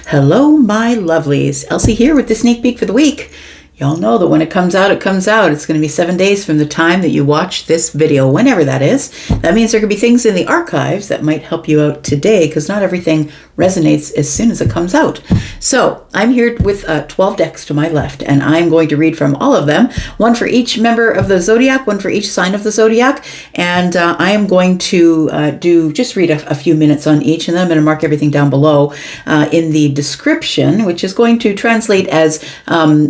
Hello, my lovelies. Elsie here with the sneak peek for the week. Y'all know that when it comes out, it comes out. It's going to be 7 days from the time that you watch this video, whenever that is. That means there could be things in the archives that might help you out today, because not everything resonates as soon as it comes out. So I'm here with 12 decks to my left, and I'm going to read from all of them, one for each member of the Zodiac, one for each sign of the Zodiac, and I am going to read a few minutes on each, and then I'm going to mark everything down below in the description, which is going to translate as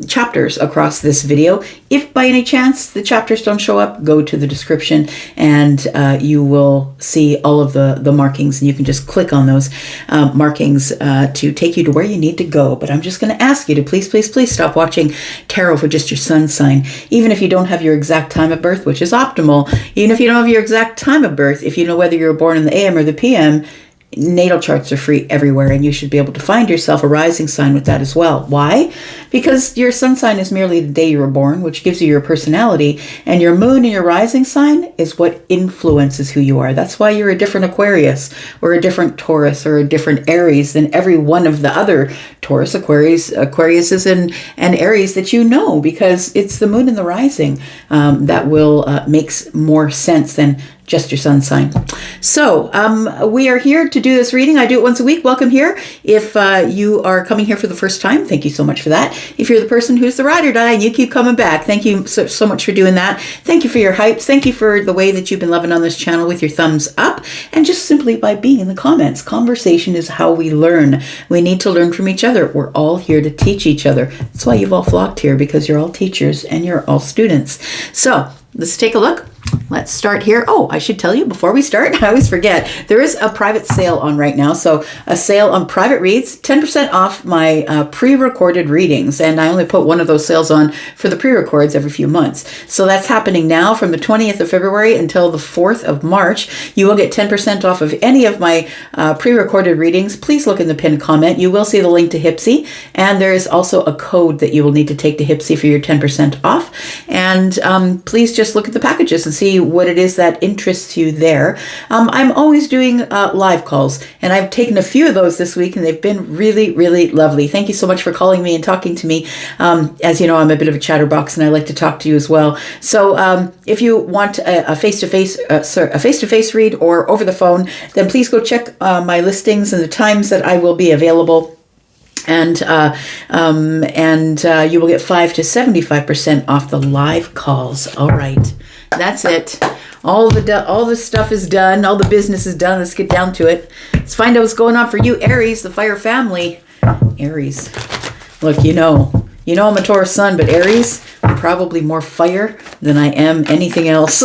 chapters across this video. If by any chance the chapters don't show up, go to the description and you will see all of the markings, and you can just click on those markings to take you to where you need to go. But I'm just going to ask you to please stop watching tarot for just your sun sign. Even if you don't have your exact time of birth, which is optimal, even if you don't have your exact time of birth, if you know whether you were born in the AM or the PM, natal charts are free everywhere, and you should be able to find yourself a rising sign with that as well. Why? Because your sun sign is merely the day you were born, which gives you your personality, and your moon and your rising sign is what influences who you are. That's why you're a different Aquarius, or a different Taurus, or a different Aries than every one of the other Taurus, Aquariuses, and Aries that you know, because it's the moon and the rising that will makes more sense than just your sun sign. So we are here to do this reading. I do it once a week. Welcome here. If you are coming here for the first time, thank you so much for that. If you're the person who's the ride or die and you keep coming back, thank you so much for doing that. Thank you for your hypes. Thank you for the way that you've been loving on this channel with your thumbs up, and just simply by being in the comments. Conversation is how we learn. We need to learn from each other. We're all here to teach each other. That's why you've all flocked here, because you're all teachers and you're all students. So let's take a look. Let's start here. Oh, I should tell you before we start, I always forget, there is a private sale on right now. So a sale on private reads, 10% off my pre-recorded readings. And I only put one of those sales on for the pre-records every few months. So that's happening now from the 20th of February until the 4th of March. You will get 10% off of any of my pre-recorded readings. Please look in the pinned comment. You will see the link to Hipsy. And there is also a code that you will need to take to Hipsy for your 10% off. And please just look at the packages and see what it is that interests you there. I'm always doing live calls, and I've taken a few of those this week, and they've been really lovely. Thank you so much for calling me and talking to me. As you know, I'm a bit of a chatterbox, and I like to talk to you as well. So if you want a face-to-face read or over the phone, then please go check my listings and the times that I will be available. And you will get 5 to 75% off the live calls. All right, that's it. All the stuff is done. All the business is done. Let's get down to it. Let's find out what's going on for you, Aries, the fire family. Aries, look, you know I'm a Taurus sun, but Aries, I'm probably more fire than I am anything else.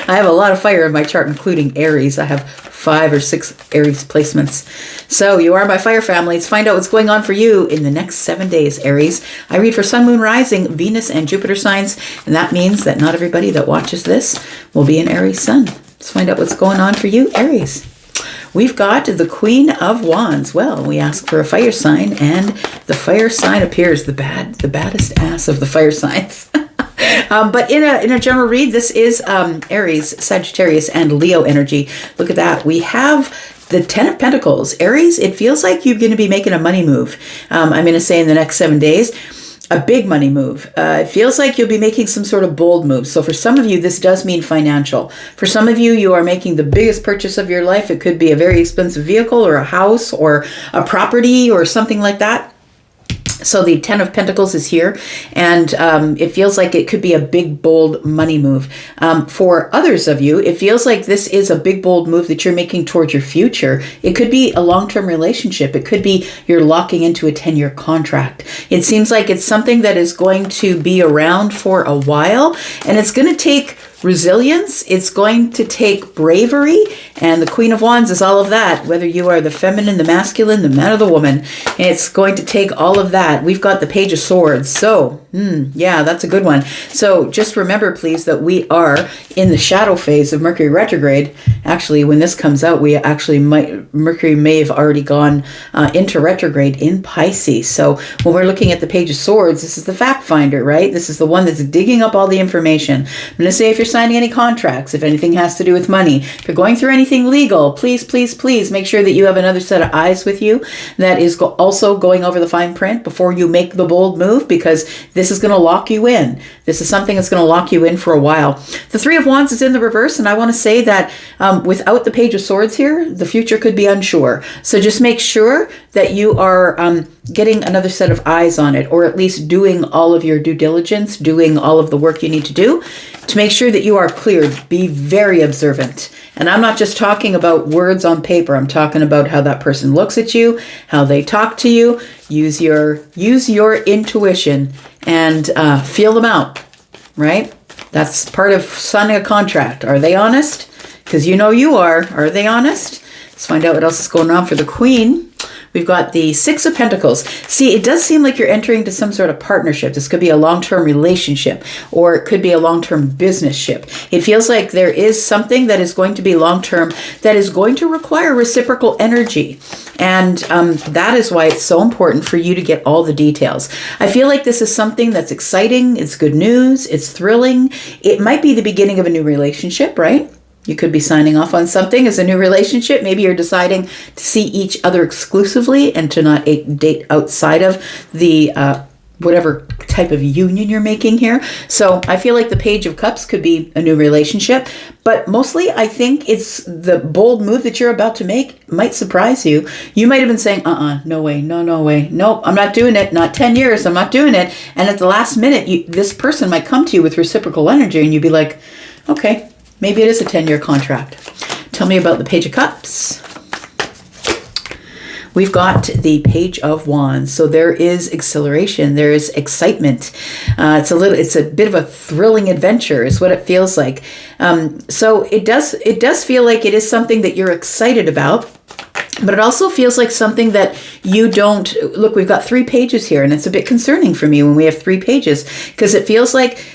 I have a lot of fire in my chart, including Aries. I have 5 or 6 Aries placements. So you are my fire family. Let's find out what's going on for you in the next 7 days, Aries. I read for Sun, Moon, Rising, Venus, and Jupiter signs, and that means that not everybody that watches this will be an Aries sun. Let's find out what's going on for you, Aries. We've got the Queen of Wands. Well, we ask for a fire sign, and the fire sign appears the baddest ass of the fire signs. But in a general read, this is Aries, Sagittarius, and Leo energy. Look at that. We have the 10 of Pentacles. Aries, it feels like you're going to be making a money move. I'm going to say in the next 7 days, a big money move. It feels like you'll be making some sort of bold move. So for some of you, this does mean financial. For some of you, you are making the biggest purchase of your life. It could be a very expensive vehicle or a house or a property or something like that. So the 10 of Pentacles is here, and it feels like it could be a big, bold money move. For others of you, it feels like this is a big, bold move that you're making towards your future. It could be a long-term relationship. It could be you're locking into a 10-year contract. It seems like it's something that is going to be around for a while, and it's going to take resilience. It's going to take bravery, and the Queen of Wands is all of that, whether you are the feminine, the masculine, the man, or the woman. It's going to take all of that. We've got the Page of Swords. So Yeah, that's a good one. So just remember, please, that we are in the shadow phase of Mercury retrograde. Actually, when this comes out, Mercury may have already gone into retrograde in Pisces. So when we're looking at the Page of Swords, this is the fact finder, right? This is the one that's digging up all the information. I'm going to say if you're signing any contracts, if anything has to do with money, if you're going through anything legal, please, please, please make sure that you have another set of eyes with you that is also going over the fine print before you make the bold move, because this is going to lock you in. This is something that's going to lock you in for a while. The Three of Wands is in the reverse, and I want to say that without the Page of Swords here, the future could be unsure. So just make sure that you are getting another set of eyes on it, or at least doing all of your due diligence, doing all of the work you need to do to make sure that you are cleared. Be very observant. And I'm not just talking about words on paper. I'm talking about how that person looks at you, how they talk to you. Use your intuition and feel them out, right? That's part of signing a contract. Are they honest? Because you know you are. Are they honest? Let's find out what else is going on for the Queen. We've got the Six of Pentacles. See, it does seem like you're entering into some sort of partnership. This could be a long-term relationship, or it could be a long-term business ship. It feels like there is something that is going to be long-term that is going to require reciprocal energy. And that is why it's so important for you to get all the details. I feel like this is something that's exciting. It's good news. It's thrilling. It might be the beginning of a new relationship, right? You could be signing off on something as a new relationship. Maybe you're deciding to see each other exclusively and to not date outside of the whatever type of union you're making here. So I feel like the Page of Cups could be a new relationship. But mostly I think it's the bold move that you're about to make might surprise you. You might have been saying, no way, no way. Nope, I'm not doing it. Not 10 years. I'm not doing it. And at the last minute, this person might come to you with reciprocal energy and you'd be like, okay, maybe it is a 10-year contract. Tell me about the Page of Cups. We've got the Page of Wands. So there is exhilaration. There is excitement. It's a bit of a thrilling adventure is what it feels like. So it does feel like it is something that you're excited about. But it also feels like something that you don't... Look, we've got 3 pages here, and it's a bit concerning for me when we have 3 pages, because it feels like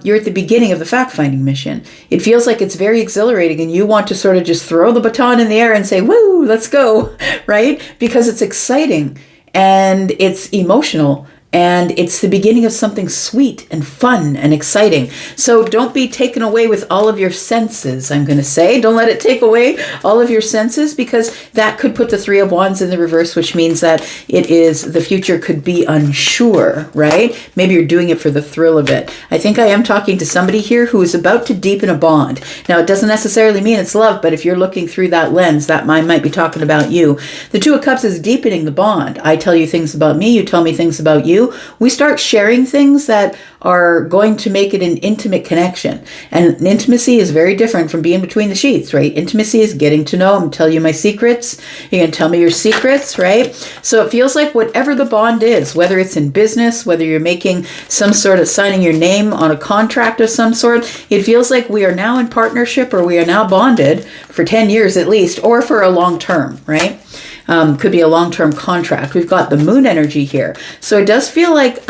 you're at the beginning of the fact-finding mission. It feels like it's very exhilarating, and you want to sort of just throw the baton in the air and say, woo, let's go, right? Because it's exciting, and it's emotional, and it's the beginning of something sweet and fun and exciting. So don't be taken away with all of your senses, I'm going to say. Don't let it take away all of your senses, because that could put the Three of Wands in the reverse, which means that the future could be unsure, right? Maybe you're doing it for the thrill of it. I think I am talking to somebody here who is about to deepen a bond. Now, it doesn't necessarily mean it's love, but if you're looking through that lens, that might be talking about you. The Two of Cups is deepening the bond. I tell you things about me, you tell me things about you. We start sharing things that are going to make it an intimate connection. And intimacy is very different from being between the sheets, right? Intimacy is getting to know and tell you my secrets. You're going to tell me your secrets, right? So it feels like whatever the bond is, whether it's in business, whether you're making some sort of signing your name on a contract of some sort, it feels like we are now in partnership, or we are now bonded for 10 years at least, or for a long term, right? Could be a long-term contract. We've got the moon energy here. So it does feel like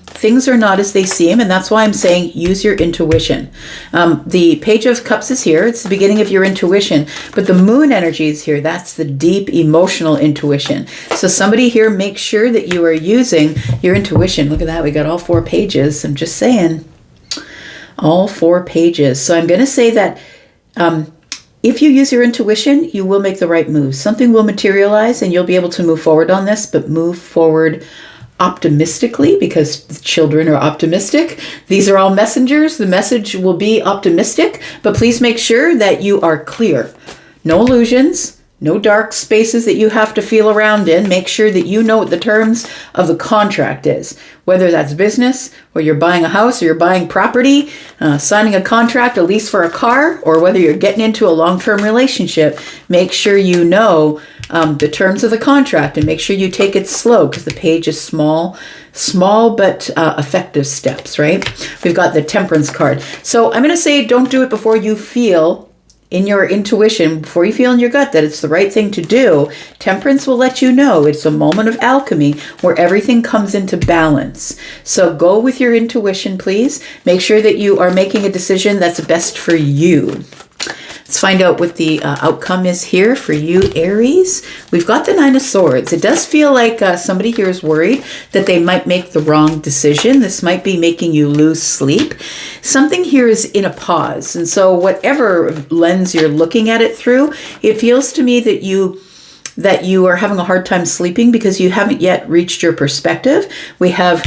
things are not as they seem, and that's why I'm saying use your intuition. The Page of Cups is here. It's the beginning of your intuition, but the moon energy is here. That's the deep emotional intuition. So somebody here, make sure that you are using your intuition. Look at that. We got all 4 pages. I'm just saying. All 4 pages. So I'm going to say that if you use your intuition, you will make the right moves. Something will materialize and you'll be able to move forward on this, but move forward optimistically, because the children are optimistic. These are all messengers. The message will be optimistic, but please make sure that you are clear. No illusions. No dark spaces that you have to feel around in. Make sure that you know what the terms of the contract is. Whether that's business, or you're buying a house, or you're buying property, signing a contract, a lease for a car, or whether you're getting into a long-term relationship, make sure you know the terms of the contract, and make sure you take it slow, because the page is small but effective steps, right? We've got the Temperance card. So I'm going to say don't do it before you feel in your intuition, before you feel in your gut that it's the right thing to do, Temperance will let you know it's a moment of alchemy where everything comes into balance. So go with your intuition, please. Make sure that you are making a decision that's best for you. Let's find out what the outcome is here for you, Aries. We've got the Nine of Swords. It does feel like somebody here is worried that they might make the wrong decision. This might be making you lose sleep. Something here is in a pause. And so whatever lens you're looking at it through, it feels to me that you are having a hard time sleeping because you haven't yet reached your perspective. We have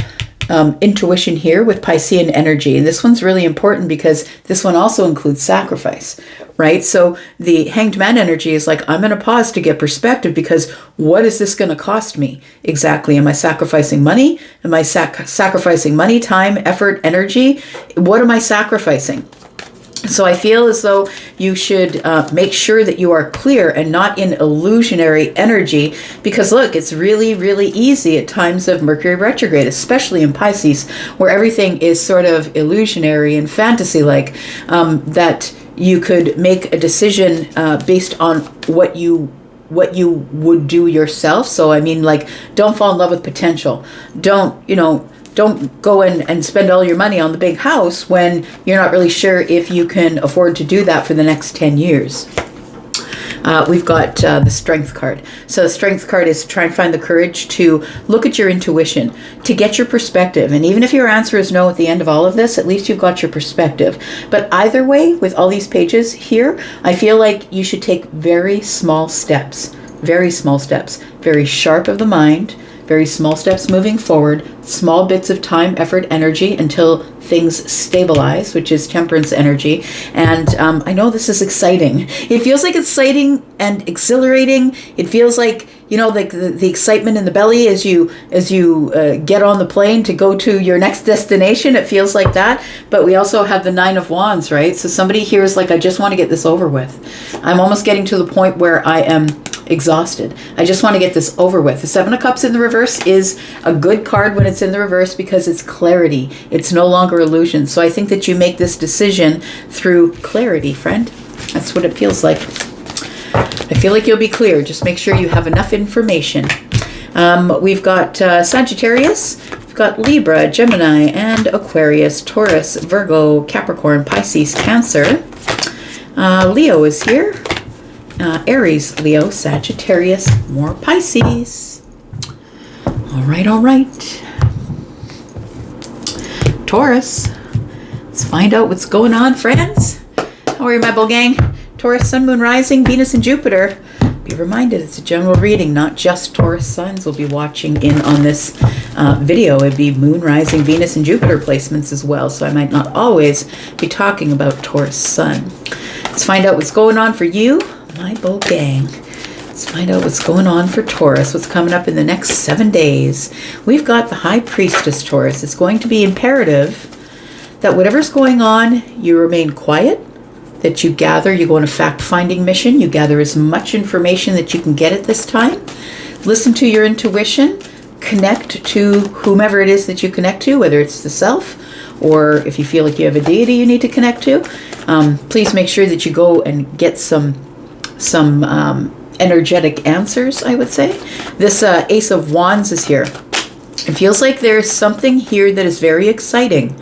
intuition here with Piscean energy. And this one's really important because this one also includes sacrifice, right? So the Hanged Man energy is like, I'm going to pause to get perspective because what is this going to cost me exactly? Am I sacrificing money? Am I sacrificing money, time, effort, energy? What am I sacrificing? So I feel as though you should make sure that you are clear and not in illusionary energy, because look, it's really, really easy at times of Mercury retrograde, especially in Pisces, where everything is sort of illusionary and fantasy-like, that you could make a decision based on what you would do yourself. So I mean, like, don't fall in love with potential. Don't go and spend all your money on the big house when you're not really sure if you can afford to do that for the next 10 years. We've got the Strength card. So the Strength card is try and find the courage to look at your intuition, to get your perspective. And even if your answer is no at the end of all of this, at least you've got your perspective. But either way, with all these pages here, I feel like you should take very small steps, very sharp of the mind, very small steps moving forward, small bits of time, effort, energy until things stabilize, which is Temperance energy. And I know this is exciting. It feels like exciting and exhilarating. It feels like, like the excitement in the belly as you get on the plane to go to your next destination. It feels like that. But we also have the Nine of Wands, right? So somebody here is like, I just want to get this over with. I'm almost getting to the point where I am exhausted. I just want to get this over with. The Seven of Cups in the reverse is a good card when it's in the reverse because it's clarity. It's no longer illusion. So I think that you make this decision through clarity, friend. That's what it feels like. I feel like you'll be clear. Just make sure you have enough information. We've got Sagittarius, we've got Libra, Gemini, and Aquarius, Taurus, Virgo, Capricorn, Pisces, Cancer. Leo is here. Aries, Leo, Sagittarius, more Pisces. All right. Taurus. Let's find out what's going on, friends. How are you, my bull gang? Taurus, Sun, Moon, Rising, Venus, and Jupiter. Be reminded, it's a general reading, not just Taurus suns will be watching in on this video. It'd be Moon, Rising, Venus, and Jupiter placements as well. So I might not always be talking about Taurus sun. Let's find out what's going on for you, my bull gang. Let's find out what's going on for Taurus, what's coming up in the next 7 days. We've got the High Priestess, Taurus. It's going to be imperative that whatever's going on, you remain quiet, that you gather, you go on a fact-finding mission, you gather as much information that you can get at this time. Listen to your intuition, connect to whomever it is that you connect to, whether it's the self, or if you feel like you have a deity you need to connect to. Please make sure that you go and get some energetic answers, I would say. This Ace of Wands is here. It feels like there's something here that is very exciting.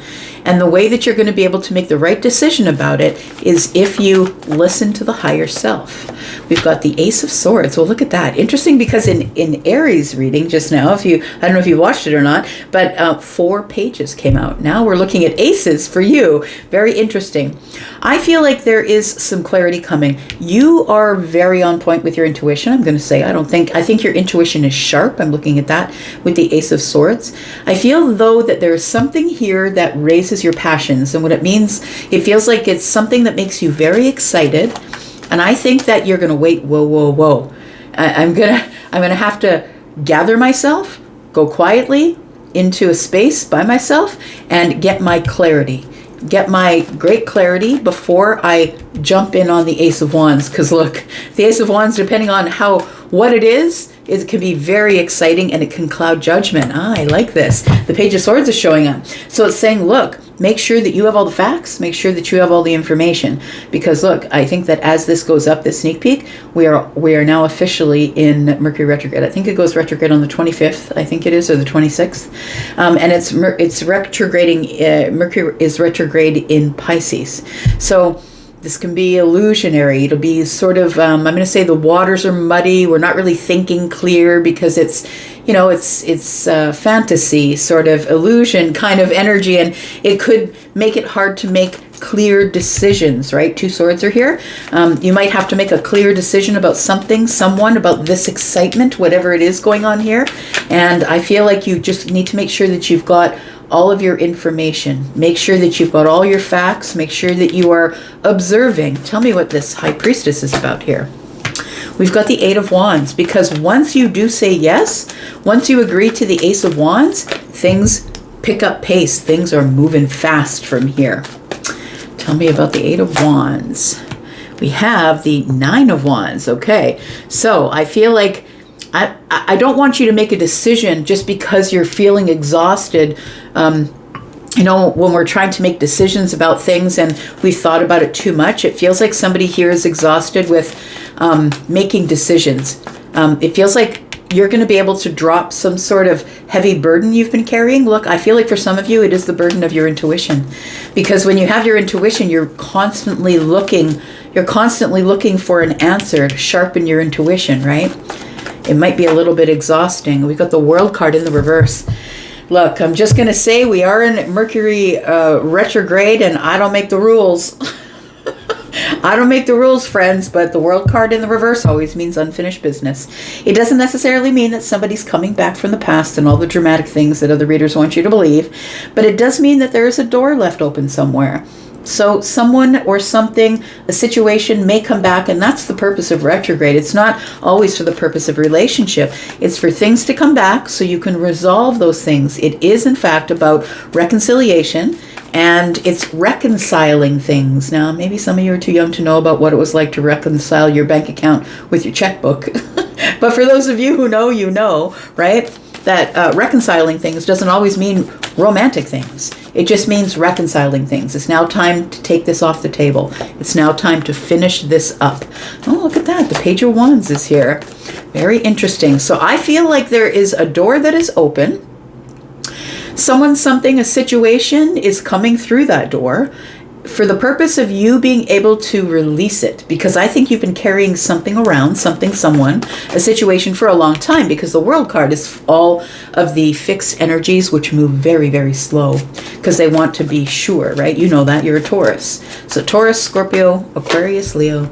And the way that you're going to be able to make the right decision about it is if you listen to the higher self. We've got the Ace of Swords. Well, look at that. Interesting, because in Aries reading just now, I don't know if you watched it or not, but 4 pages came out. Now we're looking at aces for you. Very interesting. I feel like there is some clarity coming. You are very on point with your intuition, I'm going to say. I think your intuition is sharp. I'm looking at that with the Ace of Swords. I feel, though, that there is something here that raises your passions, and what it means, it feels like it's something that makes you very excited. And I think that you're going to wait. Whoa. I'm gonna have to gather myself, go quietly into a space by myself, and get my clarity. Get my great clarity before I jump in on the Ace of Wands. Because look, the Ace of Wands, depending on what it is, it can be very exciting and it can cloud judgment. I like this. The Page of Swords is showing up. So it's saying, look, make sure that you have all the facts, make sure that you have all the information. Because look, I think that as this goes up, this sneak peek, we are now officially in Mercury retrograde. I think it goes retrograde on the 25th, I think it is, or the 26th. And it's retrograding, Mercury is retrograde in Pisces. So this can be illusionary. It'll be sort of, I'm going to say the waters are muddy. We're not really thinking clear because it's, it's fantasy, sort of illusion kind of energy. And it could make it hard to make clear decisions, right? 2 swords are here. You might have to make a clear decision about something, someone, about this excitement, whatever it is going on here. And I feel like you just need to make sure that you've got all of your information. Make sure that you've got all your facts. Make sure that you are observing. Tell me what this High Priestess is about here. We've got the 8 of Wands, because once you do say yes, once you agree to the Ace of Wands, things pick up pace. Things are moving fast from here. Tell me about the 8 of Wands. We have the 9 of Wands. Okay, so I feel like I don't want you to make a decision just because you're feeling exhausted. When we're trying to make decisions about things and we've thought about it too much, it feels like somebody here is exhausted with making decisions. It feels like you're going to be able to drop some sort of heavy burden you've been carrying. Look, I feel like for some of you, it is the burden of your intuition. Because when you have your intuition, you're constantly looking for an answer to sharpen your intuition, right? It might be a little bit exhausting. We've got the World card in the reverse. Look, I'm just going to say we are in Mercury retrograde, and I don't make the rules. I don't make the rules, friends, but the World card in the reverse always means unfinished business. It doesn't necessarily mean that somebody's coming back from the past and all the dramatic things that other readers want you to believe, but it does mean that there is a door left open somewhere. So someone or something, a situation may come back, and that's the purpose of retrograde. It's not always for the purpose of relationship. It's for things to come back so you can resolve those things. It is, in fact, about reconciliation, and it's reconciling things. Now, maybe some of you are too young to know about what it was like to reconcile your bank account with your checkbook. But for those of you who know, you know, right? That reconciling things doesn't always mean romantic things. It just means reconciling things. It's now time to take this off the table. It's now time to finish this up. Oh, look at that. The Page of Wands is here. Very interesting. So I feel like there is a door that is open. Someone, something, a situation is coming through that door for the purpose of you being able to release it, because I think you've been carrying something around, something, someone, a situation for a long time, because the World card is all of the fixed energies which move very, very slow because they want to be sure, right? You know that. You're a Taurus. So Taurus, Scorpio, Aquarius, Leo.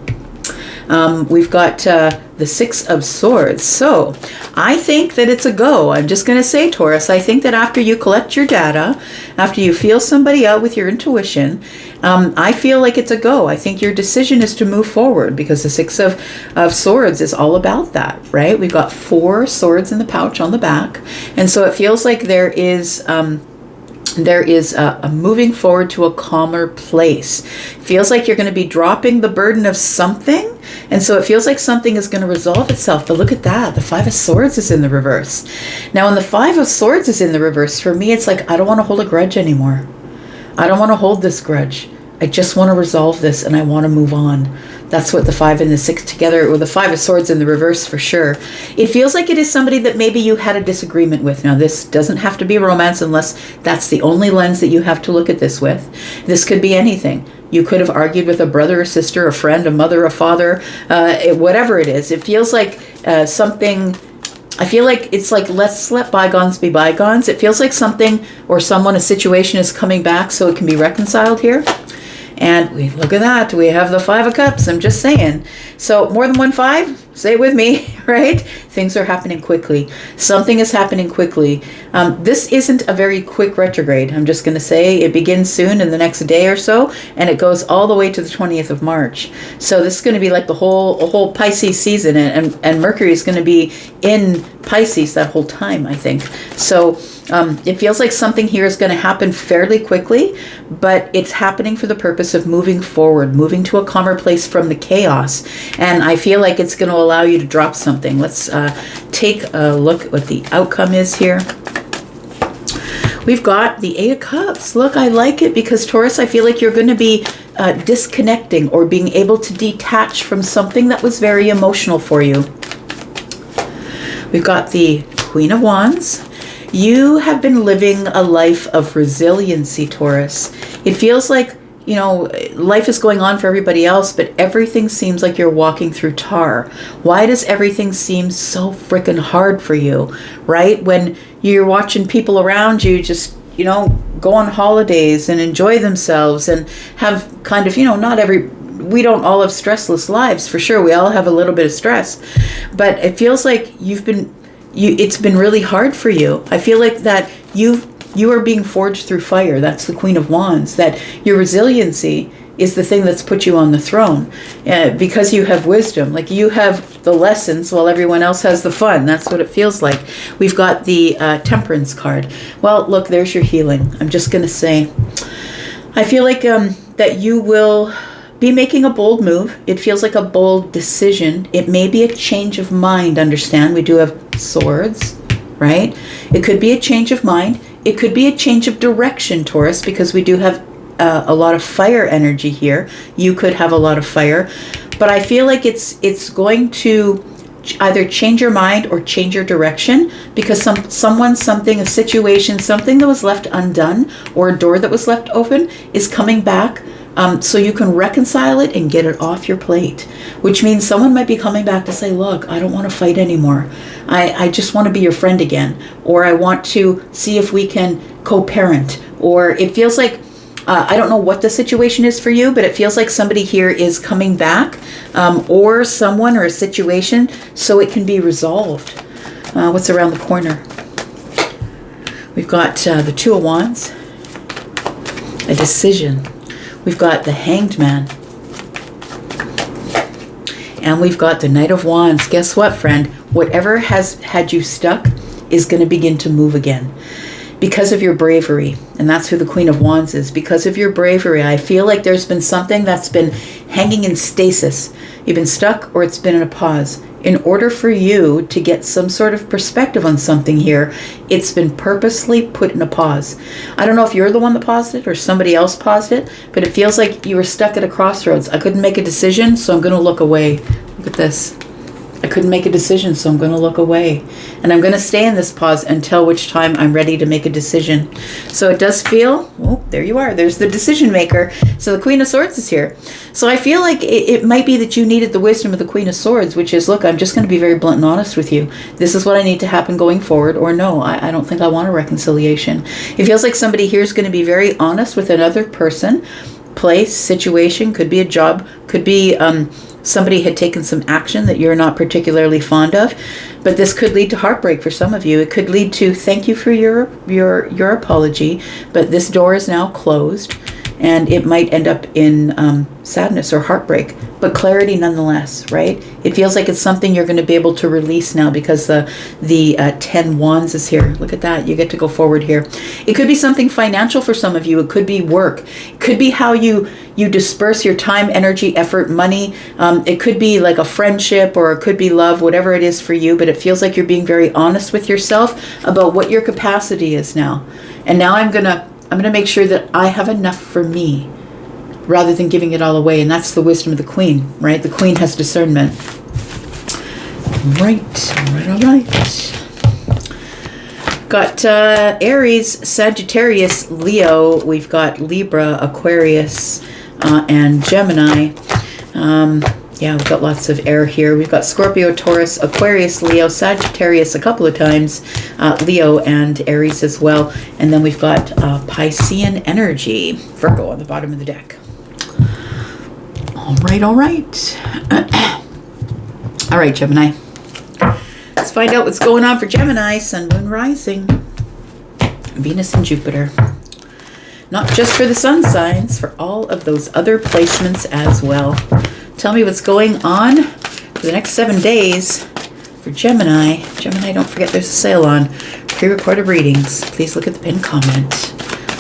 We've got the 6 of Swords. So I think that it's a go. I'm just going to say, Taurus, I think that after you collect your data, after you feel somebody out with your intuition, I feel like it's a go. I think your decision is to move forward, because the 6 of Swords is all about that, right? We've got 4 swords in the pouch on the back. And so it feels like there is a moving forward to a calmer place. Feels like you're going to be dropping the burden of something. And so it feels like something is going to resolve itself. But look at that. The 5 of Swords is in the reverse. Now, when the 5 of Swords is in the reverse, for me, it's like, I don't want to hold a grudge anymore. I don't want to hold this grudge. I just want to resolve this, and I want to move on. That's what the 5 and the 6 together, or the 5 of Swords in the reverse for sure. It feels like it is somebody that maybe you had a disagreement with. Now, this doesn't have to be romance unless that's the only lens that you have to look at this with. This could be anything. You could have argued with a brother or sister, a friend, a mother, a father, whatever it is. It feels like something... I feel like it's like, let's let bygones be bygones. It feels like something or someone, a situation is coming back so it can be reconciled here. And we look at that. We have the 5 of Cups. I'm just saying. So more than one 5, say it with me, right? Things are happening quickly. Something is happening quickly. This isn't a very quick retrograde. I'm just going to say it begins soon in the next day or so, and it goes all the way to the 20th of March. So this is going to be like a whole Pisces season, and Mercury is going to be in Pisces that whole time, I think. So it feels like something here is going to happen fairly quickly, but it's happening for the purpose of moving forward, moving to a calmer place from the chaos. And I feel like it's going to allow you to drop something. Let's take a look at what the outcome is here. We've got the Eight of Cups. Look, I like it because Taurus, I feel like you're going to be disconnecting or being able to detach from something that was very emotional for you. We've got the Queen of Wands. You have been living a life of resiliency, Taurus. It feels like, you know, life is going on for everybody else, but everything seems like you're walking through tar. Why does everything seem so freaking hard for you, right? When you're watching people around you just, you know, go on holidays and enjoy themselves and have kind of, you know, we don't all have stressless lives, for sure. We all have a little bit of stress, but it feels like it's been really hard for you. I feel like that you are being forged through fire. That's the Queen of Wands. That your resiliency is the thing that's put you on the throne, because you have wisdom. Like, you have the lessons while everyone else has the fun. That's what it feels like. We've got the Temperance card. Well, look, there's your healing. I'm just going to say, I feel like that you will be making a bold move. It feels like a bold decision. It may be a change of mind. Understand, we do have swords, right? It could be a change of mind. It could be a change of direction, Taurus, because we do have a lot of fire energy here. You could have a lot of fire, but I feel like it's going to either change your mind or change your direction, because someone, something, a situation, something that was left undone or a door that was left open is coming back. So you can reconcile it and get it off your plate, which means someone might be coming back to say, look, I don't want to fight anymore. I just want to be your friend again, or I want to see if we can co-parent. Or it feels like, I don't know what the situation is for you, but it feels like somebody here is coming back, or someone or a situation, so it can be resolved. What's around the corner? We've got the Two of Wands, a decision. We've got the Hanged Man. And we've got the Knight of Wands. Guess what, friend? Whatever has had you stuck is going to begin to move again because of your bravery. And that's who the Queen of Wands is. Because of your bravery, I feel like there's been something that's been hanging in stasis. You've been stuck, or it's been in a pause. In order for you to get some sort of perspective on something here, it's been purposely put in a pause. I don't know if you're the one that paused it or somebody else paused it, but it feels like you were stuck at a crossroads. I couldn't make a decision, so I'm going to look away. Look at this. I couldn't make a decision, so I'm going to look away. And I'm going to stay in this pause until which time I'm ready to make a decision. So it does feel, oh, there you are. There's the decision maker. So the Queen of Swords is here. So I feel like it might be that you needed the wisdom of the Queen of Swords, which is, look, I'm just going to be very blunt and honest with you. This is what I need to happen going forward, or no, I don't think I want a reconciliation. It feels like somebody here is going to be very honest with another person, place, situation, could be a job, could be somebody had taken some action that you're not particularly fond of, but this could lead to heartbreak for some of you. It could lead to thank you for your apology, but this door is now closed, and it might end up in sadness or heartbreak, but clarity nonetheless, right? It feels like it's something you're going to be able to release now because the 10 Wands is here. Look at that. You get to go forward here. It could be something financial for some of you. It could be work. It could be how you disperse your time, energy, effort, money. It could be like a friendship, or it could be love, whatever it is for you, but it feels like you're being very honest with yourself about what your capacity is now. And now I'm going to make sure that I have enough for me, rather than giving it all away. And that's the wisdom of the Queen, right? The Queen has discernment. All right. Got Aries, Sagittarius, Leo. We've got Libra, Aquarius, and Gemini. Yeah, we've got lots of air here. We've got Scorpio, Taurus, Aquarius, Leo, Sagittarius a couple of times, Leo and Aries as well. And then we've got Piscean energy, Virgo on the bottom of the deck. All right. All right, Gemini. Let's find out what's going on for Gemini, Sun, Moon, Rising, Venus and Jupiter. Not just for the sun signs, for all of those other placements as well. Tell me what's going on for the next 7 days for Gemini. Gemini, don't forget there's a sale on pre-recorded readings. Please look at the pinned comment.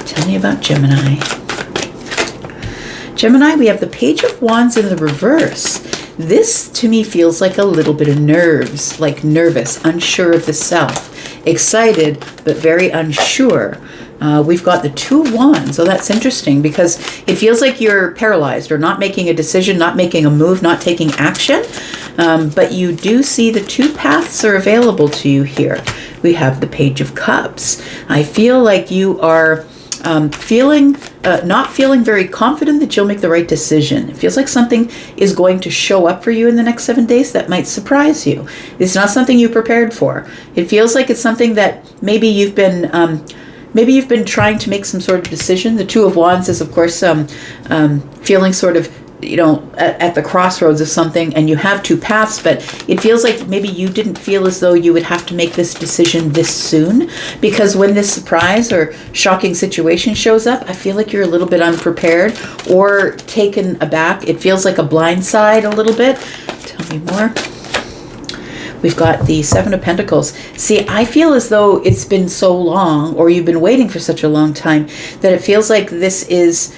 Tell me about Gemini. Gemini, we have the Page of Wands in the reverse. This to me feels like a little bit of nerves, like nervous, unsure of the self, excited, but very unsure. we've got the Two of Wands. So that's interesting because it feels like you're paralyzed or not making a decision, not making a move, not taking action. But you do see the two paths are available to you here. We have the Page of Cups. I feel like you are not feeling very confident that you'll make the right decision. It feels like something is going to show up for you in the next 7 days that might surprise you. It's not something you prepared for. It feels like it's something that maybe you've been trying to make some sort of decision. The Two of Wands is, of course, feeling sort of, at the crossroads of something, and you have two paths, but it feels like maybe you didn't feel as though you would have to make this decision this soon, because when this surprise or shocking situation shows up, I feel like you're a little bit unprepared or taken aback. It feels like a blind side a little bit. Tell me more. We've got the Seven of Pentacles. See, I feel as though it's been so long, or you've been waiting for such a long time, that it feels like this is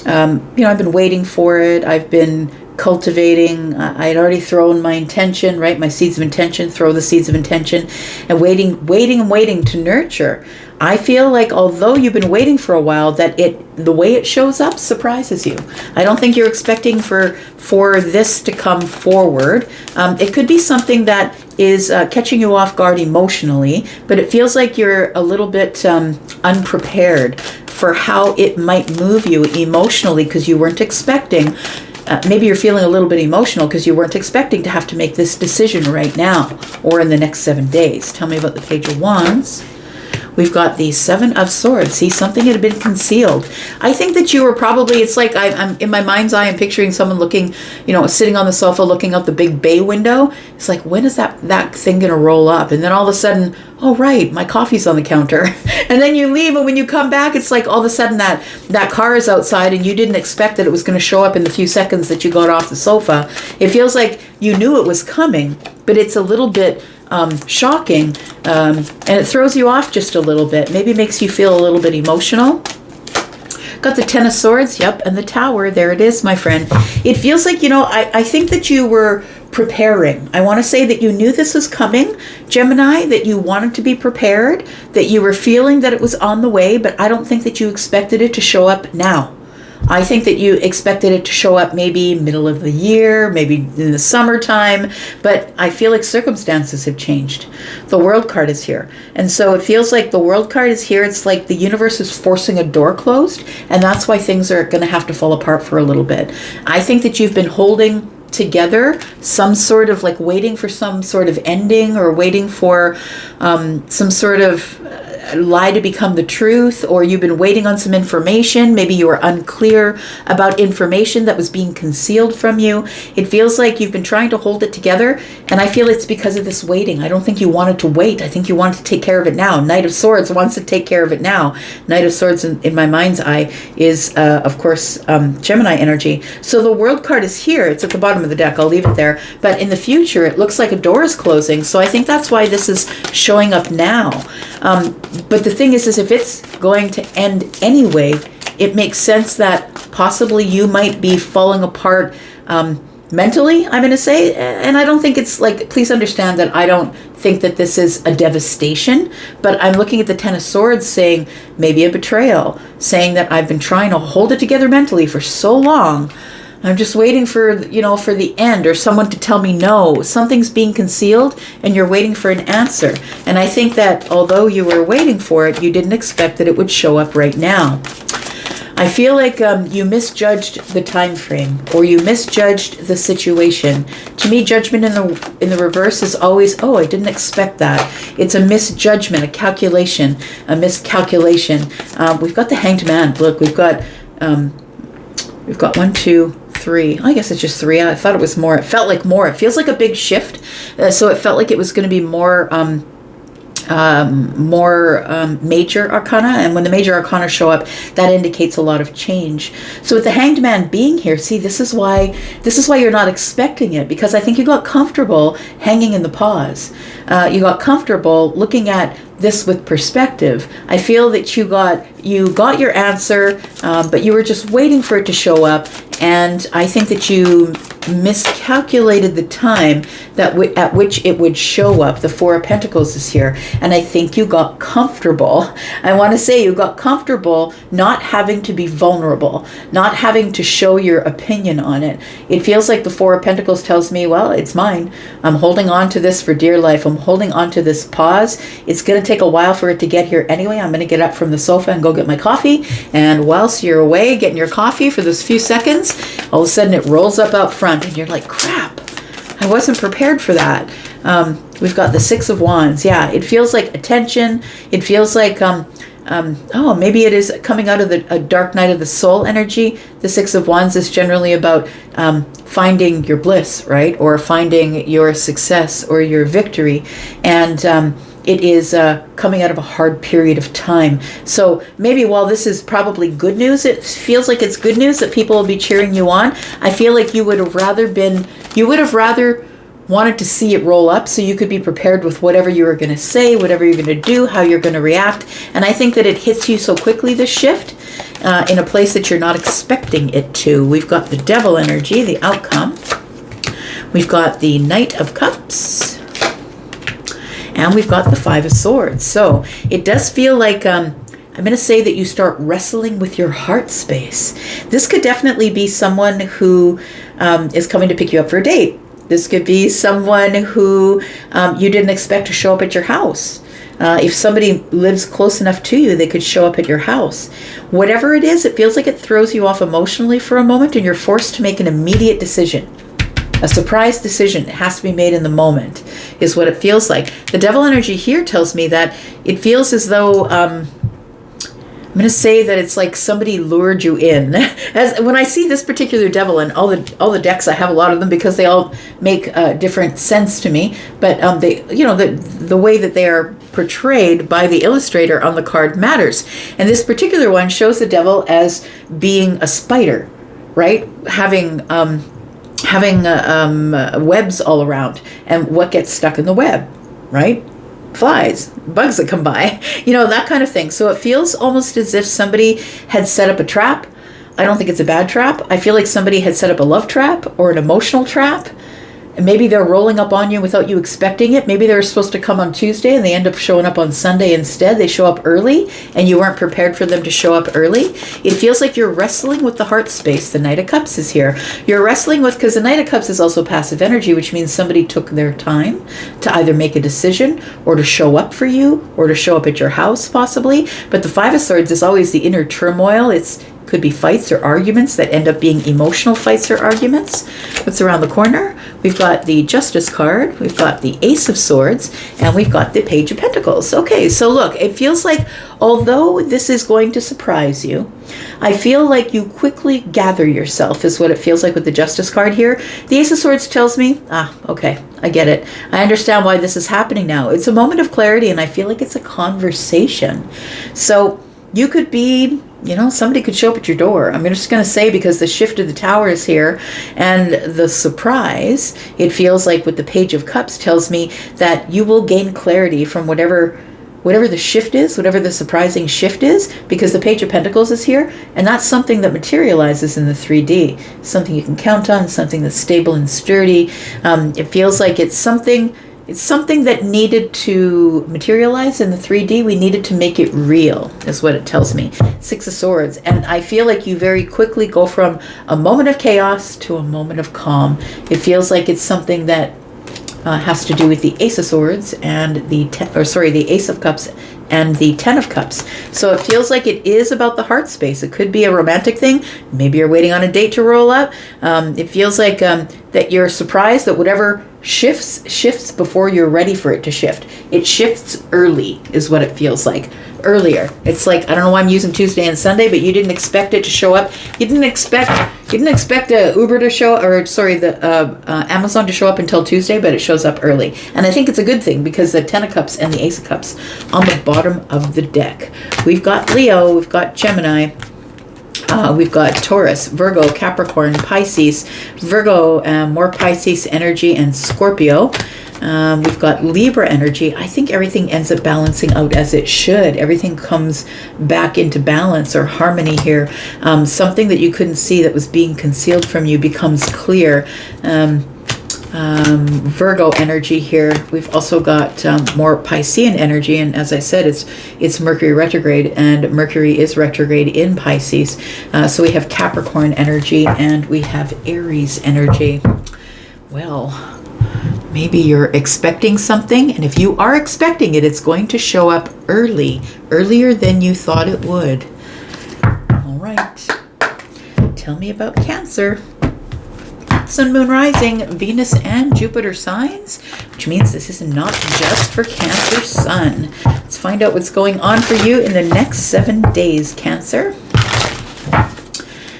I've been waiting for it. I've been cultivating. I had already thrown my intention, right? My seeds of intention, throw the seeds of intention, and waiting to nurture. I feel like although you've been waiting for a while, that the way it shows up surprises you. I don't think you're expecting for this to come forward. It could be something that is catching you off guard emotionally, but it feels like you're a little bit unprepared for how it might move you emotionally, because you weren't expecting. Maybe you're feeling a little bit emotional because you weren't expecting to have to make this decision right now or in the next 7 days. Tell me about the Page of Wands. We've got the Seven of Swords. See, something had been concealed. I think that you were probably, it's like I'm in my mind's eye, I'm picturing someone looking, sitting on the sofa looking out the big bay window. It's like, when is that thing going to roll up? And then all of a sudden, oh, right, my coffee's on the counter. And then you leave, and when you come back, it's like all of a sudden that car is outside, and you didn't expect that it was going to show up in the few seconds that you got off the sofa. It feels like you knew it was coming, but it's a little bit shocking, and it throws you off just a little bit. Maybe makes you feel a little bit emotional. Got the Ten of Swords, yep, and the Tower. There it is, my friend. It feels like, I think that you were preparing. I want to say that you knew this was coming, Gemini, that you wanted to be prepared, that you were feeling that it was on the way, but I don't think that you expected it to show up now. I think that you expected it to show up maybe middle of the year, maybe in the summertime, but I feel like circumstances have changed. The World card is here. And so it feels like the World card is here. It's like the universe is forcing a door closed, and that's why things are going to have to fall apart for a little bit. I think that you've been holding together some sort of, like, waiting for some sort of ending, or waiting for some sort of lie to become the truth, or you've been waiting on some information. Maybe you were unclear about information that was being concealed from you. It feels like you've been trying to hold it together, and I feel it's because of this waiting. I don't think you wanted to wait. I think you wanted to take care of it now. Knight of Swords wants to take care of it now. Knight of Swords in my mind's eye is, of course, Gemini energy. So the World card is here. It's at the bottom of the deck. I'll leave it there. But in the future, it looks like a door is closing. So I think that's why this is showing up now. But the thing is if it's going to end anyway, it makes sense that possibly you might be falling apart mentally, I'm going to say. And I don't think it's like, please understand that I don't think that this is a devastation, but I'm looking at the Ten of Swords saying maybe a betrayal, saying that I've been trying to hold it together mentally for so long. I'm just waiting for the end, or someone to tell me no. Something's being concealed and you're waiting for an answer. And I think that although you were waiting for it, you didn't expect that it would show up right now. I feel like you misjudged the time frame, or you misjudged the situation. To me, judgment in the reverse is always, oh, I didn't expect that. It's a misjudgment, a miscalculation. We've got the Hanged Man. Look, we've got 1, 2, 3. I guess it's just 3. I thought it was more. It felt like more. It feels like a big shift. So it felt like it was going to be more major arcana, and when the major arcana show up, that indicates a lot of change. So with the Hanged Man being here, see, this is why you're not expecting it, because I think you got comfortable hanging in the pause. You got comfortable looking at this with perspective. I feel that you got your answer, but you were just waiting for it to show up. And I think that you miscalculated the time, that at which it would show up. The Four of Pentacles is here. And I think you got comfortable. I want to say you got comfortable not having to be vulnerable, not having to show your opinion on it. It feels like the Four of Pentacles tells me, well, it's mine. I'm holding on to this for dear life. I'm holding on to this pause. It's going to take a while for it to get here anyway. I'm going to get up from the sofa and go get my coffee. And whilst you're away getting your coffee for those few seconds, all of a sudden it rolls up out front and you're like, crap, I wasn't prepared for that. We've got the Six of Wands. Yeah, it feels like attention. It feels like, oh, maybe it is coming out of a dark night of the soul energy. The Six of Wands is generally about finding your bliss, right? Or finding your success or your victory. And it is coming out of a hard period of time. So maybe while this is probably good news, it feels like it's good news that people will be cheering you on. I feel like you would have rather wanted to see it roll up so you could be prepared with whatever you were going to say, whatever you're going to do, how you're going to react. And I think that it hits you so quickly, this shift, in a place that you're not expecting it to. We've got the Devil energy, the outcome. We've got the Knight of Cups. And we've got the Five of Swords. So it does feel like, I'm going to say that you start wrestling with your heart space. This could definitely be someone who is coming to pick you up for a date. This could be someone who you didn't expect to show up at your house. If somebody lives close enough to you, they could show up at your house. Whatever it is, it feels like it throws you off emotionally for a moment and you're forced to make an immediate decision. A surprise decision has to be made in the moment, is what it feels like. The Devil energy here tells me that it feels as though, I'm going to say that it's like somebody lured you in. As when I see this particular Devil, and all the decks, I have a lot of them because they all make different sense to me. But they, the way that they are portrayed by the illustrator on the card matters. And this particular one shows the Devil as being a spider, right? Having webs all around, and what gets stuck in the web, right? Flies, bugs that come by, that kind of thing. So it feels almost as if somebody had set up a trap. I don't think it's a bad trap. I feel like somebody had set up a love trap or an emotional trap. And maybe they're rolling up on you without you expecting it. Maybe they were supposed to come on Tuesday and they end up showing up on Sunday instead. They show up early and you weren't prepared for them to show up early. It feels like you're wrestling with the heart space. The Knight of Cups is here. You're wrestling with, because the Knight of Cups is also passive energy, which means somebody took their time to either make a decision or to show up for you or to show up at your house possibly. But the Five of Swords is always the inner turmoil. It could be fights or arguments that end up being emotional fights or arguments. What's around the corner? We've got the Justice card, we've got the Ace of Swords, and we've got the Page of Pentacles. Okay, so look, it feels like although this is going to surprise you, I feel like you quickly gather yourself is what it feels like with the Justice card here. The Ace of Swords tells me, okay, I get it. I understand why this is happening now. It's a moment of clarity, and I feel like it's a conversation. So you could be, somebody could show up at your door. I'm just going to say, because the shift of the Tower is here and the surprise, it feels like with the Page of Cups tells me that you will gain clarity from whatever the shift is, whatever the surprising shift is, because the Page of Pentacles is here, and that's something that materializes in the 3D, something you can count on, something that's stable and sturdy. It feels like it's something that needed to materialize in the 3D. We needed to make it real, is what it tells me. Six of Swords. And I feel like you very quickly go from a moment of chaos to a moment of calm. It feels like it's something that has to do with the Ace of Swords and the Ace of Cups and the Ten of Cups. So it feels like it is about the heart space. It could be a romantic thing. Maybe you're waiting on a date to roll up. It feels like that you're surprised that whatever shifts before you're ready for it to shift. It shifts early is what it feels like. Earlier. It's like, I don't know why I'm using Tuesday and Sunday, but you didn't expect it to show up. You didn't expect Uber to show, Amazon to show up until Tuesday, but it shows up early. And I think it's a good thing, because the Ten of Cups and the Ace of Cups on the bottom of the deck. We've got Leo, we've got Gemini, we've got Taurus, Virgo, Capricorn, Pisces, Virgo, more Pisces energy, and Scorpio. We've got Libra energy. I think everything ends up balancing out as it should. Everything comes back into balance or harmony here. Something that you couldn't see that was being concealed from you becomes clear. Virgo energy here. We've also got more Piscean energy, and as I said, it's Mercury retrograde, and Mercury is retrograde in Pisces. So we have Capricorn energy and we have Aries energy. Well, maybe you're expecting something, and if you are expecting it, it's going to show up earlier than you thought it would. All right. Tell me about Cancer. Sun, Moon, Rising, Venus, and Jupiter signs, which means this is not just for Cancer Sun. Let's find out what's going on for you in the next 7 days, Cancer.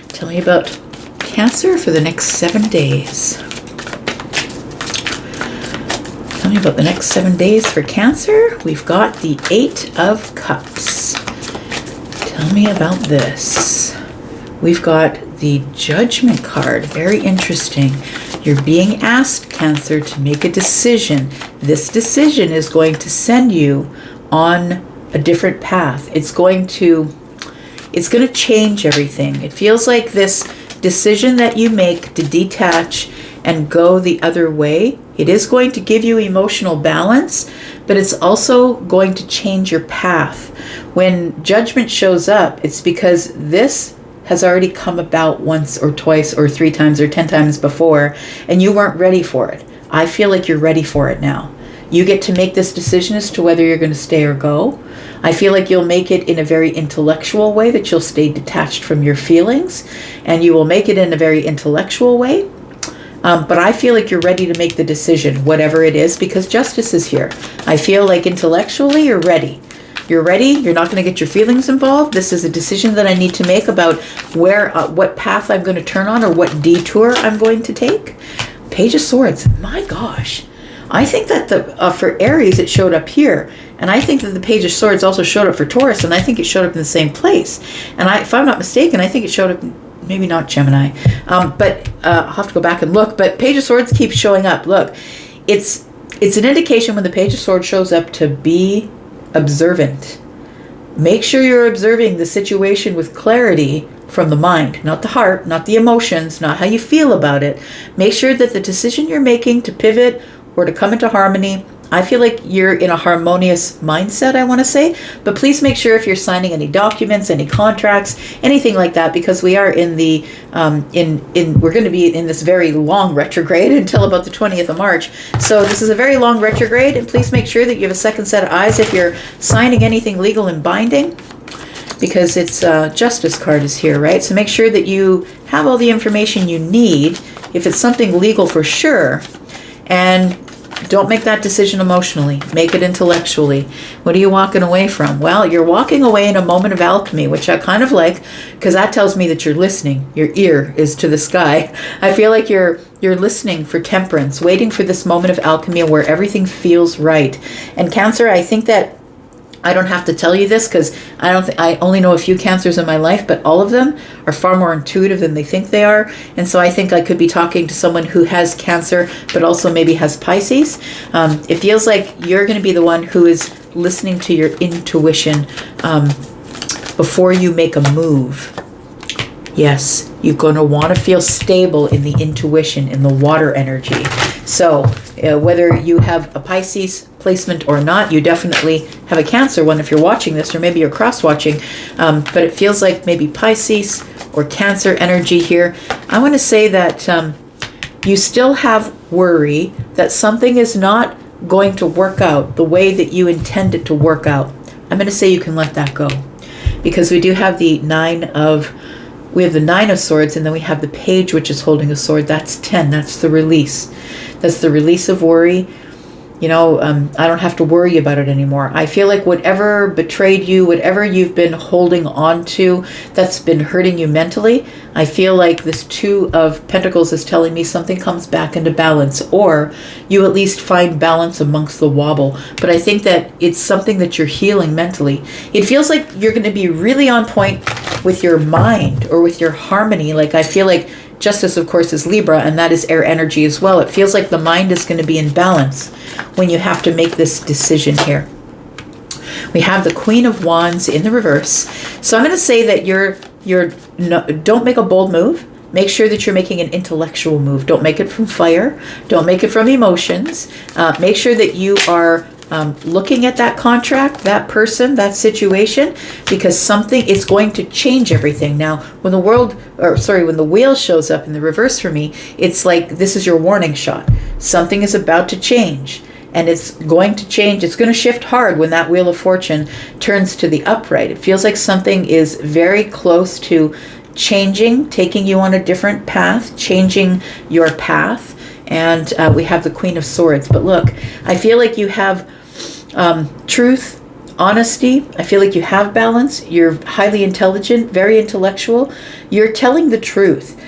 Tell me about Cancer for the next 7 days. Tell me about the next 7 days for Cancer. We've got the 8 of Cups. Tell me about this. We've got the Judgment card. Very interesting. You're being asked, Cancer, to make a decision. This decision is going to send you on a different path. It's going to change everything. It feels like this decision that you make to detach and go the other way, it is going to give you emotional balance, but it's also going to change your path. When Judgment shows up, it's because this has already come about once or twice or 3 times or 10 times before, and you weren't ready for it. I feel like you're ready for it now. You get to make this decision as to whether you're going to stay or go. I feel like you'll make it in a very intellectual way, that you'll stay detached from your feelings, and you will make it in a very intellectual way. But I feel like you're ready to make the decision, whatever it is, because justice is here. I feel like intellectually you're ready. You're ready. You're not going to get your feelings involved. This is a decision that I need to make about what path I'm going to turn on, or what detour I'm going to take. Page of Swords. My gosh. I think that for Aries, it showed up here. And I think that the Page of Swords also showed up for Taurus. And I think it showed up in the same place. And if I'm not mistaken, I think it showed up, maybe not Gemini. But I'll have to go back and look. But Page of Swords keeps showing up. Look, it's an indication when the Page of Swords shows up to be observant. Make sure you're observing the situation with clarity from the mind, not the heart, not the emotions, not how you feel about it. Make sure that the decision you're making to pivot or to come into harmony, I feel like you're in a harmonious mindset, I want to say, but please make sure if you're signing any documents, any contracts, anything like that, because we are in the we're going to be in this very long retrograde until about the 20th of March. So this is a very long retrograde, and please make sure that you have a second set of eyes if you're signing anything legal and binding, because it's Justice card is here, right? So make sure that you have all the information you need if it's something legal for sure, and don't make that decision emotionally. Make it intellectually. What are you walking away from? Well, you're walking away in a moment of alchemy, which I kind of like, because that tells me that you're listening. Your ear is to the sky. I feel like you're listening for temperance, waiting for this moment of alchemy where everything feels right. And Cancer, I think that I don't have to tell you this, because I only know a few Cancers in my life, but all of them are far more intuitive than they think they are. And so I think I could be talking to someone who has Cancer, but also maybe has Pisces. It feels like you're going to be the one who is listening to your intuition before you make a move. Yes, you're going to want to feel stable in the intuition, in the water energy. So whether you have a Pisces placement or not, you definitely have a Cancer one if you're watching this, or maybe you're cross-watching. But it feels like maybe Pisces or Cancer energy here. I want to say that you still have worry that something is not going to work out the way that you intend it to work out. I'm going to say you can let that go, because we do have the 9 of Swords, and then we have the Page, which is holding a sword. That's 10. That's the release. That's the release of worry. I don't have to worry about it anymore. I feel like whatever betrayed you, whatever you've been holding on to that's been hurting you mentally, I feel like this 2 of Pentacles is telling me something comes back into balance, or you at least find balance amongst the wobble. But I think that it's something that you're healing mentally. It feels like you're going to be really on point with your mind or with your harmony. Like, I feel like Justice, of course, is Libra, and that is air energy as well. It feels like the mind is going to be in balance when you have to make this decision here. We have the Queen of Wands in the reverse. So I'm going to say that don't make a bold move. make sure that you're making an intellectual move. Don't make it from fire. Don't make it from emotions. Make sure that you are looking at that contract, that person, that situation, because something is going to change everything. Now, when the wheel shows up in the reverse for me, it's like this is your warning shot. Something is about to change, and it's going to change. It's going to shift hard when that Wheel of Fortune turns to the upright. It feels like something is very close to changing, taking you on a different path, changing your path. And we have the Queen of Swords. But look, I feel like you have truth, honesty. I feel like you have balance. You're highly intelligent, very intellectual. You're telling the truth.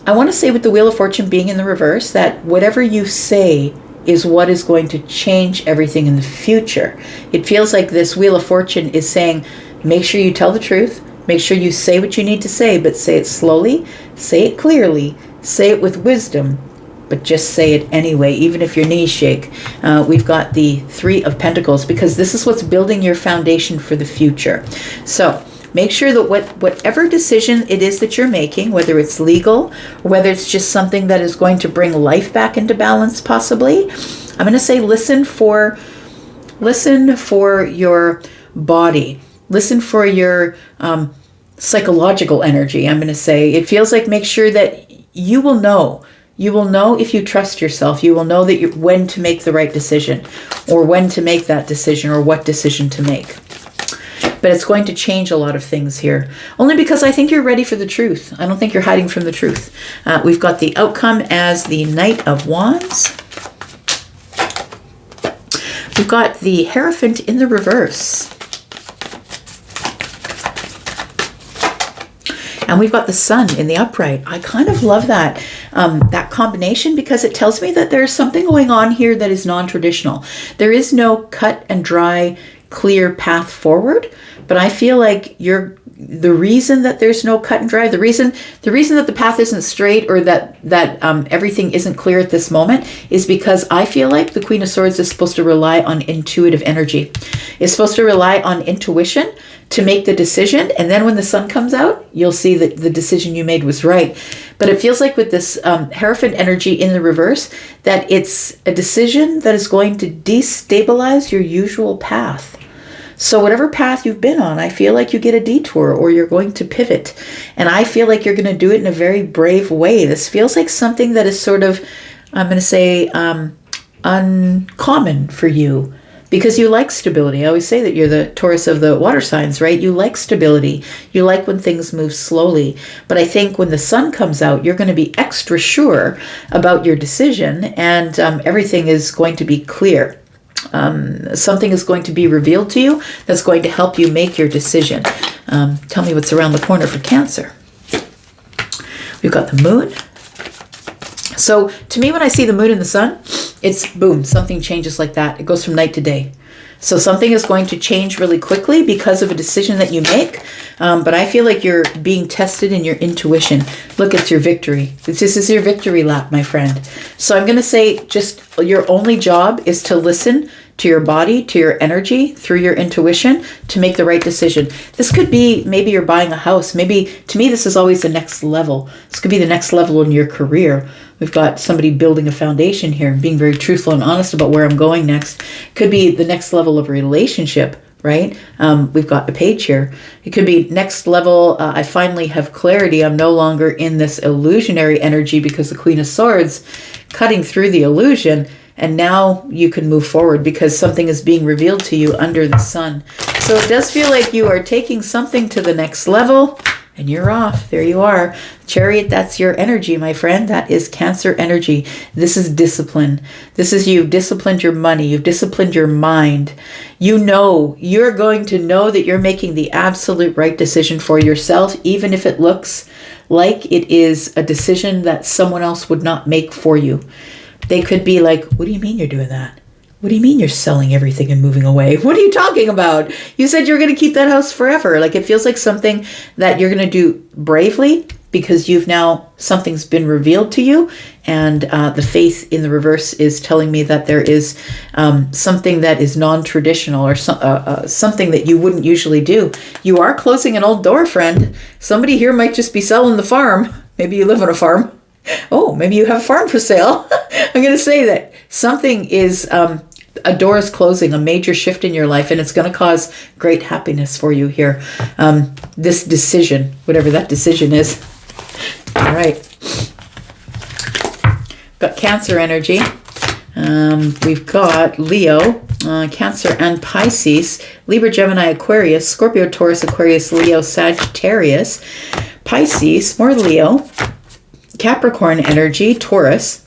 I want to say with the Wheel of Fortune being in the reverse, that whatever you say is what is going to change everything in the future. It feels like this Wheel of Fortune is saying, make sure you tell the truth. Make sure you say what you need to say, but say it slowly, say it clearly, say it with wisdom, but just say it anyway, even if your knees shake. We've got the Three of Pentacles, because this is what's building your foundation for the future. So make sure that whatever decision it is that you're making, whether it's legal, or whether it's just something that is going to bring life back into balance, possibly, I'm going to say listen for your body. Listen for your psychological energy, I'm going to say. It feels like make sure that you will know. You will know if you trust yourself. You will know that when to make the right decision, or when to make that decision, or what decision to make. But it's going to change a lot of things here. Only because I think you're ready for the truth. I don't think you're hiding from the truth. We've got the outcome as the Knight of Wands. We've got the Hierophant in the reverse. And we've got the Sun in the upright. I kind of love that that combination, because it tells me that there's something going on here that is non-traditional. There is no cut and dry, clear path forward, but I feel like the reason that there's no cut and dry, the reason that the path isn't straight, or that everything isn't clear at this moment, is because I feel like the Queen of Swords is supposed to rely on intuitive energy. It's supposed to rely on intuition to make the decision, and then when the Sun comes out, you'll see that the decision you made was right. But it feels like with this Hierophant energy in the reverse, that it's a decision that is going to destabilize your usual path. So whatever path you've been on, I feel like you get a detour, or you're going to pivot. And I feel like you're going to do it in a very brave way. This feels like something that is sort of, I'm going to say, uncommon for you, because you like stability. I always say that you're the Taurus of the water signs, right? You like stability. You like when things move slowly. But I think when the Sun comes out, you're going to be extra sure about your decision, and everything is going to be clear. Something is going to be revealed to you that's going to help you make your decision. Tell me what's around the corner for Cancer. We've got the Moon. So to me, when I see the Moon and the Sun, it's boom, something changes like that. It goes from night to day. So something is going to change really quickly because of a decision that you make. But I feel like you're being tested in your intuition. Look, it's your victory. This is your victory lap, my friend. So I'm going to say just your only job is to listen to your body, to your energy, through your intuition, to make the right decision. This could be, maybe you're buying a house. Maybe, to me, this is always the next level. This could be the next level in your career. We've got somebody building a foundation here, being very truthful and honest about where I'm going next. Could be the next level of relationship, right? We've got a page here. It could be next level. I finally have clarity. I'm no longer in this illusionary energy, because the Queen of Swords cutting through the illusion. And now you can move forward because something is being revealed to you under the Sun. So it does feel like you are taking something to the next level, and you're off. There you are. Chariot, that's your energy, my friend. That is Cancer energy. This is discipline. This is you've disciplined your money. You've disciplined your mind. You know, you're going to know that you're making the absolute right decision for yourself, even if it looks like it is a decision that someone else would not make for you. They could be like, what do you mean you're doing that? What do you mean you're selling everything and moving away? What are you talking about? You said you're going to keep that house forever. Like, it feels like something that you're going to do bravely, because you've now, something's been revealed to you. And the Faith in the reverse is telling me that there is something that is non-traditional, or something that you wouldn't usually do. You are closing an old door, friend. Somebody here might just be selling the farm. Maybe you live on a farm. Oh, maybe you have a farm for sale. I'm going to say that something is, a door is closing, a major shift in your life, and it's going to cause great happiness for you here. This decision, whatever that decision is. All right. Got Cancer energy. We've got Leo, Cancer and Pisces, Libra, Gemini, Aquarius, Scorpio, Taurus, Aquarius, Leo, Sagittarius, Pisces, more Leo, Capricorn energy, Taurus,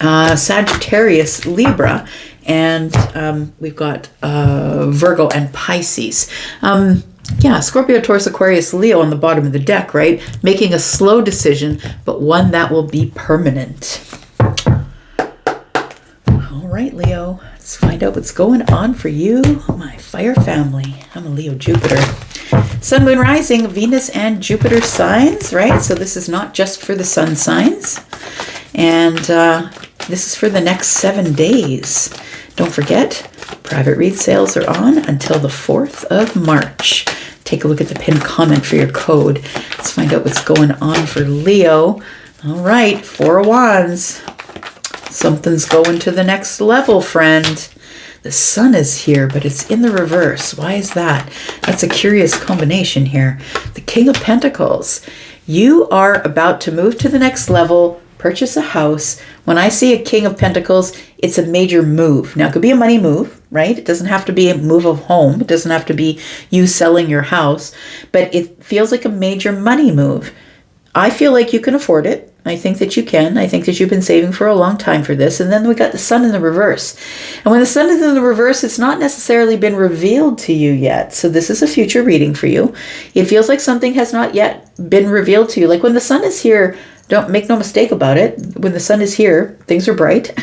Sagittarius, Libra, and we've got Virgo and Pisces. Yeah, Scorpio, Taurus, Aquarius, Leo on the bottom of the deck, right? Making a slow decision, but one that will be permanent. All right, Leo, let's find out what's going on for you, my fire family. I'm a Leo Jupiter. Sun, Moon, Rising, Venus, and Jupiter signs, right? So this is not just for the sun signs. And this is for the next 7 days. Don't forget, private read sales are on until the 4th of March. Take a look at the pinned comment for your code. Let's find out what's going on for Leo. All right, 4 of Wands. Something's going to the next level, friend. The sun is here, but it's in the reverse. Why is that? That's a curious combination here. The King of Pentacles. You are about to move to the next level, purchase a house. When I see a King of Pentacles, it's a major move. Now, it could be a money move, right? It doesn't have to be a move of home. It doesn't have to be you selling your house, but it feels like a major money move. I feel like you can afford it. I think that you can. I think that you've been saving for a long time for this. And then we got the sun in the reverse. And when the sun is in the reverse, it's not necessarily been revealed to you yet. So this is a future reading for you. It feels like something has not yet been revealed to you. Like when the sun is here, don't make no mistake about it. When the sun is here, things are bright,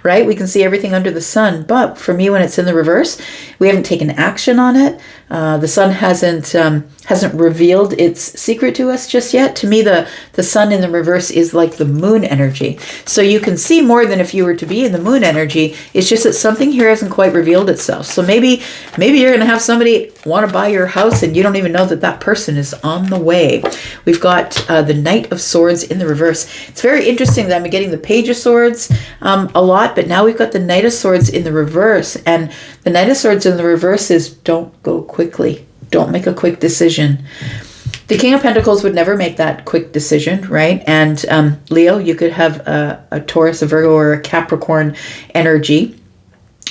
right? We can see everything under the sun. But for me, when it's in the reverse, we haven't taken action on it. The sun hasn't revealed its secret to us just yet. To me, the sun in the reverse is like the moon energy. So you can see more than if you were to be in the moon energy. It's just that something here hasn't quite revealed itself. So maybe you're going to have somebody want to buy your house and you don't even know that that person is on the way. We've got the Knight of Swords in the reverse. It's very interesting that I'm getting the Page of Swords a lot, but now we've got the Knight of Swords in the reverse. And the Knight of Swords in the reverse is don't go quickly. Don't make a quick decision. The King of Pentacles would never make that quick decision, right? And Leo, you could have a Taurus, a Virgo, or a Capricorn energy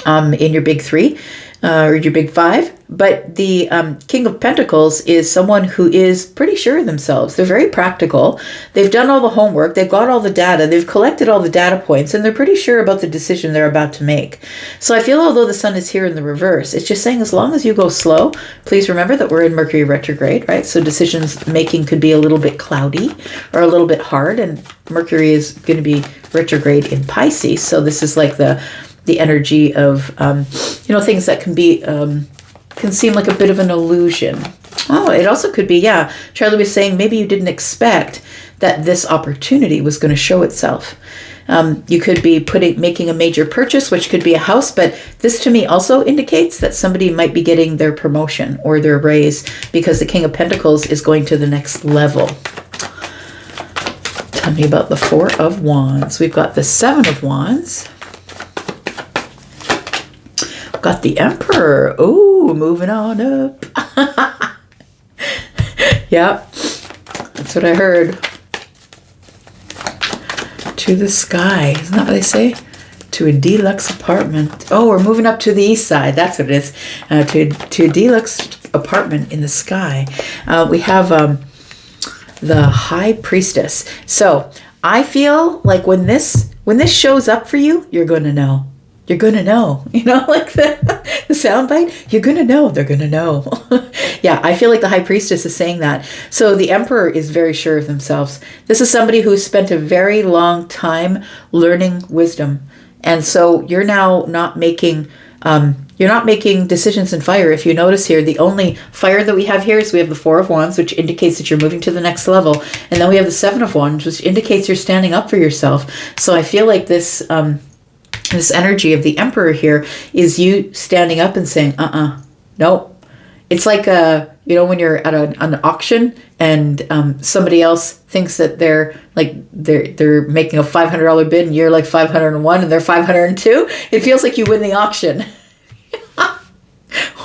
in your big 3 or your big 5. But the King of Pentacles is someone who is pretty sure of themselves. They're very practical. They've done all the homework. They've got all the data. They've collected all the data points, and they're pretty sure about the decision they're about to make. So I feel although the sun is here in the reverse, it's just saying as long as you go slow, please remember that we're in Mercury retrograde, right? So decisions making could be a little bit cloudy or a little bit hard, and Mercury is going to be retrograde in Pisces. So this is like the energy of, things that can be... can seem like a bit of an illusion. Oh, it also could be, yeah. Charlie was saying maybe you didn't expect that this opportunity was going to show itself. You could be making a major purchase, which could be a house, but this to me also indicates that somebody might be getting their promotion or their raise because the King of Pentacles is going to the next level. Tell me about the 4 of Wands. We've got the 7 of Wands. Got the Emperor. Oh, moving on up. Yep, that's what I heard. To the sky. Isn't that what they say? To a deluxe apartment. Oh, we're moving up to the east side. That's what it is. To a deluxe apartment in the sky. We have the High Priestess. So I feel like when this shows up for you, you're going to know. You're going to know, like the sound bite. You're going to know. They're going to know. Yeah, I feel like the High Priestess is saying that. So the Emperor is very sure of themselves. This is somebody who spent a very long time learning wisdom. And so you're now not making decisions in fire. If you notice here, the only fire that we have here is we have the 4 of Wands, which indicates that you're moving to the next level. And then we have the 7 of Wands, which indicates you're standing up for yourself. So I feel like this energy of the Emperor here is you standing up and saying, no, it's like when you're at an auction and somebody else thinks that they're making a $500 bid and you're like 501 and they're 502. It feels like you win the auction.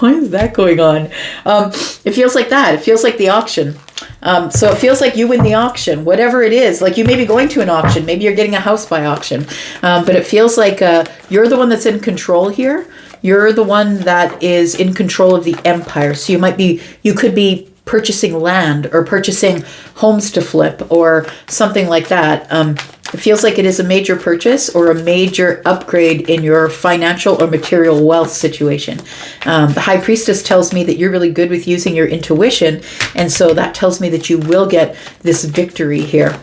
Why is that going on? It feels like that. It feels like the auction. So it feels like you win the auction, whatever it is. Like you may be going to an auction. Maybe you're getting a house by auction. But it feels like you're the one that's in control here. You're the one that is in control of the empire. So you could be purchasing land or purchasing homes to flip or something like that. It feels like it is a major purchase or a major upgrade in your financial or material wealth situation. The High Priestess tells me that you're really good with using your intuition. And so that tells me that you will get this victory here.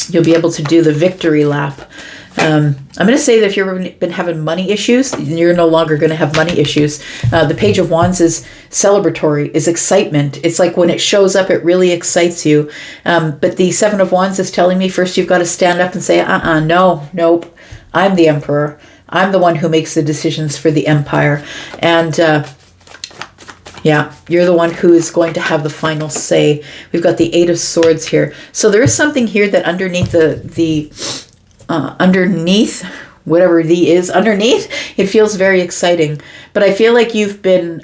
You'll be able to do the victory lap. I'm going to say that if you've been having money issues, you're no longer going to have money issues. The Page of Wands is celebratory, is excitement. It's like when it shows up, it really excites you. But the Seven of Wands is telling me first you've got to stand up and say, nope, I'm the emperor. I'm the one who makes the decisions for the empire. And you're the one who is going to have the final say. We've got the Eight of Swords here. So there is something here that underneath underneath, whatever the is underneath, it feels very exciting. But I feel like you've been,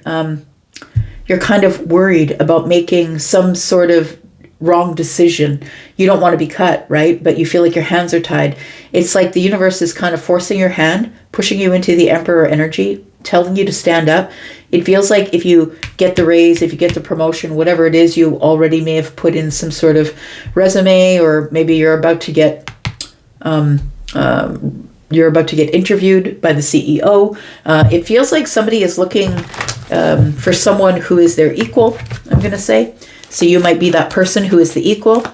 you're kind of worried about making some sort of wrong decision. You don't want to be cut, right? But you feel like your hands are tied. It's like the universe is kind of forcing your hand, pushing you into the emperor energy, telling you to stand up. It feels like if you get the raise, if you get the promotion, whatever it is, you already may have put in some sort of resume, or maybe you're about to get interviewed by the CEO. It feels like somebody is looking for someone who is their equal, I'm going to say. So you might be that person who is the equal.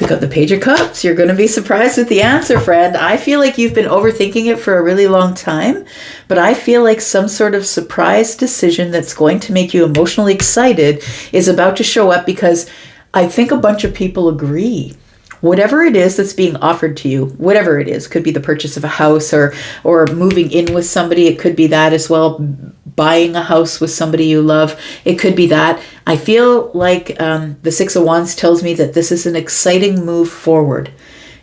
We got the Page of Cups. You're going to be surprised with the answer, friend. I feel like you've been overthinking it for a really long time, but I feel like some sort of surprise decision that's going to make you emotionally excited is about to show up, because I think a bunch of people agree. Whatever it is that's being offered to you, whatever it is, could be the purchase of a house or moving in with somebody. It could be that as well, buying a house with somebody you love. It could be that. I feel like the Six of Wands tells me that this is an exciting move forward.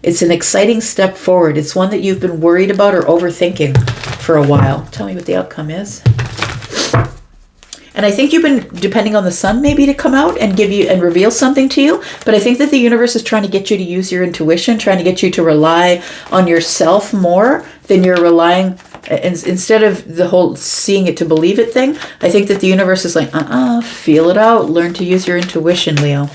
It's an exciting step forward. It's one that you've been worried about or overthinking for a while. Tell me what the outcome is. And I think you've been depending on the sun maybe to come out and give you and reveal something to you. But I think that the universe is trying to get you to use your intuition, trying to get you to rely on yourself more than you're relying. Instead of the whole seeing it to believe it thing, I think that the universe is like, feel it out. Learn to use your intuition, Leo.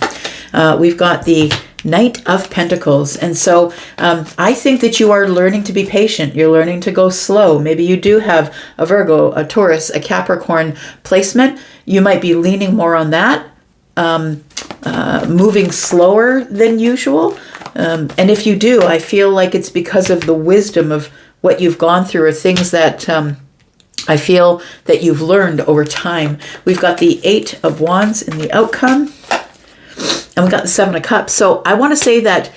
We've got the Knight of Pentacles. And so I think that you are learning to be patient. You're learning to go slow. Maybe you do have a Virgo, a Taurus, a Capricorn placement. You might be leaning more on that, moving slower than usual. And if you do, I feel like it's because of the wisdom of what you've gone through, or things that I feel that you've learned over time. We've got the Eight of Wands in the outcome. And we got the Seven of Cups. So I want to say that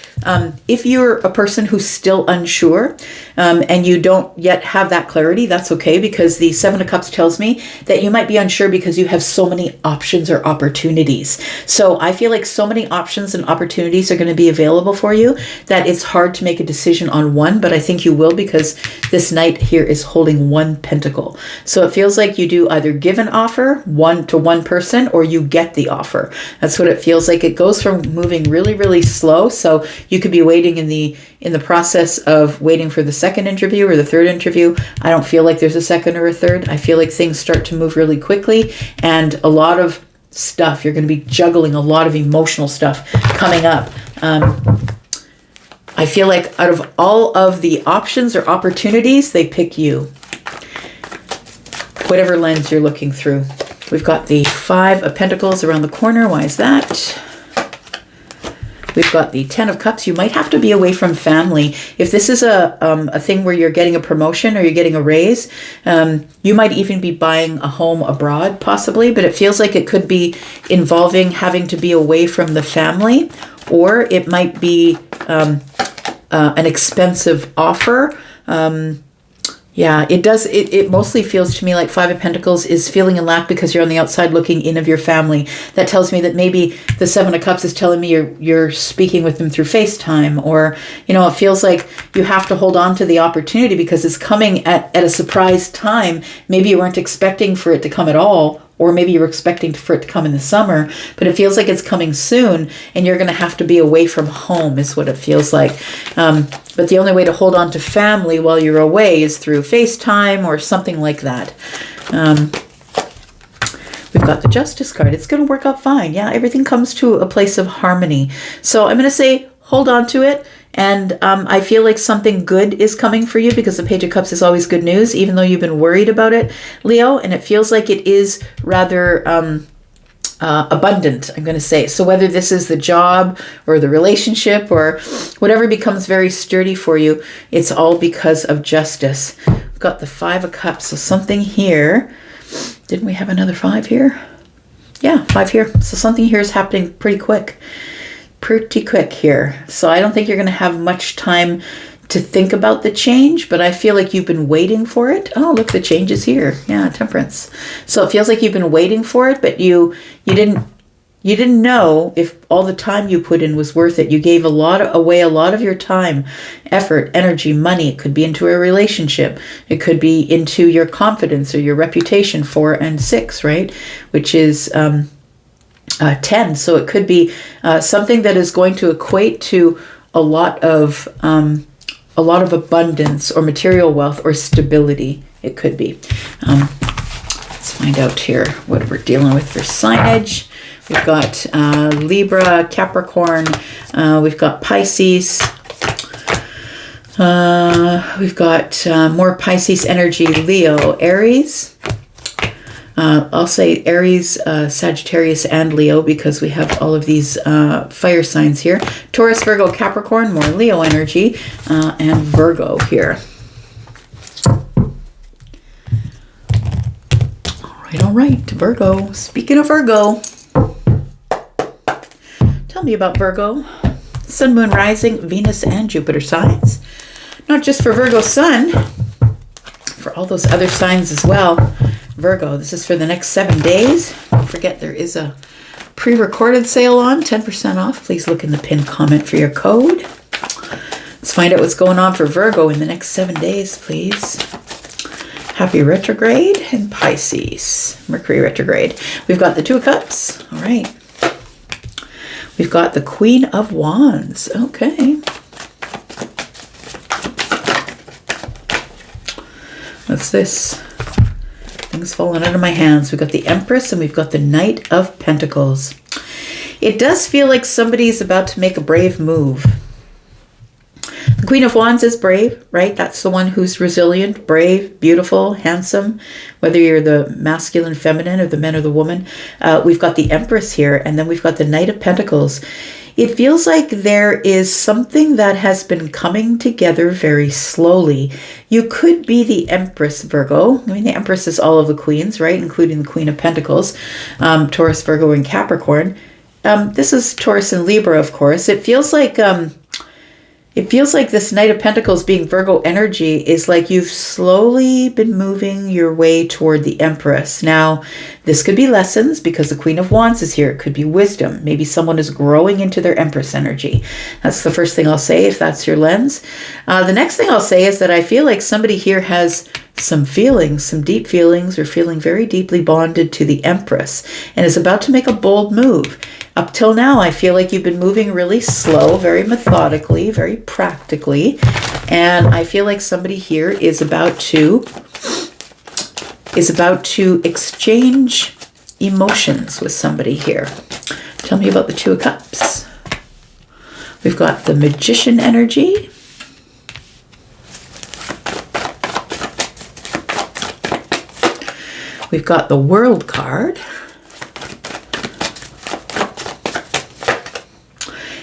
if you're a person who's still unsure and you don't yet have that clarity, that's okay, because the Seven of Cups tells me that you might be unsure because you have so many options or opportunities. So I feel like so many options and opportunities are going to be available for you that it's hard to make a decision on one, but I think you will, because this Knight here is holding one pentacle. So it feels like you do either give an offer to one person, or you get the offer. That's what it feels like. It goes from moving really, really slow. So you could be waiting in the process of waiting for the second interview or the third interview. I don't feel like there's a second or a third. I feel like things start to move really quickly, and a lot of stuff, you're going to be juggling a lot of emotional stuff coming up. I feel like out of all of the options or opportunities, they pick you. Whatever lens you're looking through. We've got the Five of Pentacles around the corner. Why is that? We've got the Ten of Cups. You might have to be away from family. If this is a thing where you're getting a promotion or you're getting a raise, you might even be buying a home abroad, possibly. But it feels like it could be involving having to be away from the family, or it might be an expensive offer. Yeah, it does. It mostly feels to me like Five of Pentacles is feeling in lack because you're on the outside looking in of your family. That tells me that maybe the Seven of Cups is telling me you're speaking with them through FaceTime, or, you know, it feels like you have to hold on to the opportunity because it's coming at a surprise time. Maybe you weren't expecting for it to come at all, or maybe you were expecting for it to come in the summer, but it feels like it's coming soon, and you're going to have to be away from home is what it feels like. But the only way to hold on to family while you're away is through FaceTime or something like that. We've got the Justice card. It's going to work out fine. Yeah, everything comes to a place of harmony. So I'm going to say hold on to it. And I feel like something good is coming for you because the Page of Cups is always good news, even though you've been worried about it, Leo. And it feels like it is rather abundant, I'm going to say. So whether this is the job or the relationship or whatever becomes very sturdy for you, it's all because of justice. We've got the Five of Cups. So something here. Didn't we have another 5 here? Yeah, 5 here. So something here is happening pretty quick here. So I don't think you're going to have much time to think about the change, but I feel like you've been waiting for it. Oh, look, the change is here. Yeah, Temperance. So it feels like you've been waiting for it, but you didn't know if all the time you put in was worth it. You gave away a lot of your time, effort, energy, money. It could be into a relationship. It could be into your confidence or your reputation. 4 and 6, right? Which is 10. So it could be something that is going to equate to a lot of abundance or material wealth or stability. It could be. Let's find out here what we're dealing with for signage. We've got Libra, Capricorn. We've got Pisces. We've got more Pisces energy. Leo, Aries. I'll say Aries, Sagittarius, and Leo because we have all of these fire signs here. Taurus, Virgo, Capricorn, more Leo energy, and Virgo here. All right, Virgo. Speaking of Virgo, tell me about Virgo. Sun, Moon, Rising, Venus, and Jupiter signs. Not just for Virgo Sun, for all those other signs as well. Virgo, this is for the next 7 days. Don't forget there is a pre-recorded sale on, 10% off. Please look in the pinned comment for your code. Let's find out what's going on for Virgo in the next 7 days, please. Happy retrograde in Pisces. Mercury retrograde. We've got the Two of Cups. All right. We've got the Queen of Wands. Okay. What's this? Things falling out of my hands. We've got the Empress and we've got the Knight of Pentacles. It does feel like somebody's about to make a brave move. The Queen of Wands is brave, right? That's the one who's resilient, brave, beautiful, handsome, whether you're the masculine, feminine, or the man or the woman. We've got the Empress here, and then we've got the Knight of Pentacles. It feels like there is something that has been coming together very slowly. You could be the Empress, Virgo. I mean, the Empress is all of the queens, right? Including the Queen of Pentacles, Taurus, Virgo, and Capricorn. This is Taurus and Libra, of course. It feels like this Knight of Pentacles being Virgo energy is like you've slowly been moving your way toward the Empress. Now, this could be lessons because the Queen of Wands is here. It could be wisdom. Maybe someone is growing into their Empress energy. That's the first thing I'll say if that's your lens. The next thing I'll say is that I feel like somebody here has some feelings, some deep feelings, or feeling very deeply bonded to the Empress and is about to make a bold move. Up till now, I feel like you've been moving really slow, very methodically, very practically. And I feel like somebody here is about to exchange emotions with somebody here. Tell me about the Two of Cups. We've got the Magician energy. We've got the World card.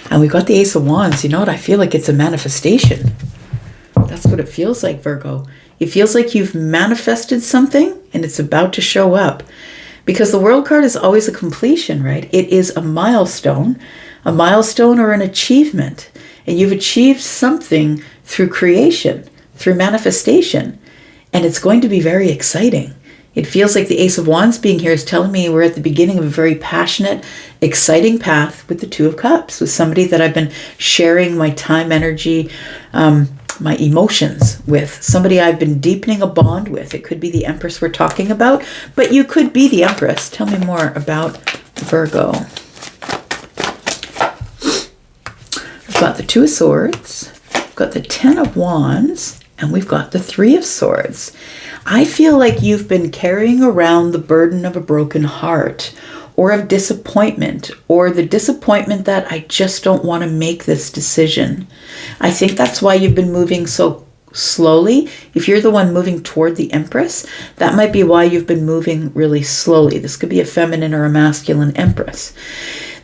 And we've got the Ace of Wands. You know what? I feel like it's a manifestation. That's what it feels like, Virgo. It feels like you've manifested something and it's about to show up. Because the World card is always a completion, right? It is a milestone or an achievement. And you've achieved something through creation, through manifestation. and it's going to be very exciting. It feels like the Ace of Wands being here is telling me we're at the beginning of a very passionate, exciting path with the Two of Cups, with somebody that I've been sharing my time, energy, my emotions with, somebody I've been deepening a bond with. It could be the Empress we're talking about, but you could be the Empress. Tell me more about Virgo. We've got the Two of Swords, we've got the Ten of Wands, and we've got the Three of Swords. I feel like you've been carrying around the burden of a broken heart, or of disappointment, or the disappointment that I just don't want to make this decision. I think that's why you've been moving so slowly. If you're the one moving toward the Empress, that might be why you've been moving really slowly. This could be a feminine or a masculine Empress.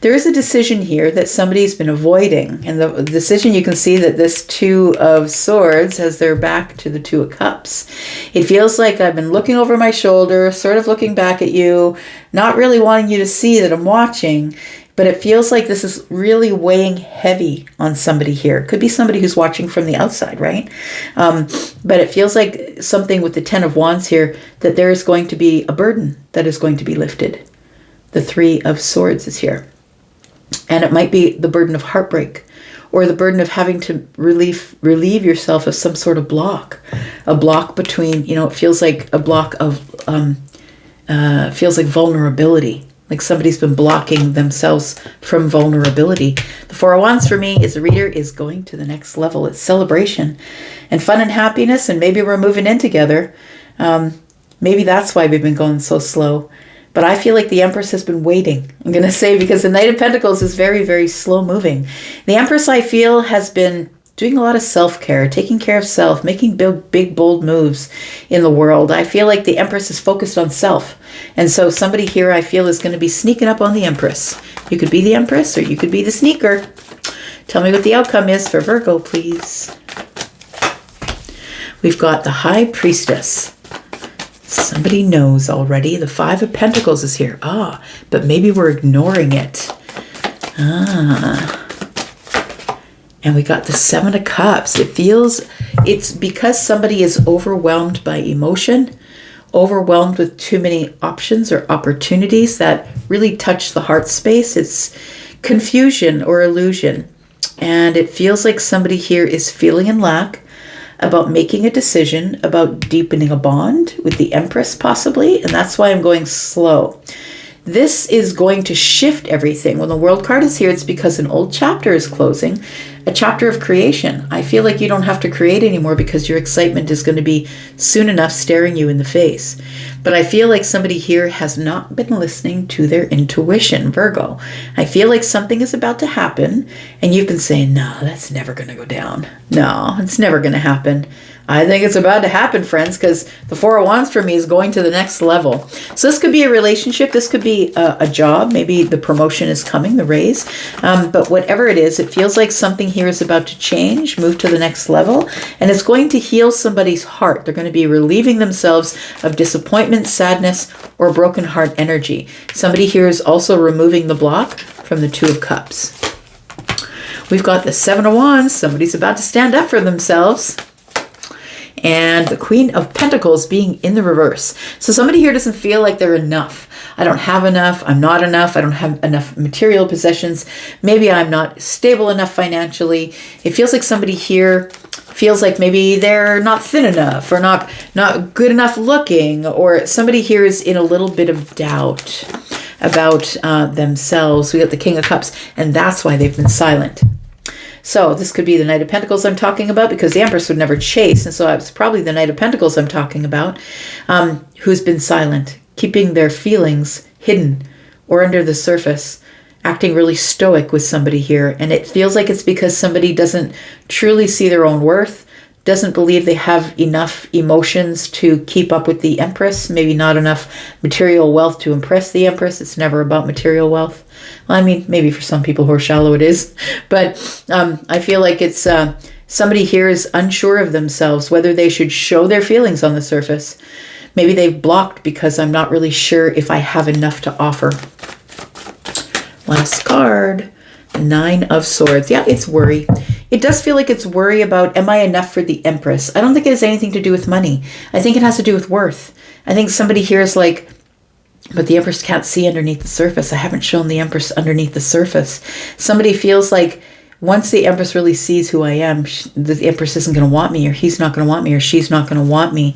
There is a decision here that somebody's been avoiding. And the decision, you can see that this Two of Swords has their back to the Two of Cups. It feels like I've been looking over my shoulder, sort of looking back at you, not really wanting you to see that I'm watching. But it feels like this is really weighing heavy on somebody here. It could be somebody who's watching from the outside, right? But it feels like something with the Ten of Wands here, that there is going to be a burden that is going to be lifted. The Three of Swords is here. And it might be the burden of heartbreak, or the burden of having to relieve yourself of some sort of block. A block between, it feels like a block of, feels like vulnerability. Like somebody's been blocking themselves from vulnerability. The Four of Wands for me is the reader is going to the next level. It's celebration and fun and happiness, and maybe we're moving in together. Maybe that's why we've been going so slow. But I feel like the Empress has been waiting, I'm going to say, because the Knight of Pentacles is very, very slow moving. The Empress, I feel, has been doing a lot of self-care, taking care of self, making big, bold moves in the world. I feel like the Empress is focused on self. And so somebody here, I feel, is going to be sneaking up on the Empress. You could be the Empress, or you could be the sneaker. Tell me what the outcome is for Virgo, please. We've got the High Priestess. Somebody knows already. The Five of Pentacles is here. But maybe we're ignoring it. And we got the Seven of Cups. It feels it's because somebody is overwhelmed by emotion, overwhelmed with too many options or opportunities that really touch the heart space. It's confusion or illusion. And it feels like somebody here is feeling in lack, about making a decision, about deepening a bond with the Empress possibly, and that's why I'm going slow. This is going to shift everything. When the World card is here, it's because an old chapter is closing, a chapter of creation. I feel like you don't have to create anymore because your excitement is going to be soon enough staring you in the face. But I feel like somebody here has not been listening to their intuition, Virgo. I feel like something is about to happen, and you've been saying, no, that's never going to go down. No, it's never going to happen. I think it's about to happen, friends, because the Four of Wands for me is going to the next level. So this could be a relationship. This could be a job. Maybe the promotion is coming, the raise. But whatever it is, it feels like something here is about to change, move to the next level, and it's going to heal somebody's heart. They're going to be relieving themselves of disappointment, sadness, or broken heart energy. Somebody here is also removing the block from the Two of Cups. We've got the Seven of Wands. Somebody's about to stand up for themselves. And the Queen of Pentacles being in the reverse. So somebody here doesn't feel like they're enough. I don't have enough. I'm not enough. I don't have enough material possessions. Maybe I'm not stable enough financially. It feels like somebody here feels like maybe they're not thin enough, or not good enough looking, or somebody here is in a little bit of doubt about themselves. We got the King of Cups, and that's why they've been silent. So this could be the Knight of Pentacles I'm talking about, because the Empress would never chase. And so it's probably the Knight of Pentacles I'm talking about, who's been silent, keeping their feelings hidden or under the surface, acting really stoic with somebody here. And it feels like it's because somebody doesn't truly see their own worth, doesn't believe they have enough emotions to keep up with the Empress, maybe not enough material wealth to impress the Empress. It's never about material wealth. Well, I mean, maybe for some people who are shallow it is, but I feel like it's somebody here is unsure of themselves, whether they should show their feelings on the surface. Maybe they've blocked because I'm not really sure if I have enough to offer. Last card, Nine of Swords. Yeah, it's worry. it does feel like it's worry about, am I enough for the Empress? I don't think it has anything to do with money. I think it has to do with worth. I think somebody here is like, but the Empress can't see underneath the surface. I haven't shown the Empress underneath the surface. Somebody feels like once the Empress really sees who I am, the Empress isn't going to want me, or he's not going to want me, or she's not going to want me.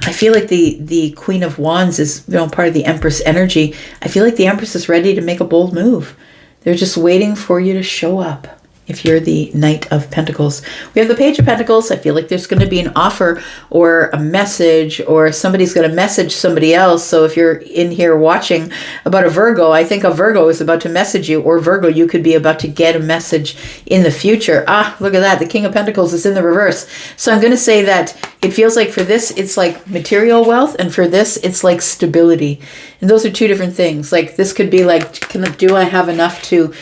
I feel like the Queen of Wands is, part of the Empress energy. I feel like the Empress is ready to make a bold move. They're just waiting for you to show up. If you're the Knight of Pentacles. We have the Page of Pentacles. I feel like there's going to be an offer or a message, or somebody's going to message somebody else. So if you're in here watching about a Virgo, I think a Virgo is about to message you, or Virgo, you could be about to get a message in the future. Ah, look at that. The King of Pentacles is in the reverse. So I'm going to say that it feels like for this, it's like material wealth, and for this, it's like stability. And those are two different things. Like this could be like, do I have enough to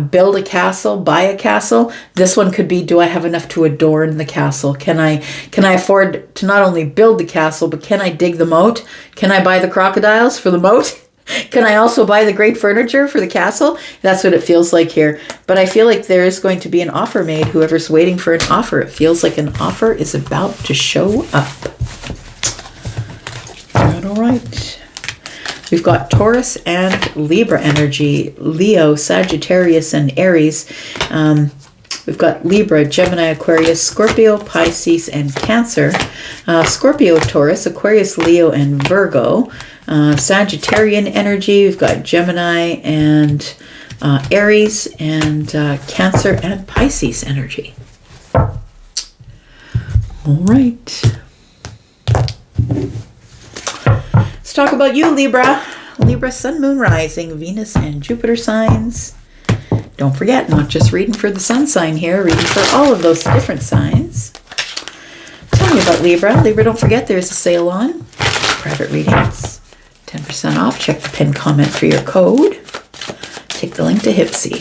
build a castle, buy a castle? This one could be, do I have enough to adorn the castle? Can I afford to not only build the castle, but can I dig the moat? Can I buy the crocodiles for the moat? Can I also buy the great furniture for the castle? That's what it feels like here. But I feel like there is going to be an offer made. Whoever's waiting for an offer, it feels like an offer is about to show up. All right. We've got Taurus and Libra energy, Leo, Sagittarius, and Aries. We've got Libra, Gemini, Aquarius, Scorpio, Pisces, and Cancer. Scorpio, Taurus, Aquarius, Leo, and Virgo. Sagittarian energy, we've got Gemini and Aries, and Cancer and Pisces energy. All right. Let's talk about you, Libra. Libra, Sun, Moon, Rising, Venus, and Jupiter signs. Don't forget, not just reading for the sun sign here, reading for all of those different signs. Tell me about Libra. Libra, don't forget, there's a sale on private readings. 10% off. Check the pinned comment for your code. Take the link to Hipsy.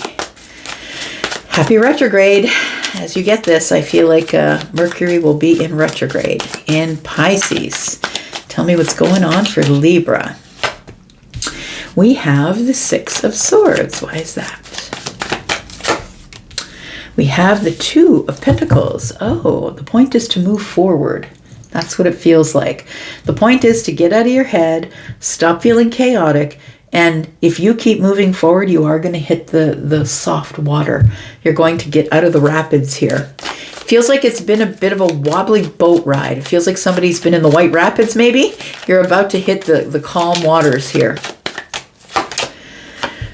Happy retrograde. As you get this, I feel like Mercury will be in retrograde in Pisces. Tell me what's going on for Libra. We have the Six of Swords. Why is that? We have the Two of Pentacles. Oh, the point is to move forward. That's what it feels like. The point is to get out of your head, stop feeling chaotic, and if you keep moving forward, you are going to hit the soft water. You're going to get out of the rapids here. Feels like it's been a bit of a wobbly boat ride. It feels like somebody's been in the White Rapids, maybe. You're about to hit the calm waters here.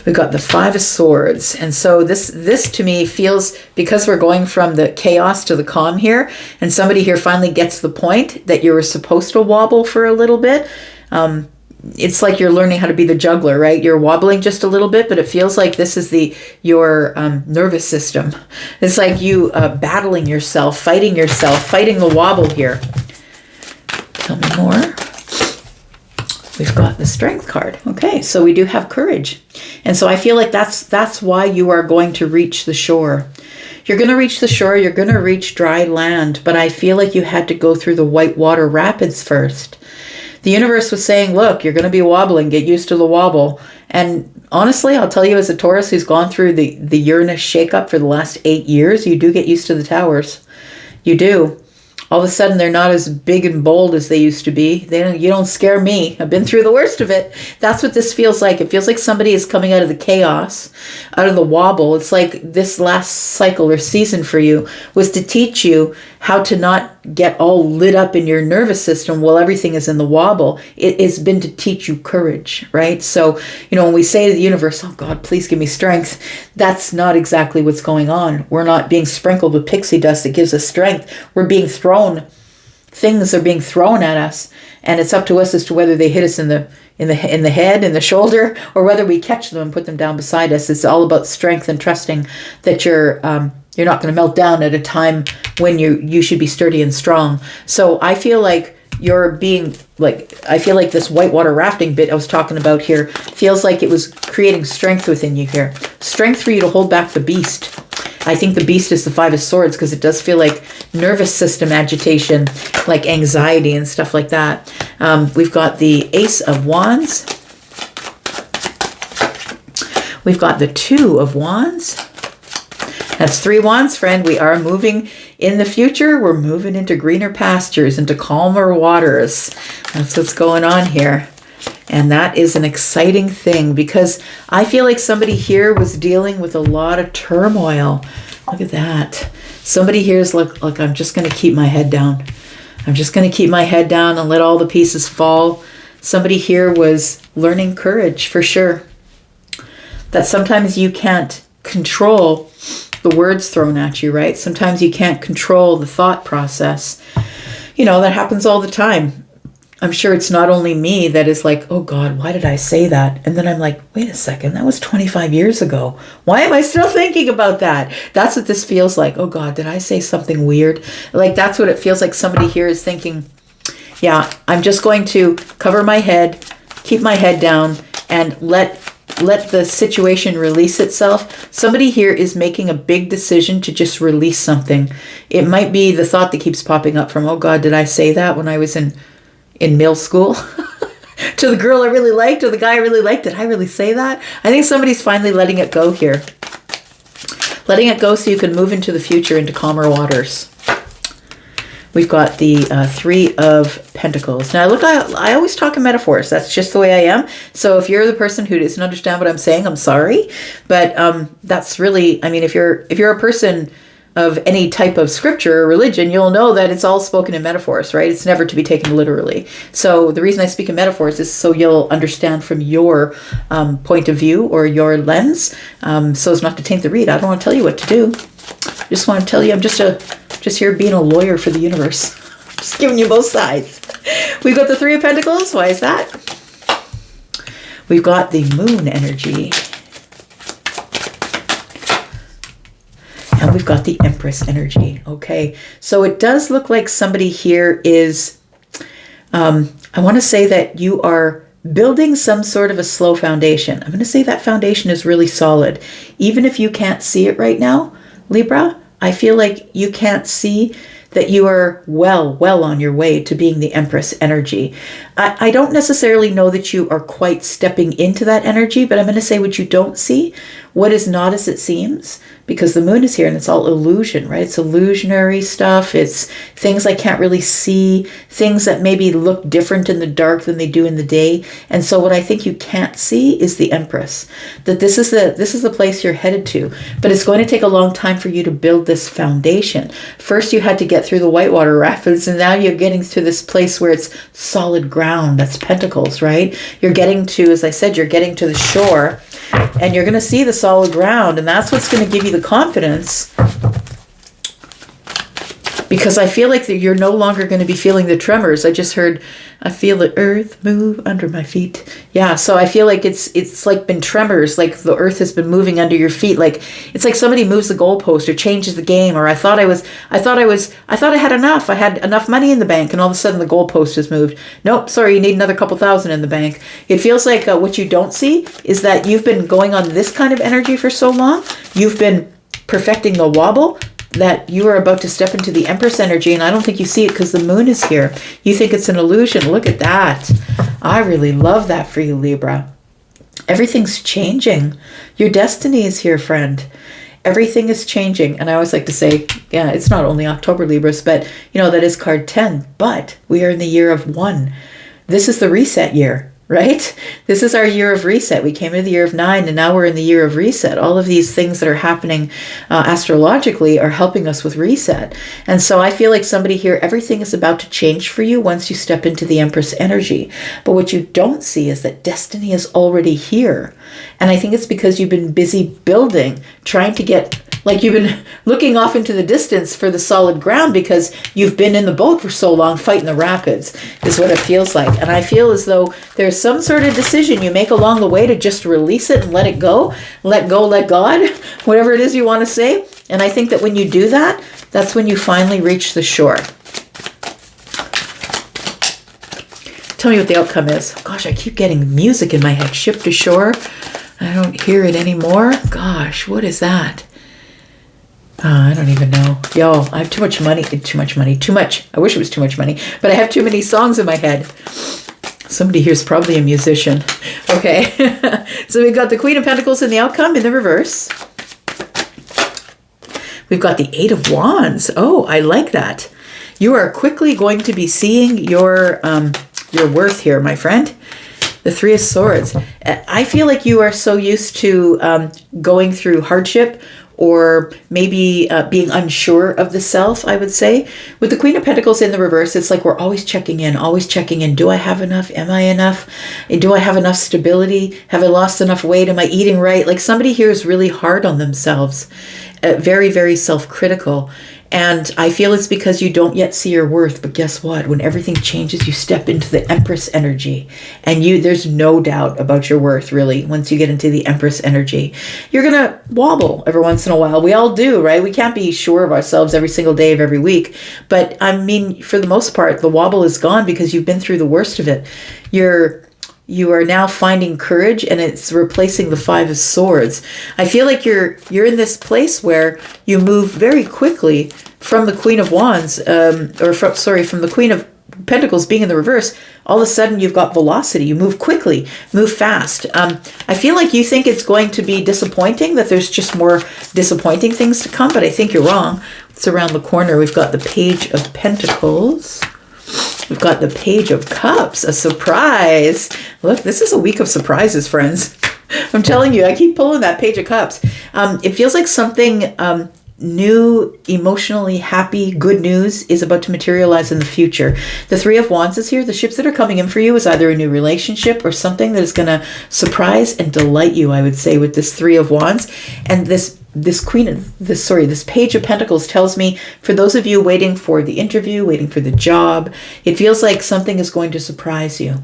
We've got the Five of Swords. And so this to me feels, because we're going from the chaos to the calm here, and somebody here finally gets the point that you were supposed to wobble for a little bit. It's like you're learning how to be the juggler, right? You're wobbling just a little bit, but it feels like this is your nervous system. It's like you battling yourself, fighting the wobble here. Tell me more. We've got the Strength card. Okay, so we do have courage. And so I feel like that's why you are going to reach the shore. You're going to reach the shore, you're going to reach dry land, but I feel like you had to go through the white water rapids first. The universe was saying, look, you're going to be wobbling, get used to the wobble. And honestly, I'll tell you, as a Taurus who's gone through the Uranus shakeup for the last 8 years, you do get used to the towers. You do. All of a sudden, they're not as big and bold as they used to be. You don't scare me. I've been through the worst of it. That's what this feels like. It feels like somebody is coming out of the chaos, out of the wobble. It's like this last cycle or season for you was to teach you how to not get all lit up in your nervous system while everything is in the wobble. It has been to teach you courage, right? So, when we say to the universe, oh God, please give me strength, that's not exactly what's going on. We're not being sprinkled with pixie dust that gives us strength. We're being thrown. Things are being thrown at us, and it's up to us as to whether they hit us in the head, in the shoulder, or whether we catch them and put them down beside us. It's all about strength and trusting that you're not going to melt down at a time when you should be sturdy and strong. So I feel like I feel like this whitewater rafting bit I was talking about here feels like it was creating strength within you here. Strength for you to hold back the beast. I think the beast is the Five of Swords because it does feel like nervous system agitation, like anxiety and stuff like that. We've got the Ace of Wands. We've got the Two of Wands. That's 3 wands, friend. We are moving in the future. We're moving into greener pastures, into calmer waters. That's what's going on here. And that is an exciting thing because I feel like somebody here was dealing with a lot of turmoil. Look at that. Somebody here is like, I'm just going to keep my head down. I'm just going to keep my head down and let all the pieces fall. Somebody here was learning courage for sure. That sometimes you can't control the words thrown at you, right? Sometimes you can't control the thought process. You know, that happens all the time. I'm sure it's not only me that is like, oh God, why did I say that? And then I'm like, wait a second, that was 25 years ago. Why am I still thinking about that? That's what this feels like. Oh God, did I say something weird? Like, that's what it feels like. Somebody here is thinking, yeah, I'm just going to cover my head, keep my head down, and let the situation release itself. Somebody here is making a big decision to just release something. It might be the thought that keeps popping up from, oh God, did I say that when I was in middle school? To the girl I really liked, or the guy I really liked, did I really say that? I think somebody's finally letting it go here. Letting it go so you can move into the future, into calmer waters. We've got the 3 of Pentacles. Now, look, I always talk in metaphors. That's just the way I am. So if you're the person who doesn't understand what I'm saying, I'm sorry. But that's really, I mean, if you're a person of any type of scripture or religion, you'll know that it's all spoken in metaphors, right? It's never to be taken literally. So the reason I speak in metaphors is so you'll understand from your point of view or your lens, so as not to taint the read. I don't want to tell you what to do. I just want to tell you I'm just here being a lawyer for the universe. Just giving you both sides. We've got the 3 of Pentacles. Why is that? We've got the moon energy. And we've got the Empress energy. Okay, so it does look like somebody here is, I want to say that you are building some sort of a slow foundation. I'm going to say that foundation is really solid. Even if you can't see it right now, Libra, I feel like you can't see that you are well on your way to being the Empress energy. I don't necessarily know that you are quite stepping into that energy, but I'm going to say what you don't see, what is not as it seems, because the moon is here and it's all illusion, right? It's illusionary stuff. It's things I can't really see, things that maybe look different in the dark than they do in the day. And so what I think you can't see is the Empress, that this is the place you're headed to, but it's going to take a long time for you to build this foundation. First, you had to get through the whitewater rapids, and now you're getting to this place where it's solid ground. That's Pentacles, right? You're getting to, as I said, you're getting to the shore, and you're going to see the solid ground, and that's what's going to give you the confidence, because I feel like that you're no longer going to be feeling the tremors. I just heard, I feel the earth move under my feet. Yeah, so I feel like it's like been tremors, like the earth has been moving under your feet. Like it's like somebody moves the goalpost or changes the game, or I thought I had enough. I had enough money in the bank, and all of a sudden the goalpost has moved. Nope, sorry, you need another couple thousand in the bank. It feels like what you don't see is that you've been going on this kind of energy for so long. You've been perfecting the wobble, that you are about to step into the Empress energy, and I don't think you see it because the moon is here. You think it's an illusion. Look at that. I really love that for you, Libra. Everything's changing. Your destiny is here, friend. Everything is changing. And I always like to say, yeah, it's not only October, Libras, but you know, that is card 10, but we are in the year of 1. This is the reset year. Right? This is our year of reset. We came into the year of 9, and now we're in the year of reset. All of these things that are happening astrologically are helping us with reset. And so I feel like somebody here, everything is about to change for you once you step into the Empress energy. But what you don't see is that destiny is already here. And I think it's because you've been busy building, trying to get, like you've been looking off into the distance for the solid ground because you've been in the boat for so long fighting the rapids, is what it feels like. And I feel as though there's some sort of decision you make along the way to just release it and let it go, let God, whatever it is you want to say. And I think that when you do that, that's when you finally reach the shore. Tell me what the outcome is. Gosh, I keep getting music in my head. Ship to shore. I don't hear it anymore. Gosh, what is that? I don't even know. Yo, I have too much money. Too much. I wish it was too much money, but I have too many songs in my head. Somebody here's probably a musician. Okay. So we've got the Queen of Pentacles in the outcome in the reverse. We've got the Eight of Wands. Oh, I like that. You are quickly going to be seeing your worth here, my friend. The Three of Swords. I feel like you are so used to going through hardship, or maybe being unsure of the self, I would say. With the Queen of Pentacles in the reverse, it's like we're always checking in, always checking in. Do I have enough? Am I enough? Do I have enough stability? Have I lost enough weight? Am I eating right? Like somebody here is really hard on themselves, very, very self-critical. And I feel it's because you don't yet see your worth. But guess what? When everything changes, you step into the Empress energy. And there's no doubt about your worth, really, once you get into the Empress energy. You're going to wobble every once in a while. We all do, right? We can't be sure of ourselves every single day of every week. But I mean, for the most part, the wobble is gone because you've been through the worst of it. You are now finding courage, and it's replacing the Five of Swords. I feel like you're in this place where you move very quickly from the Queen of Wands, from the Queen of Pentacles being in the reverse. All of a sudden, you've got velocity. You move quickly, move fast. I feel like you think it's going to be disappointing, that there's just more disappointing things to come, but I think you're wrong. It's around the corner. We've got the Page of Pentacles. We've got the Page of Cups, a surprise. Look, this is a week of surprises, friends. I'm telling you, I keep pulling that Page of Cups. It feels like something new, emotionally happy, good news is about to materialize in the future. The Three of Wands is here. The ships that are coming in for you is either a new relationship or something that is going to surprise and delight you, I would say, with this Three of Wands. And this Page of Pentacles tells me, for those of you waiting for the interview, waiting for the job, it feels like something is going to surprise you.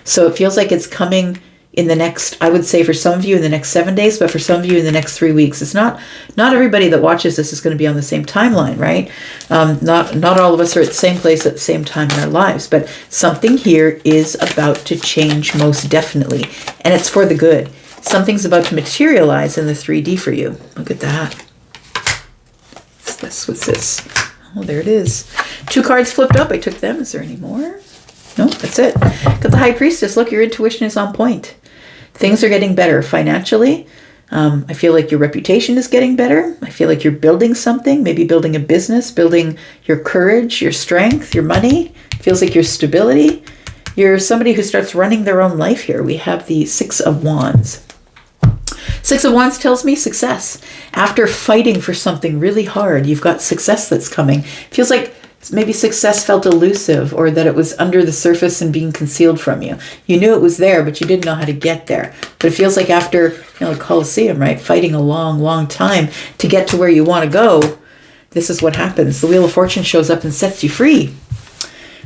So it feels like it's coming in the next, I would say for some of you in the next 7 days, but for some of you in the next 3 weeks. It's not everybody that watches this is going to be on the same timeline, right? Not all of us are at the same place at the same time in our lives, but something here is about to change most definitely, and it's for the good. Something's about to materialize in the 3D for you. Look at that. What's this? Oh, there it is. 2 cards flipped up. I took them. Is there any more? No, that's it. Got the High Priestess. Look, your intuition is on point. Things are getting better financially. I feel like your reputation is getting better. I feel like you're building something, maybe building a business, building your courage, your strength, your money. It feels like your stability. You're somebody who starts running their own life here. We have the Six of Wands. Six of Wands tells me success. After fighting for something really hard, you've got success that's coming. Feels like maybe success felt elusive, or that it was under the surface and being concealed from you. You knew it was there, but you didn't know how to get there. But it feels like after, the Colosseum, right? Fighting a long, long time to get to where you want to go, this is what happens. The Wheel of Fortune shows up and sets you free.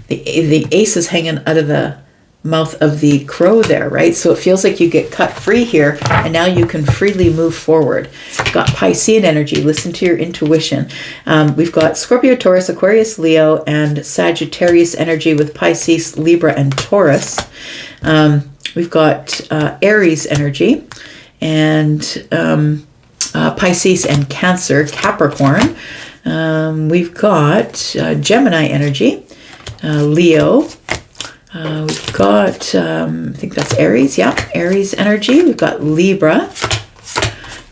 The ace is hanging out of the mouth of the crow there, right? So it feels like you get cut free here, and now you can freely move forward. Got Piscean energy. Listen to your intuition. We've got Scorpio, Taurus, Aquarius, Leo, and Sagittarius energy with Pisces, Libra, and Taurus. We've got Aries energy, and Pisces and Cancer, Capricorn. We've got Gemini energy, Leo. We've got, I think that's Aries. Yeah, Aries energy. We've got Libra,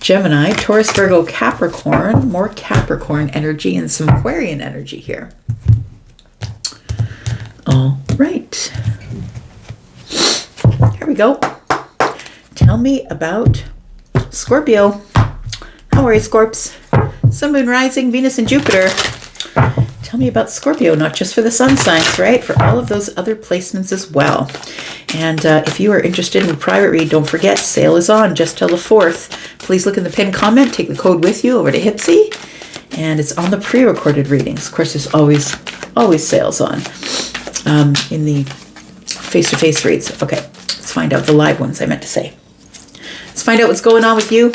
Gemini, Taurus, Virgo, Capricorn. More Capricorn energy and some Aquarian energy here. All right. Here we go. Tell me about Scorpio. How are you, Scorps? Sun, Moon, Rising, Venus, and Jupiter. Tell me about Scorpio, not just for the sun signs, right? For all of those other placements as well. And if you are interested in a private read, don't forget, sale is on just till the 4th. Please look in the pinned comment, take the code with you over to Hipsy, and it's on the pre-recorded readings. Of course, there's always sales on in the face-to-face reads. Okay, let's find out the live ones, I meant to say. Let's find out what's going on with you.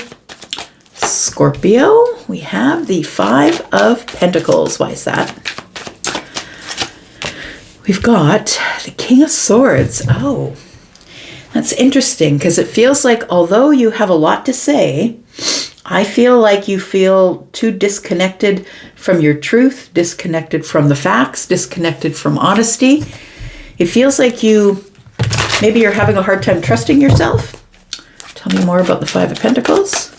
Scorpio, we have the Five of Pentacles. Why is that? We've got the King of Swords. Oh, that's interesting, because it feels like although you have a lot to say, I feel like you feel too disconnected from your truth, disconnected from the facts, disconnected from honesty. It feels like maybe you're having a hard time trusting yourself. Tell me more about the Five of Pentacles.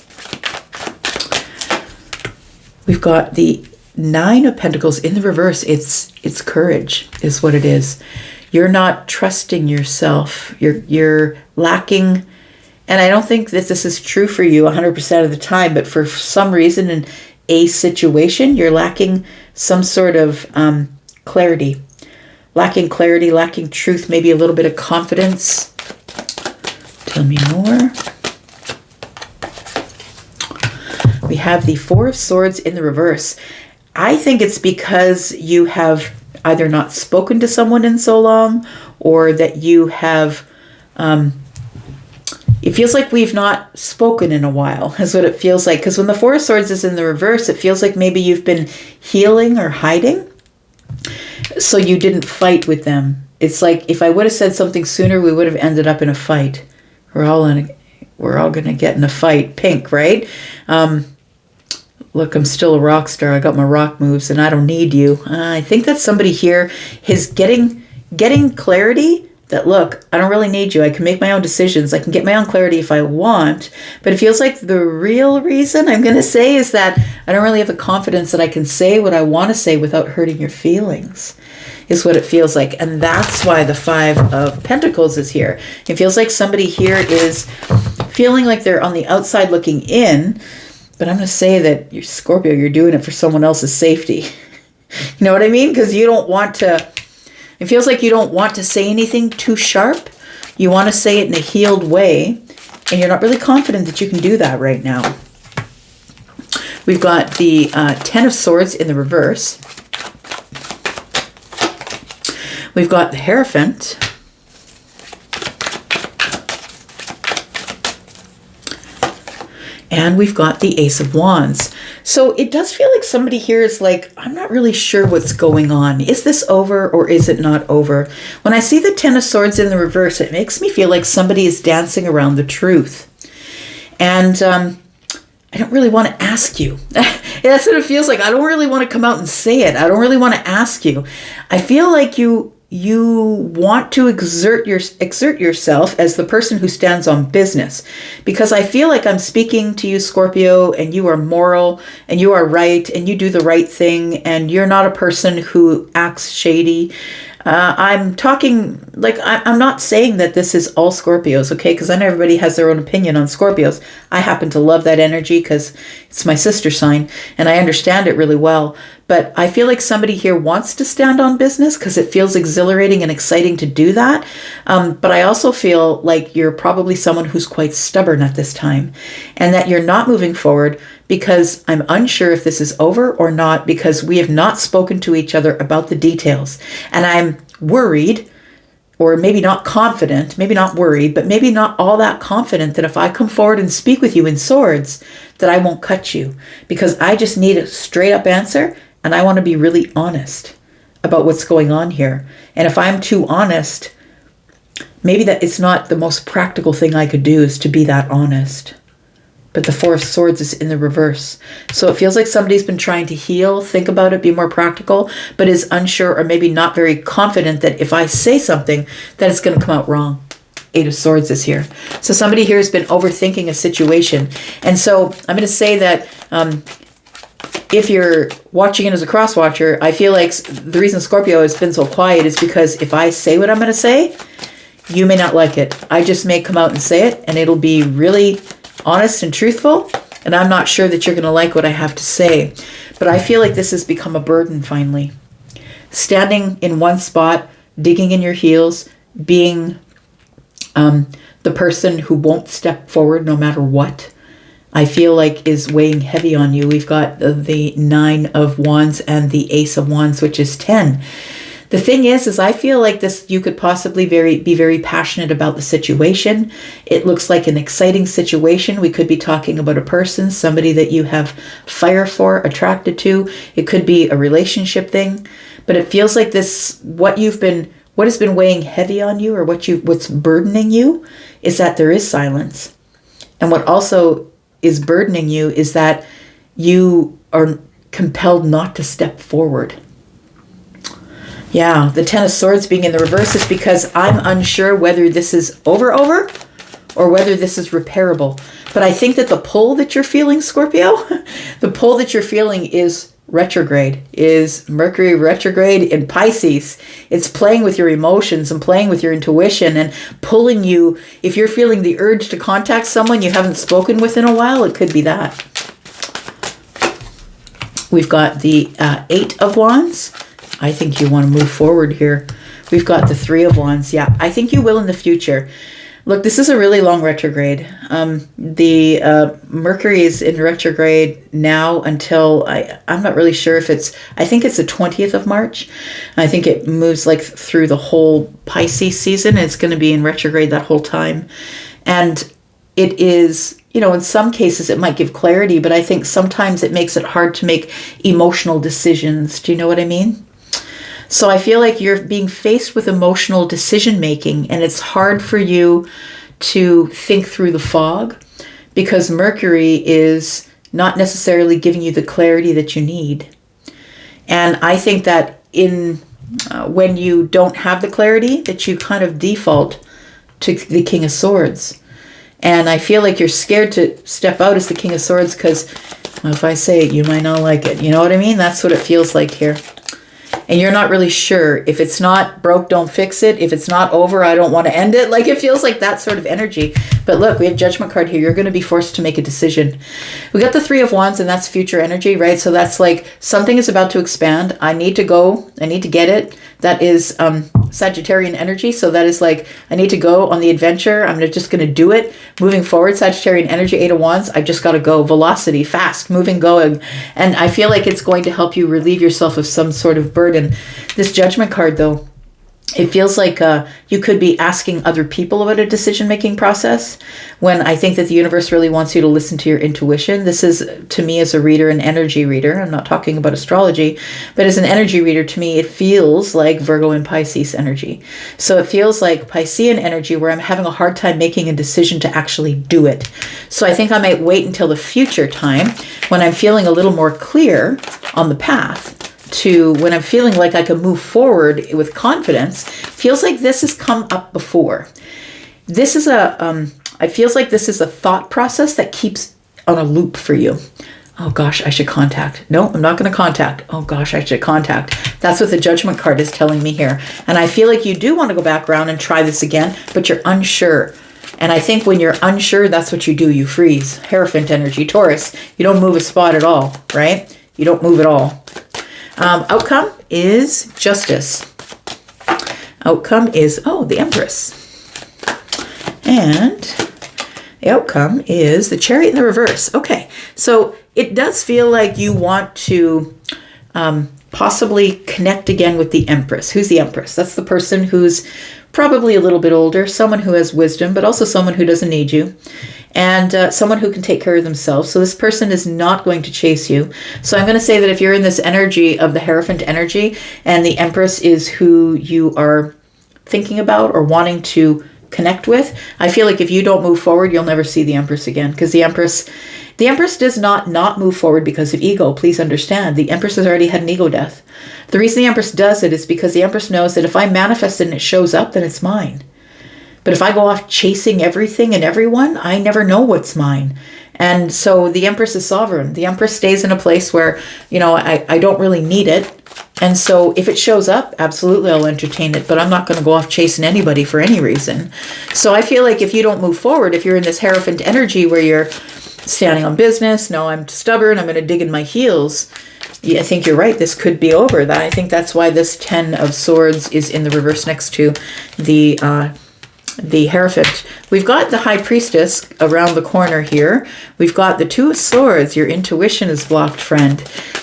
We've got the Nine of Pentacles in the reverse. It's courage is what it is. You're not trusting yourself. You're lacking, and I don't think that this is true for you 100% of the time, but for some reason in a situation, you're lacking some sort of clarity. Lacking clarity, lacking truth, maybe a little bit of confidence. Tell me more. We have the Four of Swords in the reverse. I think it's because you have either not spoken to someone in so long, or that you have, it feels like we've not spoken in a while, is what it feels like. Because when the Four of Swords is in the reverse, it feels like maybe you've been healing or hiding, so you didn't fight with them. It's like, if I would have said something sooner, we would have ended up in a fight. We're all going to get in a fight. Pink, right? Look, I'm still a rock star. I got my rock moves and I don't need you. I think that somebody here is getting clarity that, look, I don't really need you. I can make my own decisions. I can get my own clarity if I want. But it feels like the real reason I'm going to say is that I don't really have the confidence that I can say what I want to say without hurting your feelings, is what it feels like. And that's why the Five of Pentacles is here. It feels like somebody here is feeling like they're on the outside looking in. But I'm going to say that you're Scorpio, you're doing it for someone else's safety. You know what I mean? Because you don't want to, it feels like you don't want to say anything too sharp. You want to say it in a healed way. And you're not really confident that you can do that right now. We've got the Ten of Swords in the reverse. We've got the Hierophant. And we've got the Ace of Wands. So it does feel like somebody here is like, I'm not really sure what's going on. Is this over or is it not over? When I see the Ten of Swords in the reverse, it makes me feel like somebody is dancing around the truth. And I don't really want to ask you. That's what it feels like. I don't really want to come out and say it. I don't really want to ask you. I feel like you want to exert yourself as the person who stands on business, because I feel like I'm speaking to you, Scorpio, and you are moral and you are right and you do the right thing and you're not a person who acts shady. I'm talking, like, I'm not saying that this is all Scorpios, okay? Because I know everybody has their own opinion on Scorpios. I happen to love that energy because it's my sister sign and I understand it really well. But I feel like somebody here wants to stand on business because it feels exhilarating and exciting to do that. But I also feel like you're probably someone who's quite stubborn at this time and that you're not moving forward because I'm unsure if this is over or not, because we have not spoken to each other about the details. And I'm worried, or maybe not confident, maybe not worried, but maybe not all that confident that if I come forward and speak with you in swords, that I won't cut you, because I just need a straight up answer. And I want to be really honest about what's going on here. And if I'm too honest, maybe that it's not the most practical thing I could do is to be that honest. But the Four of Swords is in the reverse. So it feels like somebody's been trying to heal, think about it, be more practical, but is unsure or maybe not very confident that if I say something, that it's going to come out wrong. Eight of Swords is here. So somebody here has been overthinking a situation. And so I'm going to say that if you're watching it as a cross watcher, I feel like the reason Scorpio has been so quiet is because if I say what I'm going to say, you may not like it. I just may come out and say it, and it'll be really honest and truthful, and I'm not sure that you're going to like what I have to say. But I feel like this has become a burden finally. Standing in one spot, digging in your heels, being the person who won't step forward no matter what, I feel like is weighing heavy on you. We've got the Nine of Wands and the Ace of Wands, which is 10. The thing is I feel like this, you could possibly be very passionate about the situation. It looks like an exciting situation. We could be talking about a person, somebody that you have fire for, attracted to. It could be a relationship thing, but it feels like this, what has been weighing heavy on you, or what's burdening you, is that there is silence. And what also is burdening you is that you are compelled not to step forward. Yeah, the Ten of Swords being in the reverse is because I'm unsure whether this is over, or whether this is repairable. But I think that the pull that you're feeling, Scorpio, the pull that you're feeling is retrograde, is Mercury retrograde in Pisces. It's playing with your emotions and playing with your intuition and pulling you. If you're feeling the urge to contact someone you haven't spoken with in a while, it could be that. We've got the Eight of Wands. I think you want to move forward here. We've got the Three of Wands. Yeah, I think you will in the future. Look, this is a really long retrograde. The Mercury is in retrograde now until, I'm not really sure if it's, I think it's the 20th of March. I think it moves like through the whole Pisces season. It's going to be in retrograde that whole time. And it is, you know, in some cases it might give clarity, but I think sometimes it makes it hard to make emotional decisions. Do you know what I mean? So I feel like you're being faced with emotional decision making, and it's hard for you to think through the fog because Mercury is not necessarily giving you the clarity that you need. And I think that when you don't have the clarity, that you kind of default to the King of Swords. And I feel like you're scared to step out as the King of Swords because, well, if I say it, you might not like it. You know what I mean? That's what it feels like here. And you're not really sure. If it's not broke, don't fix it. If it's not over, I don't want to end it. Like, it feels like that sort of energy. But look, we have Judgment card here. You're going to be forced to make a decision. We got the Three of Wands, and that's future energy, right? So that's like something is about to expand. I need to go. I need to get it. That is Sagittarian energy. So that is like, I need to go on the adventure. I'm just going to do it. Moving forward, Sagittarian energy, Eight of Wands. I just got to go. Velocity, fast, moving, going. And I feel like it's going to help you relieve yourself of some sort of burden. This Judgment card, though, it feels like you could be asking other people about a decision-making process when I think that the universe really wants you to listen to your intuition. This is, to me, as a reader, an energy reader. I'm not talking about astrology, but as an energy reader, to me, it feels like Virgo and Pisces energy. So it feels like Piscean energy where I'm having a hard time making a decision to actually do it. So I think I might wait until the future time when I'm feeling a little more clear on the path to when I'm feeling like I can move forward with confidence. Feels like this has come up before. This is I feels like this is a thought process that keeps on a loop for you. Oh gosh, I should contact. No, I'm not going to contact. Oh gosh, I should contact. That's what the Judgment card is telling me here. And I feel like you do want to go back around and try this again, but you're unsure. And I think when you're unsure, that's what you do. You freeze. Hierophant energy, Taurus. You don't move a spot at all, right? You don't move at all. Outcome is Justice. Outcome is, the Empress. And the outcome is the Chariot in the reverse. Okay, so it does feel like you want to possibly connect again with the Empress. Who's the Empress? That's the person who's probably a little bit older, someone who has wisdom, but also someone who doesn't need you. And someone who can take care of themselves. So this person is not going to chase you. So I'm going to say that if you're in this energy of the Hierophant energy and the Empress is who you are thinking about or wanting to connect with, I feel like if you don't move forward, you'll never see the Empress again. Because the Empress does not move forward because of ego. Please understand. The Empress has already had an ego death. The reason the Empress does it is because the Empress knows that if I manifest it and it shows up, then it's mine. But if I go off chasing everything and everyone, I never know what's mine. And so the Empress is sovereign. The Empress stays in a place where, I don't really need it. And so if it shows up, absolutely I'll entertain it. But I'm not going to go off chasing anybody for any reason. So I feel like if you don't move forward, if you're in this Hierophant energy where you're standing on business, no, I'm stubborn, I'm going to dig in my heels. Yeah, I think you're right. This could be over. I think that's why this 10 of Swords is in the reverse next to the Hierophant. We've got the High Priestess around the corner here. We've got the Two of Swords. Your intuition is blocked, friend.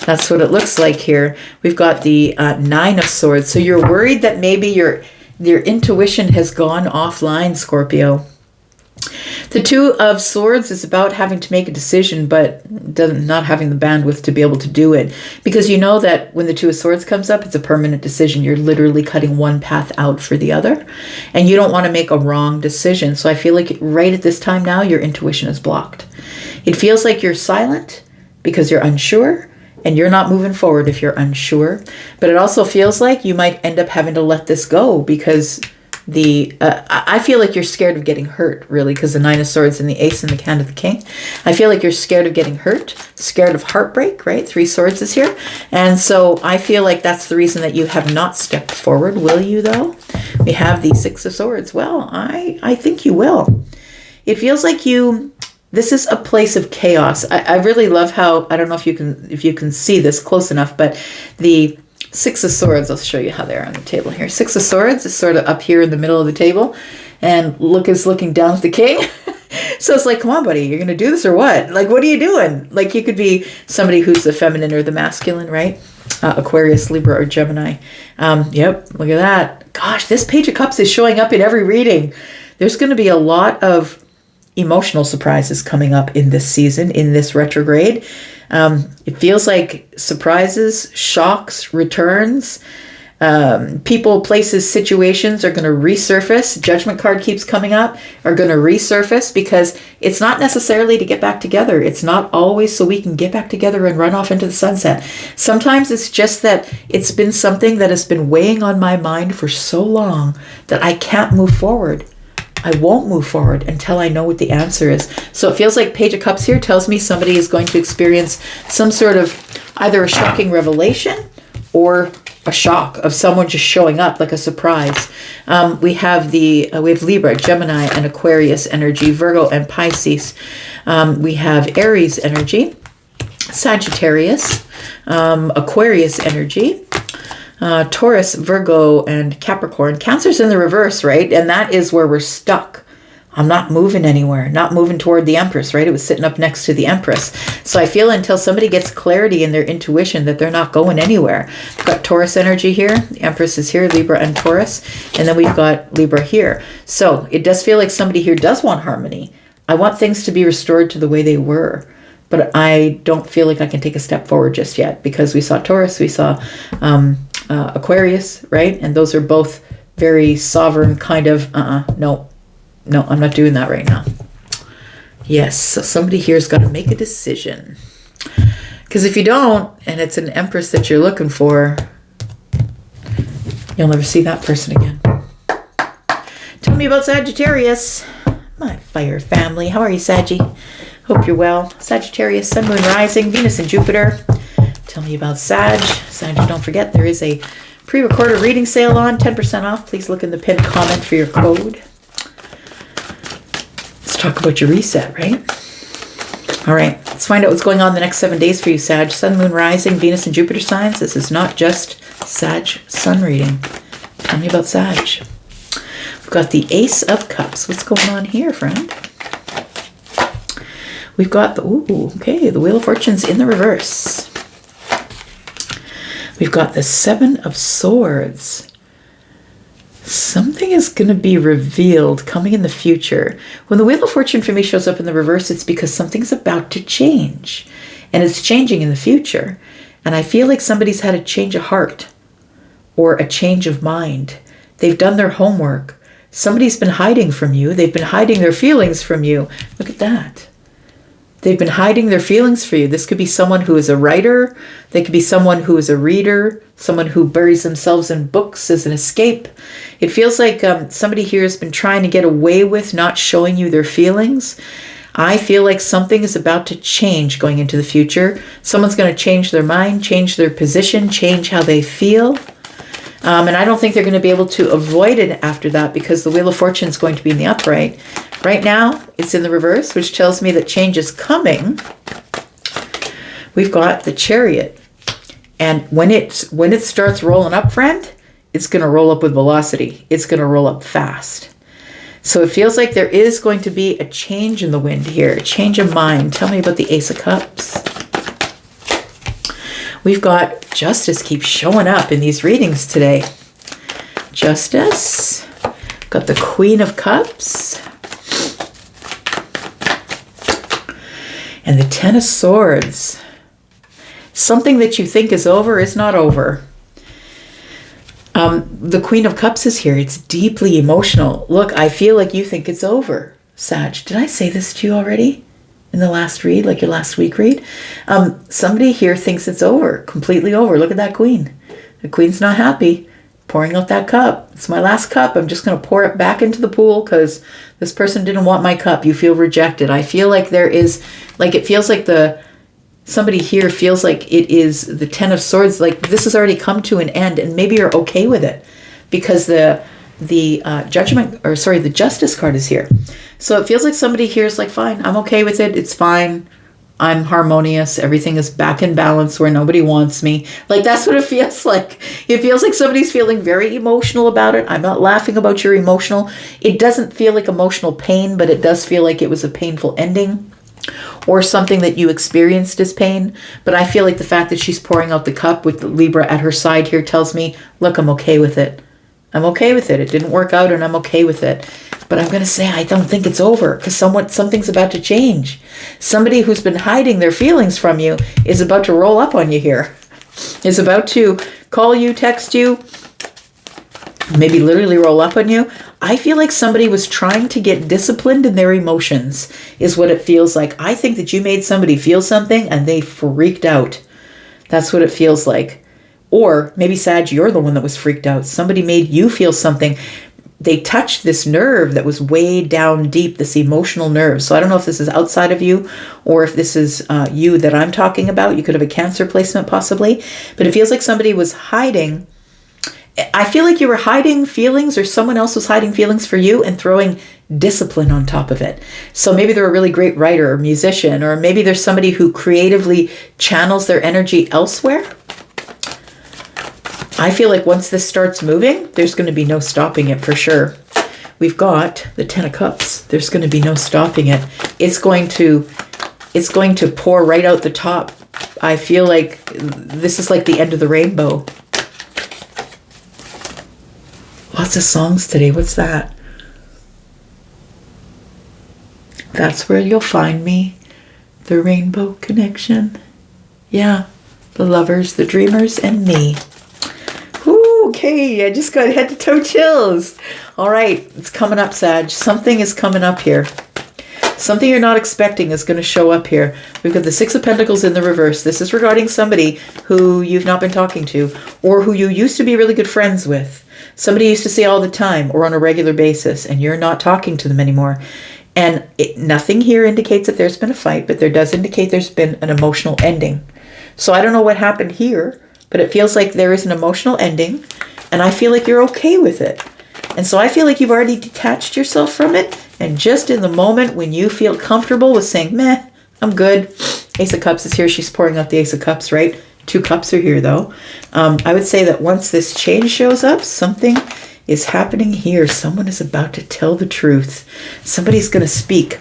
That's what it looks like here. We've got the Nine of Swords. So you're worried that maybe your intuition has gone offline, Scorpio. The Two of Swords is about having to make a decision, but not having the bandwidth to be able to do it. Because you know that when the Two of Swords comes up, it's a permanent decision. You're literally cutting one path out for the other. And you don't want to make a wrong decision. So I feel like right at this time now, your intuition is blocked. It feels like you're silent because you're unsure. And you're not moving forward if you're unsure. But it also feels like you might end up having to let this go because I feel like you're scared of getting hurt, really, because the Nine of Swords and the Ace and the Hand of the King. I feel like you're scared of getting hurt, scared of heartbreak, right? Three Swords is here. And so I feel like that's the reason that you have not stepped forward. Will you, though? We have the Six of Swords. Well, I think you will. It feels like this is a place of chaos. I really love how, I don't know if you can see this close enough, but the Six of Swords, I'll show you how they're on the table here. Six of Swords is sort of up here in the middle of the table, and is looking down at the king. So it's like, come on, buddy, you're going to do this or what? Like, what are you doing? Like, you could be somebody who's the feminine or the masculine, right? Aquarius, Libra, or Gemini. Yep, look at that. Gosh, this Page of Cups is showing up in every reading. There's going to be a lot of emotional surprises coming up in this season, in this retrograde. It feels like surprises, shocks, returns, people, places, situations are going to resurface. Judgment card keeps coming up, are going to resurface, because it's not necessarily to get back together. It's not always so we can get back together and run off into the sunset. Sometimes it's just that it's been something that has been weighing on my mind for so long that I can't move forward. I won't move forward until I know what the answer is. So it feels like Page of Cups here tells me somebody is going to experience some sort of either a shocking revelation or a shock of someone just showing up like a surprise. We have Libra, Gemini, and Aquarius energy, Virgo and Pisces. We have Aries energy, Sagittarius, Aquarius energy, Taurus, Virgo, and Capricorn. Cancer's in the reverse, right? And that is where we're stuck. I'm not moving anywhere, not moving toward the Empress, right? It was sitting up next to the Empress. So I feel until somebody gets clarity in their intuition that they're not going anywhere. We've got Taurus energy here. The Empress is here, Libra and Taurus. And then we've got Libra here. So it does feel like somebody here does want harmony. I want things to be restored to the way they were. But I don't feel like I can take a step forward just yet, because we saw Taurus, we saw Aquarius, right? And those are both very sovereign kind of, no, I'm not doing that right now. Yes, so somebody here's got to make a decision. Because if you don't, and it's an Empress that you're looking for, you'll never see that person again. Tell me about Sagittarius, my fire family. How are you, Saggy? Hope you're well. Sagittarius, Sun, Moon, Rising, Venus, and Jupiter. Tell me about Sag. Sag, don't forget, there is a pre-recorded reading sale on, 10% off. Please look in the pinned comment for your code. Let's talk about your reset, right? All right, let's find out what's going on the next 7 days for you, Sag. Sun, Moon, Rising, Venus, and Jupiter signs. This is not just Sag Sun reading. Tell me about Sag. We've got the Ace of Cups. What's going on here, friend? We've got the Wheel of Fortune's in the reverse. We've got the Seven of Swords. Something is going to be revealed coming in the future. When the Wheel of Fortune for me shows up in the reverse, it's because something's about to change. And it's changing in the future. And I feel like somebody's had a change of heart or a change of mind. They've done their homework. Somebody's been hiding from you. They've been hiding their feelings from you. Look at that. They've been hiding their feelings for you. This could be someone who is a writer. They could be someone who is a reader, someone who buries themselves in books as an escape. It feels like somebody here has been trying to get away with not showing you their feelings. I feel like something is about to change going into the future. Someone's going to change their mind, change their position, change how they feel. And I don't think they're going to be able to avoid it after that, because the Wheel of Fortune is going to be in the upright. Right now, it's in the reverse, which tells me that change is coming. We've got the Chariot. And when it starts rolling up, friend, it's going to roll up with velocity. It's going to roll up fast. So it feels like there is going to be a change in the wind here, a change of mind. Tell me about the Ace of Cups. We've got Justice keeps showing up in these readings today. Justice. Got the Queen of Cups. And the Ten of Swords. Something that you think is over is not over. The Queen of Cups is here. It's deeply emotional. Look, I feel like you think it's over, Sag. Did I say this to you already in the last read, like your last week read? Somebody here thinks it's over, completely over. Look at that Queen. The Queen's not happy. pouring out that cup. It's my last cup. I'm just going to pour it back into the pool because this person didn't want my cup. You feel rejected. I feel like there is, like, it feels like somebody here feels like it is the Ten of Swords. Like this has already come to an end, and maybe you're okay with it because the Justice card is here. So it feels like somebody here is like, fine, I'm okay with it. It's fine. I'm harmonious. Everything is back in balance where nobody wants me. Like that's what it feels like. It feels like somebody's feeling very emotional about it. I'm not laughing about your emotional. It doesn't feel like emotional pain, but it does feel like it was a painful ending or something that you experienced as pain. But I feel like the fact that she's pouring out the cup with the Libra at her side here tells me, look, I'm okay with it. I'm okay with it. It didn't work out and I'm okay with it. But I'm going to say I don't think it's over because something's about to change. Somebody who's been hiding their feelings from you is about to roll up on you here. Is about to call you, text you, maybe literally roll up on you. I feel like somebody was trying to get disciplined in their emotions is what it feels like. I think that you made somebody feel something and they freaked out. That's what it feels like. Or maybe, Sag, you're the one that was freaked out. Somebody made you feel something. They touched this nerve that was way down deep, this emotional nerve. So I don't know if this is outside of you or if this is you that I'm talking about. You could have a Cancer placement possibly. But it feels like somebody was hiding. I feel like you were hiding feelings or someone else was hiding feelings for you and throwing discipline on top of it. So maybe they're a really great writer or musician, or maybe there's somebody who creatively channels their energy elsewhere. I feel like once this starts moving, there's going to be no stopping it for sure. We've got the Ten of Cups. There's going to be no stopping it. It's going to pour right out the top. I feel like this is like the end of the rainbow. Lots of songs today. What's that? That's where you'll find me. The Rainbow Connection. Yeah. The lovers, the dreamers, and me. Okay, I just got head to toe chills. All right, it's coming up, Sag. Something is coming up here. Something you're not expecting is going to show up here. We've got the Six of Pentacles in the reverse. This is regarding somebody who you've not been talking to or who you used to be really good friends with. Somebody you used to see all the time or on a regular basis, and you're not talking to them anymore. And nothing here indicates that there's been a fight, but there does indicate there's been an emotional ending. So I don't know what happened here, but it feels like there is an emotional ending, and I feel like you're okay with it. And so I feel like you've already detached yourself from it, and just in the moment when you feel comfortable with saying, meh, I'm good. Ace of Cups is here. She's pouring out the Ace of Cups, right? 2 cups are here, though. I would say that once this change shows up, something is happening here. Someone is about to tell the truth. Somebody's going to speak.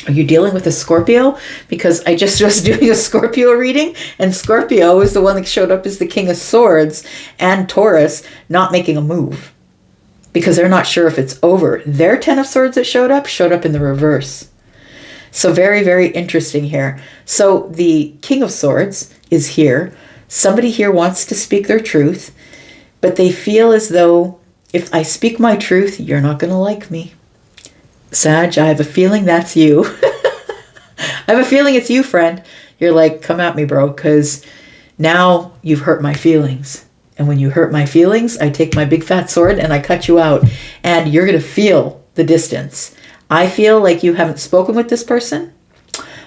Are you dealing with a Scorpio? Because I just was doing a Scorpio reading, and Scorpio is the one that showed up as the King of Swords, and Taurus not making a move because they're not sure if it's over. Their Ten of Swords that showed up in the reverse. So very, very interesting here. So the King of Swords is here. Somebody here wants to speak their truth, but they feel as though if I speak my truth, you're not going to like me. Sag, I have a feeling that's you. I have a feeling it's you, friend. You're like, come at me, bro, because now you've hurt my feelings. And when you hurt my feelings, I take my big fat sword and I cut you out. And you're going to feel the distance. I feel like you haven't spoken with this person.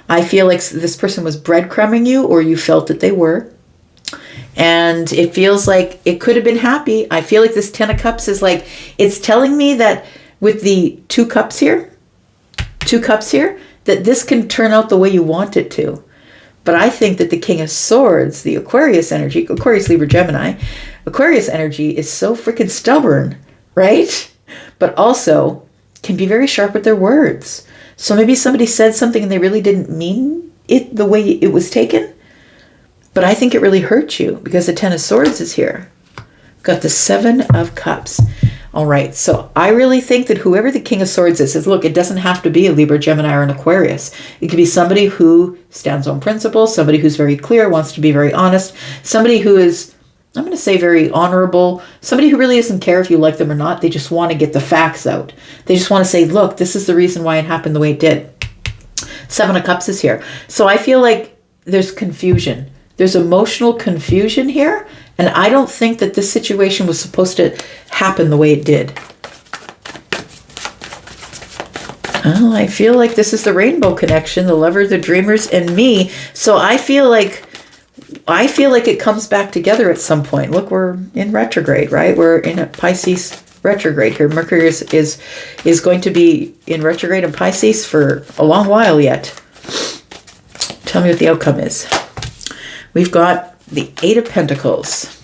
I feel like this person was breadcrumbing you, or you felt that they were. And it feels like it could have been happy. I feel like this Ten of Cups is like, it's telling me that with the 2 cups here, that this can turn out the way you want it to. But I think that the King of Swords, the Aquarius energy, Aquarius, Libra, Gemini, Aquarius energy is so freaking stubborn, right? But also can be very sharp with their words. So maybe somebody said something and they really didn't mean it the way it was taken. But I think it really hurt you because the Ten of Swords is here. Got the 7 of Cups. All right, so I really think that whoever the King of Swords is, look, it doesn't have to be a Libra, Gemini, or an Aquarius. It could be somebody who stands on principle, somebody who's very clear, wants to be very honest, somebody who is, I'm going to say, very honorable, somebody who really doesn't care if you like them or not. They just want to get the facts out. They just want to say, look, this is the reason why it happened the way it did. 7 of Cups is here. So I feel like there's confusion. There's emotional confusion here, And I don't think that this situation was supposed to happen the way it did. Oh, I feel like this is the rainbow connection, the lover, the dreamers, and me. So I feel like it comes back together at some point. Look, we're in retrograde, right? We're in a Pisces retrograde here. Mercury is going to be in retrograde in Pisces for a long while yet. Tell me what the outcome is. We've got the Eight of Pentacles.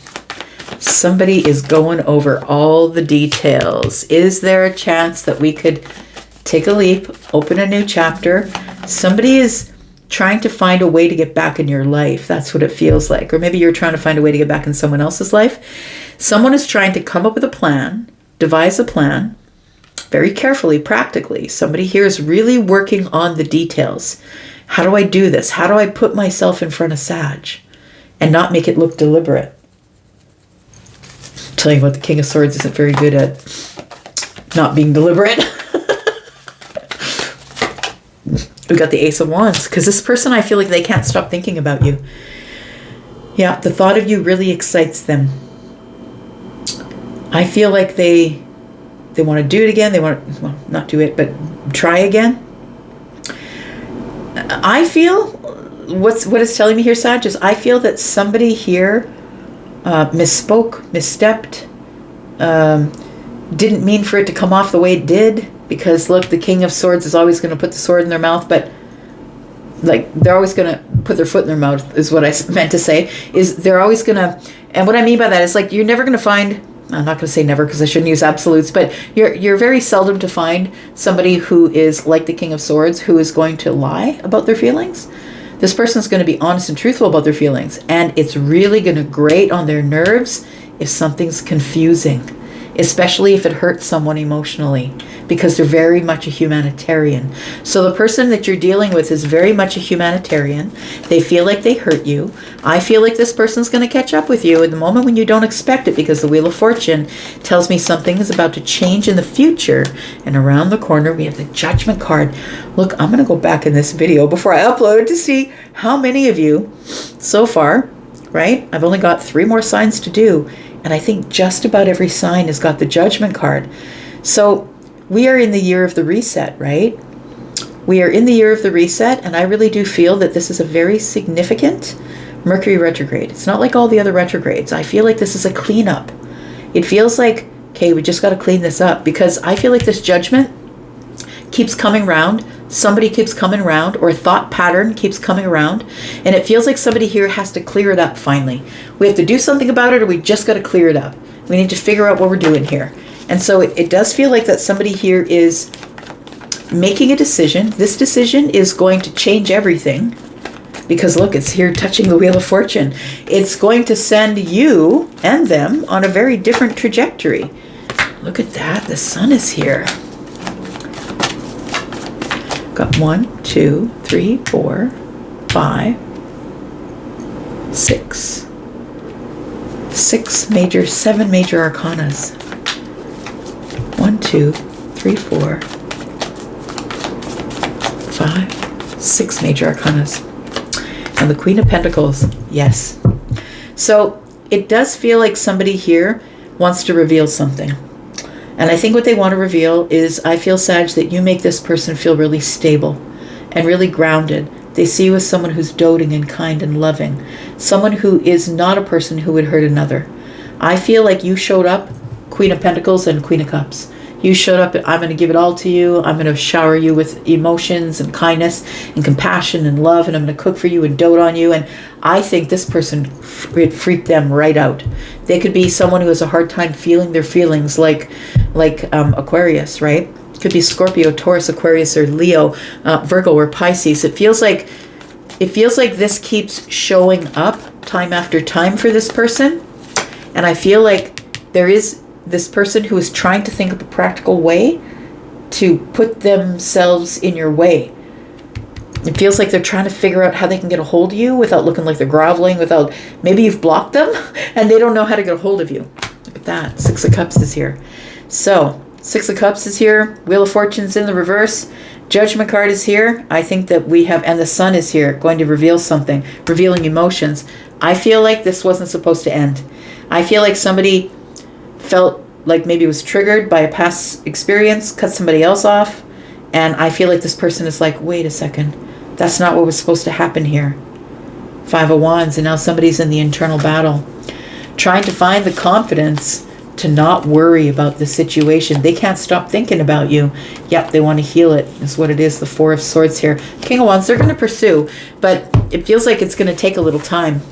Somebody is going over all the details. Is there a chance that we could take a leap, open a new chapter? Somebody is trying to find a way to get back in your life. That's what it feels like. Or maybe you're trying to find a way to get back in someone else's life. Someone is trying to come up with a plan, devise a plan, very carefully, practically. Somebody here is really working on the details. How do I do this? How do I put myself in front of Sag and not make it look deliberate? I'm telling you what, the King of Swords isn't very good at not being deliberate. We got the Ace of Wands, because this person, I feel like they can't stop thinking about you. Yeah, the thought of you really excites them. I feel like they want to do it again. They want to, well, not do it, but try again. I feel, what it's telling me here, Sag, is I feel that somebody here misspoke, misstepped, didn't mean for it to come off the way it did. Because look, the King of Swords is always going to put the sword in their mouth, but like they're always going to put their foot in their mouth is what I meant to say. Is they're always going to, and what I mean by that is like you're never going to find, I'm not going to say never because I shouldn't use absolutes, but you're very seldom to find somebody who is like the King of Swords who is going to lie about their feelings. This person's going to be honest and truthful about their feelings, and it's really going to grate on their nerves if something's confusing, especially if it hurts someone emotionally, because they're very much a humanitarian. So the person that you're dealing with is very much a humanitarian. They feel like they hurt you. I feel like this person's going to catch up with you in the moment when you don't expect it, because the Wheel of Fortune tells me something is about to change in the future. And around the corner, we have the Judgment card. Look, I'm going to go back in this video before I upload to see how many of you so far, right? I've only got 3 more signs to do. And I think just about every sign has got the Judgment card. So we are in the year of the reset, right? We are in the year of the reset, and I really do feel that this is a very significant Mercury retrograde. It's not like all the other retrogrades. I feel like this is a cleanup. It feels like, okay, we just got to clean this up, because I feel like this Judgment keeps coming around. Somebody keeps coming around, or a thought pattern keeps coming around, and it feels like somebody here has to clear it up finally. We have to do something about it, or we just got to clear it up. We need to figure out what we're doing here. And so it does feel like that somebody here is making a decision. This decision is going to change everything, because look, it's here touching the Wheel of Fortune. It's going to send you and them on a very different trajectory. Look at that. The Sun is here. Got 1, 2, 3, 4, 5, 6. 7 major arcanas. 1, 2, 3, 4, 5, 6 major arcanas. And the Queen of Pentacles. Yes. So it does feel like somebody here wants to reveal something. And I think what they want to reveal is, I feel, Sag, that you make this person feel really stable and really grounded. They see you as someone who's doting and kind and loving. Someone who is not a person who would hurt another. I feel like you showed up, Queen of Pentacles and Queen of Cups. You showed up, I'm going to give it all to you. I'm going to shower you with emotions and kindness and compassion and love, and I'm going to cook for you and dote on you. And I think this person, it freaked them right out. They could be someone who has a hard time feeling their feelings, like Aquarius, right? Could be Scorpio, Taurus, Aquarius, or Leo, Virgo, or Pisces. It feels like this keeps showing up time after time for this person. And I feel like there is this person who is trying to think of a practical way to put themselves in your way. It feels like they're trying to figure out how they can get a hold of you without looking like they're groveling, without, maybe you've blocked them and they don't know how to get a hold of you. Look at that. 6 of Cups is here. So 6 of Cups is here. Wheel of Fortune's in the reverse. Judgment card is here. I think that we have, and the Sun is here, going to reveal something, revealing emotions. I feel like this wasn't supposed to end. I feel like somebody felt like maybe was triggered by a past experience, cut somebody else off. And I feel like this person is like, wait a second, that's not what was supposed to happen here. 5 of Wands, and now somebody's in the internal battle, trying to find the confidence to not worry about the situation. They can't stop thinking about you. Yep, they want to heal it, is what it is. The 4 of Swords here. King of Wands, they're going to pursue, but it feels like it's going to take a little time.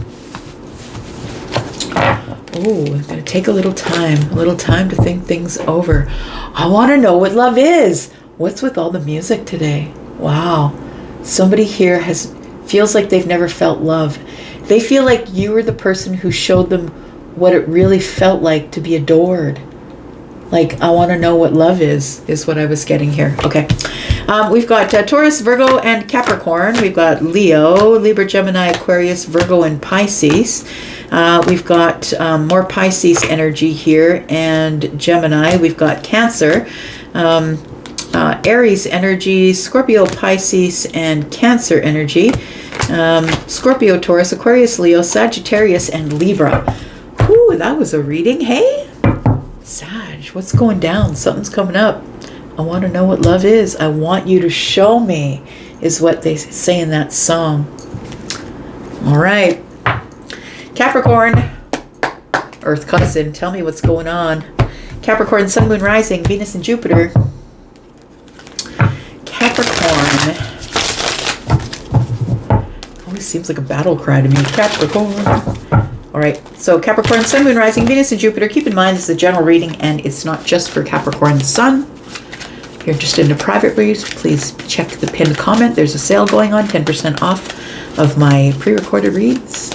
Oh, it's going to take a little time to think things over. I want to know what love is. What's with all the music today? Wow. Somebody here feels like they've never felt love. They feel like you were the person who showed them what it really felt like to be adored. Like, I want to know what love is what I was getting here. Okay. We've got Taurus, Virgo, and Capricorn. We've got Leo, Libra, Gemini, Aquarius, Virgo, and Pisces. We've got more Pisces energy here and Gemini. We've got Cancer, Aries energy, Scorpio, Pisces, and Cancer energy. Scorpio, Taurus, Aquarius, Leo, Sagittarius, and Libra. Ooh, that was a reading. Hey, Sag, what's going down? Something's coming up. I want to know what love is. I want you to show me, is what they say in that song. All right. Capricorn, Earth cousin, tell me what's going on. Capricorn, Sun, Moon, Rising, Venus, and Jupiter. Capricorn. Always seems like a battle cry to me. Capricorn. All right, so Capricorn, Sun, Moon, Rising, Venus, and Jupiter. Keep in mind, this is a general reading, and it's not just for Capricorn Sun. If you're interested in a private read, please check the pinned comment. There's a sale going on, 10% off of my pre-recorded reads.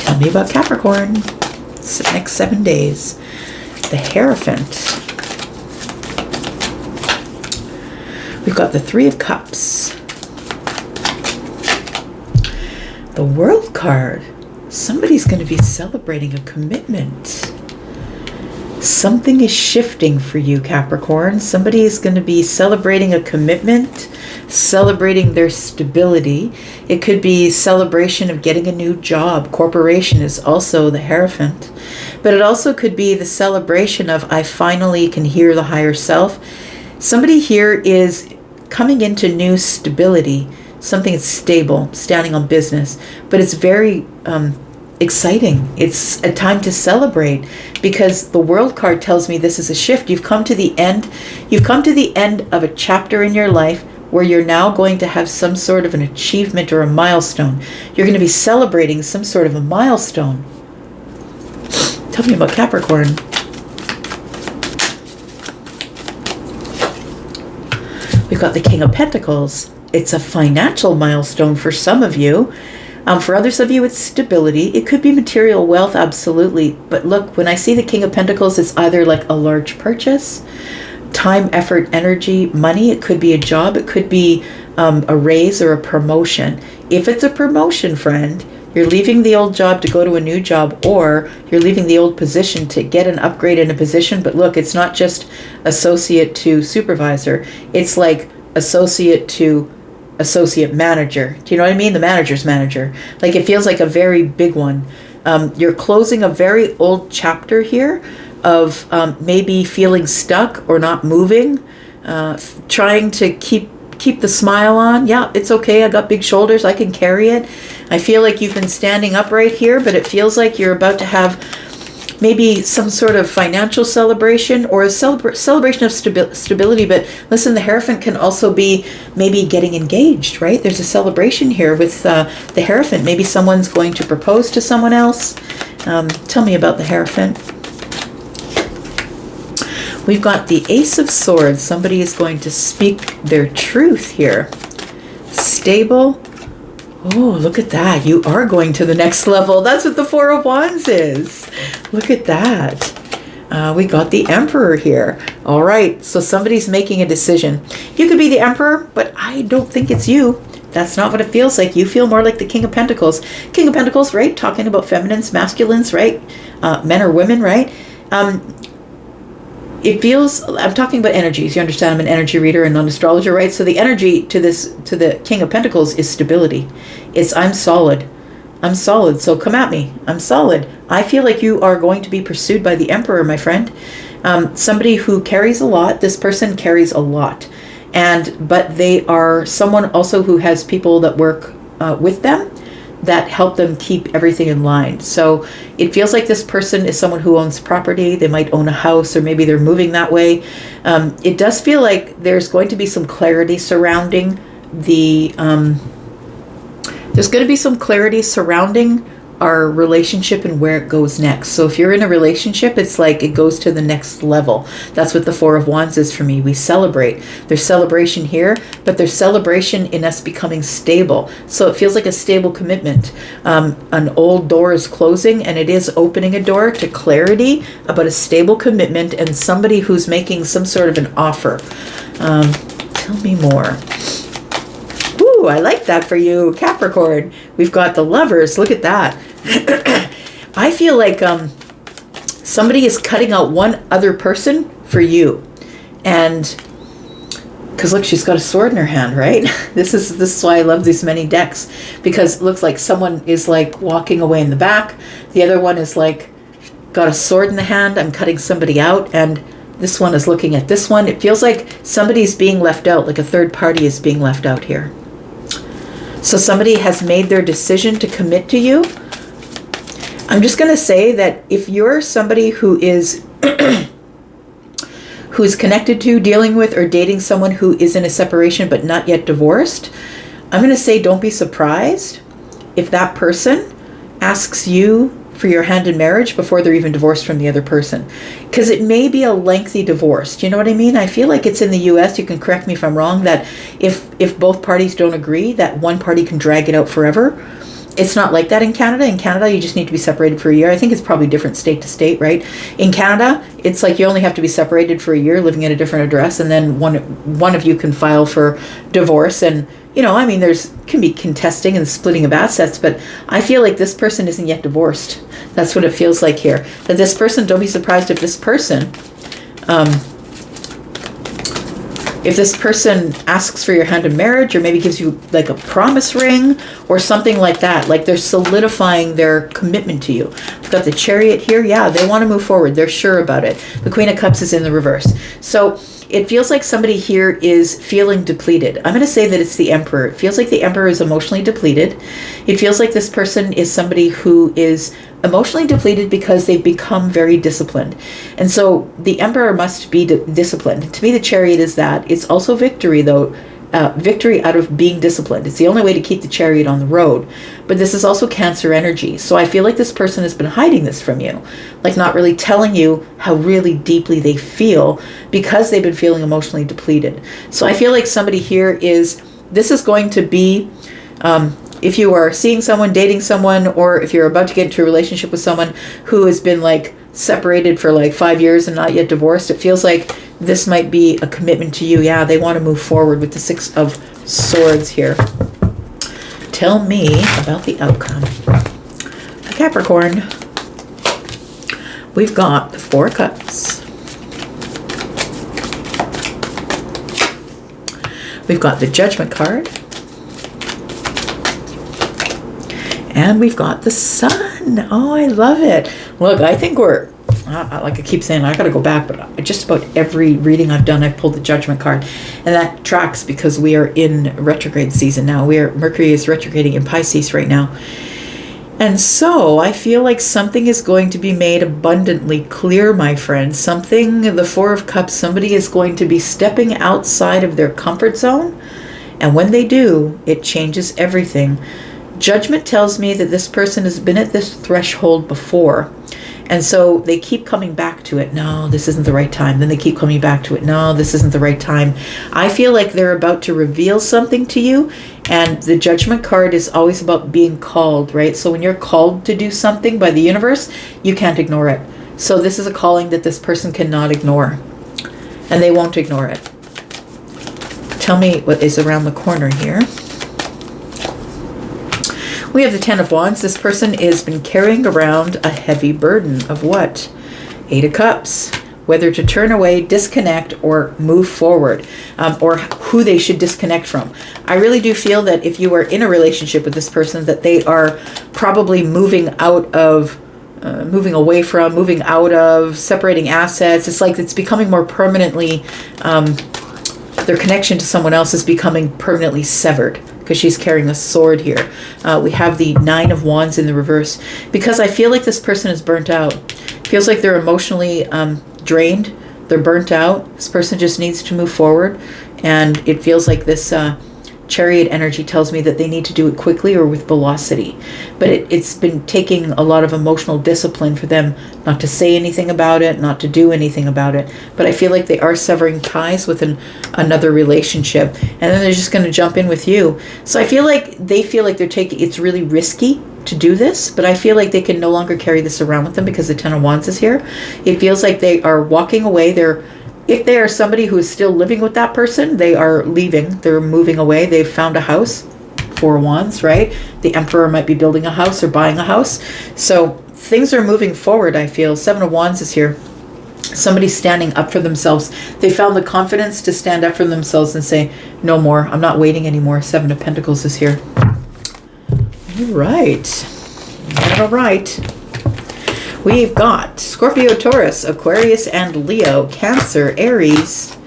Tell me about Capricorn. It's the next 7 days. The Hierophant. We've got the 3 of Cups. The World card. Somebody's going to be celebrating a commitment. Something is shifting for you, Capricorn. Somebody is going to be celebrating a commitment, celebrating their stability. It could be celebration of getting a new job. Corporation is also the Hierophant. But it also could be the celebration of, I finally can hear the higher self. Somebody here is coming into new stability. Something that's stable, standing on business. But it's very exciting. It's a time to celebrate, because the World card tells me this is a shift. You've come to the end. You've come to the end of a chapter in your life where you're now going to have some sort of an achievement or a milestone. You're going to be celebrating some sort of a milestone. Tell me about Capricorn. We've got the King of Pentacles. It's a financial milestone for some of you. For others of you, it's stability. It could be material wealth, absolutely. But look, when I see the King of Pentacles, it's either like a large purchase, time, effort, energy, money. It could be a job. It could be a raise or a promotion. If it's a promotion, friend, you're leaving the old job to go to a new job, or you're leaving the old position to get an upgrade in a position. But look, it's not just associate to supervisor. It's like associate to associate manager. Do you know what I mean? The manager's manager. Like, it feels like a very big one. You're closing a very old chapter here of maybe feeling stuck or not moving, trying to keep the smile on. Yeah, it's okay. I got big shoulders. I can carry it. I feel like you've been standing upright here, but it feels like you're about to have maybe some sort of financial celebration or a celebration of stability. But listen, the Hierophant can also be maybe getting engaged, right? There's a celebration here with the Hierophant. Maybe someone's going to propose to someone else. Tell me about the Hierophant. We've got the Ace of Swords. Somebody is going to speak their truth here. Stable. Oh, look at that. You are going to the next level. That's what the 4 of Wands is. Look at that. We got the Emperor here. All right. So somebody's making a decision. You could be the Emperor, but I don't think it's you. That's not what it feels like. You feel more like the King of Pentacles. King of Pentacles, right? Talking about feminines, masculines, right? Men or women, right? It feels, I'm talking about energies. You understand, I'm an energy reader and an astrologer, right? So the energy to the King of Pentacles is stability. It's, I'm solid. I'm solid, so come at me. I'm solid. I feel like you are going to be pursued by the Emperor, my friend. Somebody who carries a lot. This person carries a lot. But they are someone also who has people that work with them that help them keep everything in line. So it feels like this person is someone who owns property. They might own a house, or maybe they're moving that way. It does feel like there's going to be some clarity surrounding there's going to be some clarity surrounding our relationship and where it goes next. So if you're in a relationship, it's like it goes to the next level. That's what the Four of Wands is for me. We celebrate. There's celebration here, but there's celebration in us becoming stable. So it feels like a stable commitment. An old door is closing, and it is opening a door to clarity about a stable commitment and somebody who's making some sort of an offer. Tell me more. Ooh, I like that for you, Capricorn. We've got the Lovers. Look at that. I feel like somebody is cutting out one other person for you. And because look, she's got a sword in her hand, right? This is why I love these many decks, because it looks like someone is like walking away in the back. The other one is like got a sword in the hand. I'm cutting somebody out, and this one is looking at this one. It feels like somebody's being left out, like a third party is being left out here. So somebody has made their decision to commit to you. I'm just going to say that if you're somebody who is who's connected to, dealing with, or dating someone who is in a separation but not yet divorced, I'm going to say don't be surprised if that person asks you for your hand in marriage before they're even divorced from the other person. Because it may be a lengthy divorce. Do you know what I mean? I feel like it's in the US, you can correct me if I'm wrong, that if both parties don't agree, that one party can drag it out forever. It's not like that in Canada. In Canada, you just need to be separated for a year. I think it's probably different state to state, right? In Canada, it's like you only have to be separated for a year, living at a different address, and then one of you can file for divorce. And you know, I mean, can be contesting and splitting of assets, but I feel like this person isn't yet divorced. That's what it feels like here. That this person, don't be surprised if this person asks for your hand in marriage, or maybe gives you like a promise ring or something like that, like they're solidifying their commitment to you. We've got the Chariot here. Yeah, they want to move forward. They're sure about it. The Queen of Cups is in the reverse. So it feels like somebody here is feeling depleted. I'm going to say that it's the Emperor. It feels like the Emperor is emotionally depleted. It feels like this person is somebody who is emotionally depleted because they've become very disciplined. And so the Emperor must be disciplined. To me, the Chariot is that. It's also victory, though. Victory out of being disciplined. It's the only way to keep the Chariot on the road. But this is also Cancer energy. So I feel like this person has been hiding this from you. Like not really telling you how really deeply they feel, because they've been feeling emotionally depleted. So I feel like somebody here this is going to be, if you are seeing someone, dating someone, or if you're about to get into a relationship with someone who has been like separated for like 5 years and not yet divorced, it feels like this might be a commitment to you. Yeah, they want to move forward with the Six of Swords here. Tell me about the outcome. For Capricorn, we've got the Four of Cups. We've got the Judgment card. And we've got the Sun. Oh, I love it. Look, I think we're, like I keep saying, I got to go back, but just about every reading I've done, I've pulled the Judgment card. And that tracks because we are in retrograde season now. Mercury is retrograding in Pisces right now. And so I feel like something is going to be made abundantly clear, my friend. The Four of Cups, somebody is going to be stepping outside of their comfort zone. And when they do, it changes everything. Judgment tells me that this person has been at this threshold before. And so they keep coming back to it. No, this isn't the right time. Then they keep coming back to it. No, this isn't the right time. I feel like they're about to reveal something to you. And the Judgment card is always about being called, right? So when you're called to do something by the universe, you can't ignore it. So this is a calling that this person cannot ignore. And they won't ignore it. Tell me what is around the corner here. We have the Ten of Wands. This person has been carrying around a heavy burden of what? Eight of Cups. whether to turn away, disconnect, or move forward, or who they should disconnect from. I really do feel that if you are in a relationship with this person, that they are probably moving out of, moving away from, moving out of, separating assets. It's like it's becoming more permanently, their connection to someone else is becoming permanently severed, because she's carrying a sword here. We have the 9 of Wands in the reverse, because I feel like this person is burnt out. Feels like they're emotionally drained. They're burnt out. This person just needs to move forward. And it feels like this Chariot energy tells me that they need to do it quickly or with velocity. But it's been taking a lot of emotional discipline for them not to say anything about it, not to do anything about it. But I feel like they are severing ties with another relationship. And then they're just going to jump in with you. So I feel like they feel like they're taking, it's really risky to do this, but I feel like they can no longer carry this around with them because the 10 of Wands is here. It feels like they are walking away. If they are somebody who is still living with that person, they are leaving. They're moving away. They've found a house. 4 of Wands, right? The Emperor might be building a house or buying a house. So things are moving forward, I feel. 7 of Wands is here. Somebody's standing up for themselves. They found the confidence to stand up for themselves and say, no more. I'm not waiting anymore. 7 of Pentacles is here. All right. All right. We've got Scorpio, Taurus, Aquarius, and Leo, Cancer, Aries.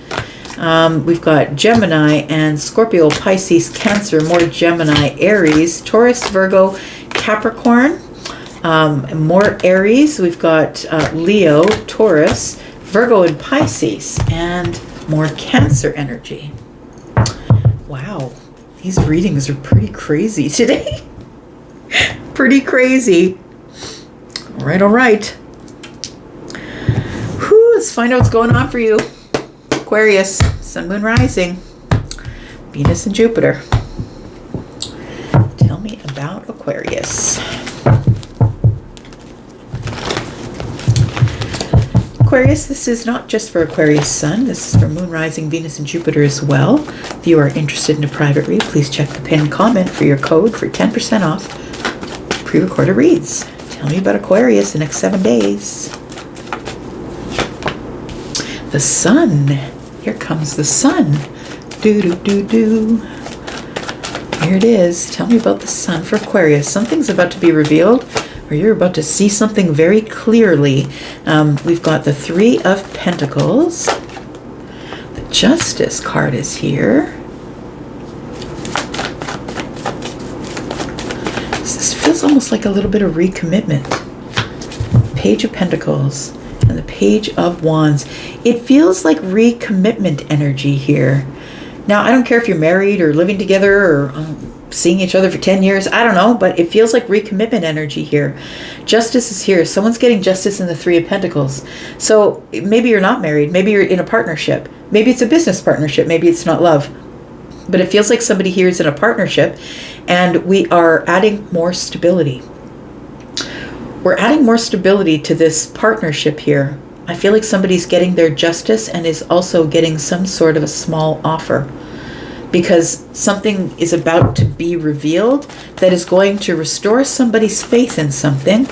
We've got Gemini and Scorpio, Pisces, Cancer, more Gemini, Aries, Taurus, Virgo, Capricorn, more Aries. We've got Leo, Taurus, Virgo, and Pisces, and more Cancer energy. Wow, these readings are pretty crazy today. Pretty crazy. All right. Whew, let's find out what's going on for you. Aquarius, Sun, Moon, Rising, Venus, and Jupiter. Tell me about Aquarius. Aquarius, this is not just for Aquarius Sun. This is for Moon, Rising, Venus, and Jupiter as well. If you are interested in a private read, please check the pinned comment for your code for 10% off pre-recorded reads. Tell me about Aquarius the next 7 days. The Sun. Here comes the Sun. Do. Here it is. Tell me about the Sun for Aquarius. Something's about to be revealed, or you're about to see something very clearly. We've got the 3 of Pentacles. The Justice card is here. This feels almost like a little bit of recommitment. Page of Pentacles and the Page of Wands. It feels like recommitment energy here. Now, I don't care if you're married or living together or seeing each other for 10 years. I don't know, but it feels like recommitment energy here. Justice is here. Someone's getting justice in the 3 of Pentacles. So maybe you're not married. Maybe you're in a partnership. Maybe it's a business partnership. Maybe it's not love. But it feels like somebody here is in a partnership, and we are adding more stability. We're adding more stability to this partnership here. I feel like somebody's getting their justice and is also getting some sort of a small offer, because something is about to be revealed that is going to restore somebody's faith in something.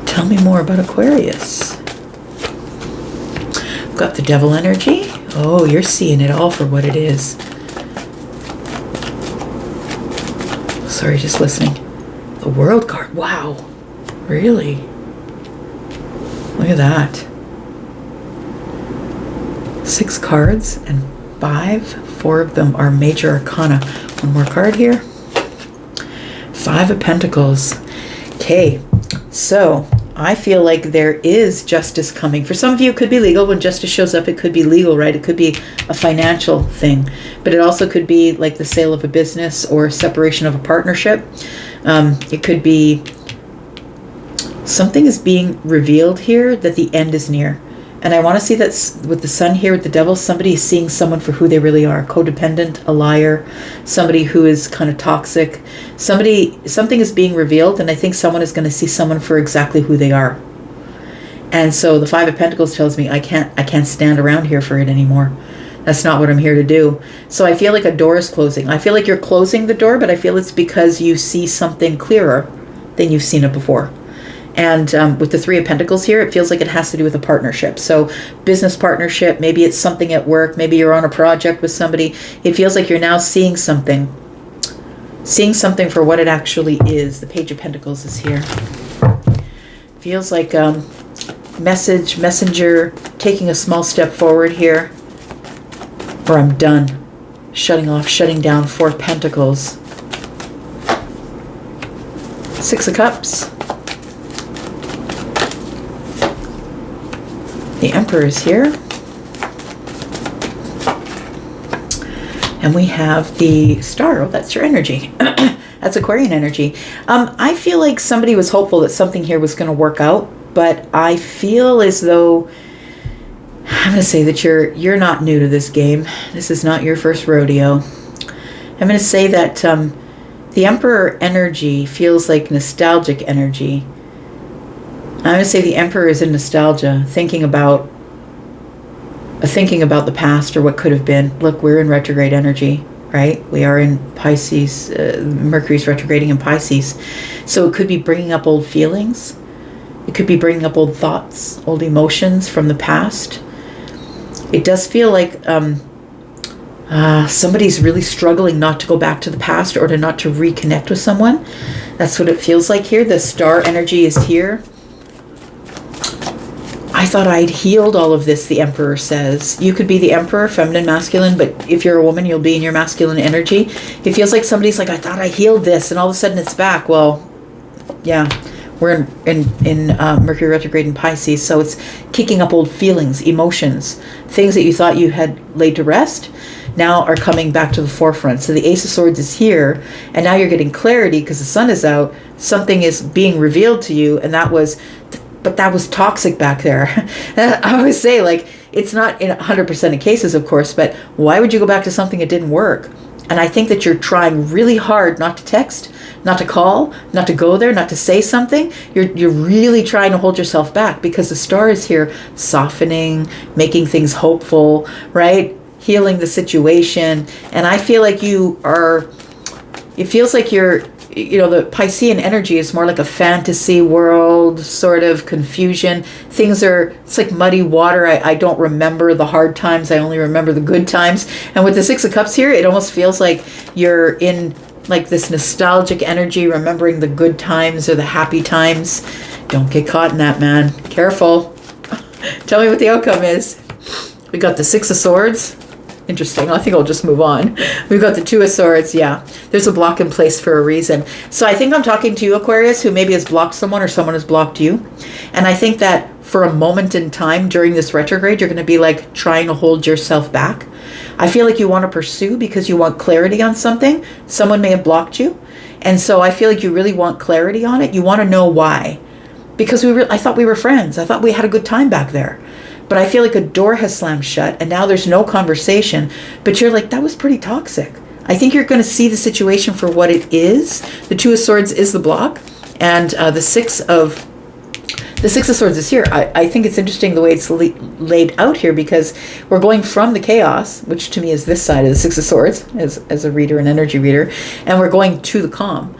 Tell me more about Aquarius. Got the Devil energy. Oh, you're seeing it all for what it is. Sorry, just listening. The World card. Wow. Really? Look at that. 6 cards and 5. 4 of them are major arcana. One more card here. 5 of Pentacles. Okay, so I feel like there is justice coming. For some of you, it could be legal. When justice shows up, it could be legal, right? It could be a financial thing, but it also could be like the sale of a business or separation of a partnership. It could be something is being revealed here that the end is near. And I want to see that with the Sun here with the Devil, somebody is seeing someone for who they really are. Codependent, a liar, somebody who is kind of toxic. Something is being revealed, and I think someone is going to see someone for exactly who they are. And so the 5 of Pentacles tells me I can't stand around here for it anymore. That's not what I'm here to do. So I feel like a door is closing. I feel like you're closing the door, but I feel it's because you see something clearer than you've seen it before. And with the Three of Pentacles here, it feels like it has to do with a partnership. So business partnership, maybe it's something at work, maybe you're on a project with somebody. It feels like you're now seeing something for what it actually is. The Page of Pentacles is here. Feels like messenger, taking a small step forward here. Or I'm done. Shutting off, shutting down. Four of Pentacles. Six of Cups. The Emperor is here. And we have the Star. Oh, that's your energy. That's Aquarian energy. I feel like somebody was hopeful that something here was going to work out, but I feel as though I'm going to say that you're not new to this game. This is not your first rodeo. I'm going to say that the Emperor energy feels like nostalgic energy. I'm going to say the Emperor is in nostalgia, thinking about the past or what could have been. Look, we're in retrograde energy, right? We are in Pisces. Mercury's retrograding in Pisces. So it could be bringing up old feelings. It could be bringing up old thoughts, old emotions from the past. It does feel like somebody's really struggling not to go back to the past or not to reconnect with someone. That's what it feels like here. The Star energy is here. I thought I'd healed all of this, the Emperor says. You could be the Emperor, feminine, masculine, but if you're a woman, you'll be in your masculine energy. It feels like somebody's like, I thought I healed this, and all of a sudden it's back. Well, yeah, we're in Mercury retrograde in Pisces, so it's kicking up old feelings, emotions, things that you thought you had laid to rest now are coming back to the forefront. So the Ace of Swords is here, and now you're getting clarity because the sun is out. Something is being revealed to you, and that was toxic back there. I always say, like, it's not in 100% of cases, of course, but why would you go back to something that didn't work? And I think that you're trying really hard not to text, not to call, not to go there, not to say something. You're really trying to hold yourself back because the Star is here softening, making things hopeful, right? Healing the situation. And I feel like it feels like the Piscean energy is more like a fantasy world, sort of confusion. It's like muddy water. I don't remember the hard times. I only remember the good times. And with the Six of Cups here, it almost feels like you're in like this nostalgic energy, remembering the good times or the happy times. Don't get caught in that, man. Careful. Tell me what the outcome is. We got the Six of Swords. Interesting. I think I'll just move on. We've got the Two of Swords. Yeah, there's a block in place for a reason. So I think I'm talking to you, Aquarius, who maybe has blocked someone or someone has blocked you. And I think that for a moment in time during this retrograde, you're going to be like trying to hold yourself back. I feel like you want to pursue because you want clarity on something. Someone may have blocked you. And so I feel like you really want clarity on it. You want to know why. Because I thought we were friends. I thought we had a good time back there. But I feel like a door has slammed shut and now there's no conversation. But you're like, that was pretty toxic. I think you're going to see the situation for what it is. The Two of Swords is the block. And the Six of Swords is here. I think it's interesting the way it's laid out here because we're going from the chaos, which to me is this side of the Six of Swords as a reader, an energy reader. And we're going to the calm.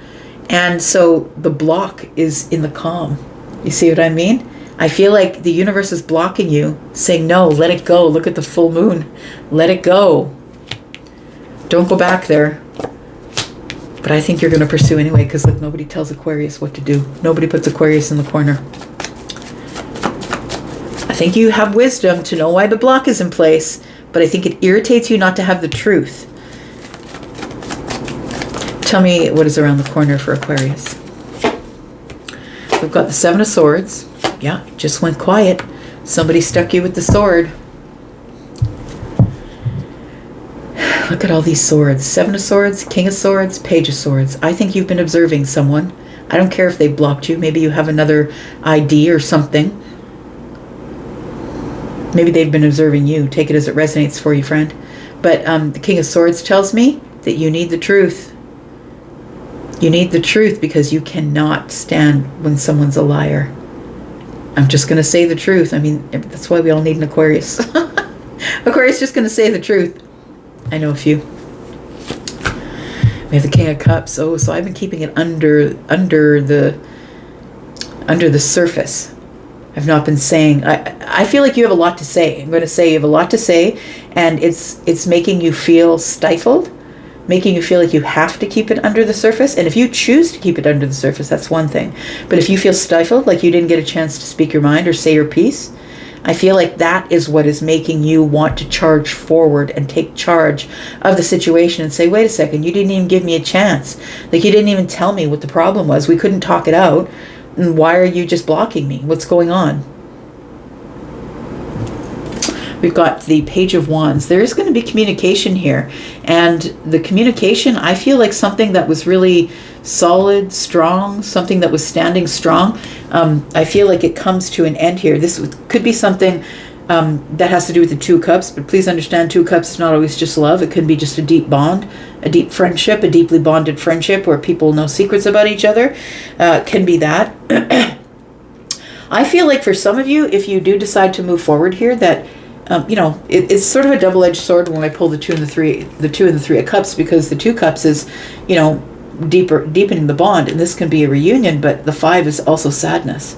And so the block is in the calm. You see what I mean? I feel like the universe is blocking you, saying, no, let it go. Look at the full moon. Let it go. Don't go back there. But I think you're going to pursue anyway because look, nobody tells Aquarius what to do. Nobody puts Aquarius in the corner. I think you have wisdom to know why the block is in place, but I think it irritates you not to have the truth. Tell me what is around the corner for Aquarius. We've got the Seven of Swords. Yeah, just went quiet. Somebody stuck you with the sword. Look at all these swords. Seven of Swords, King of Swords, Page of Swords. I think you've been observing someone. I don't care if they blocked you. Maybe you have another ID or something. Maybe they've been observing you. Take it as it resonates for you, friend. But the King of Swords tells me that you need the truth. You need the truth because you cannot stand when someone's a liar. I'm just going to say the truth. I mean, that's why we all need an Aquarius. Aquarius just going to say the truth. I know a few. We have the King of Cups. Oh, so I've been keeping it under the under the surface. I've not been saying, I feel like you have a lot to say. I'm going to say you have a lot to say, and it's making you feel stifled, making you feel like you have to keep it under the surface. And if you choose to keep it under the surface, that's one thing. But if you feel stifled, like you didn't get a chance to speak your mind or say your piece, I feel like that is what is making you want to charge forward and take charge of the situation and say, wait a second, you didn't even give me a chance. Like, you didn't even tell me what the problem was. We couldn't talk it out. And why are you just blocking me? What's going on? We've got the Page of Wands. There is going to be communication here. And the communication, I feel like something that was really solid, strong, something that was standing strong. I feel like it comes to an end here. This could be something that has to do with the Two Cups. But please understand, Two Cups is not always just love. It could be just a deep bond, a deep friendship, a deeply bonded friendship where people know secrets about each other. Can be that. I feel like for some of you, if you do decide to move forward here, that it's sort of a double-edged sword when I pull the 2 and the 3, the 2 and the 3 of Cups, because the 2 Cups is, deepening the bond, and this can be a reunion, but the 5 is also sadness,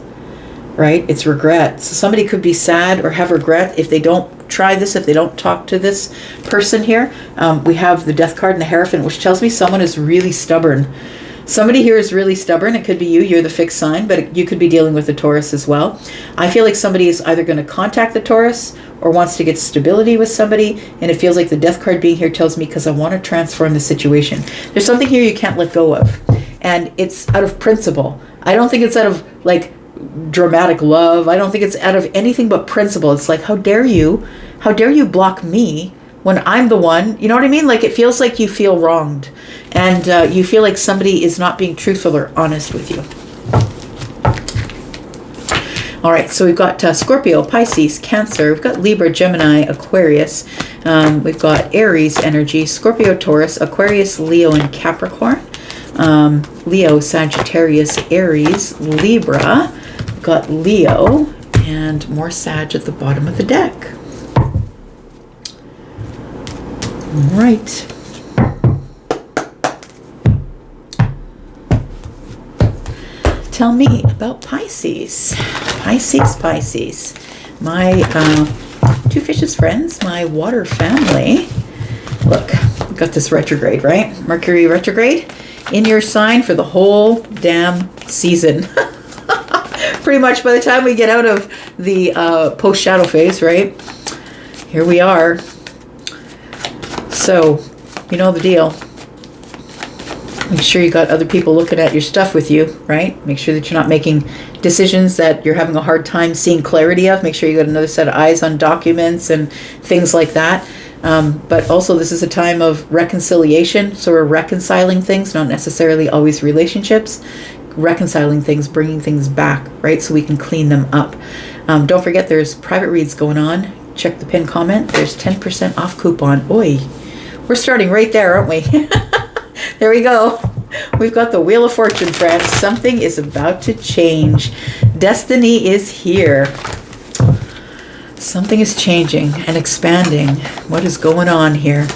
right? It's regret. So somebody could be sad or have regret if they don't try this, if they don't talk to this person here. We have the Death card and the Hierophant, which tells me someone is really stubborn. Somebody here is really stubborn. It could be you. You're the fixed sign, but you could be dealing with a Taurus as well. I feel like somebody is either going to contact the Taurus or wants to get stability with somebody. And it feels like the Death card being here tells me, because I want to transform the situation. There's something here you can't let go of. And it's out of principle. I don't think it's out of like dramatic love. I don't think it's out of anything but principle. It's like, how dare you block me when I'm the one, you know what I mean? Like, it feels like you feel wronged, and you feel like somebody is not being truthful or honest with you. All right, so we've got Scorpio, Pisces, Cancer. We've got Libra, Gemini, Aquarius. We've got Aries energy, Scorpio, Taurus, Aquarius, Leo, and Capricorn. Leo, Sagittarius, Aries, Libra. We've got Leo, and more Sag at the bottom of the deck. All right. Tell me about Pisces. Pisces. My two fishes friends, my water family. Look, we've got this retrograde, right? Mercury retrograde in your sign for the whole damn season. Pretty much by the time we get out of the post-shadow phase, right? Here we are. So, you know the deal. Make sure you got other people looking at your stuff with you, right? Make sure that you're not making decisions that you're having a hard time seeing clarity of. Make sure you got another set of eyes on documents and things like that. But also, this is a time of reconciliation. So we're reconciling things, not necessarily always relationships. Reconciling things, bringing things back, right? So we can clean them up. Don't forget, there's private reads going on. Check the pinned comment. There's 10% off coupon. Oi. We're starting right there, aren't we? There we go. We've got the Wheel of Fortune, friends. Something is about to change. Destiny is here. Something is changing and expanding. What is going on here?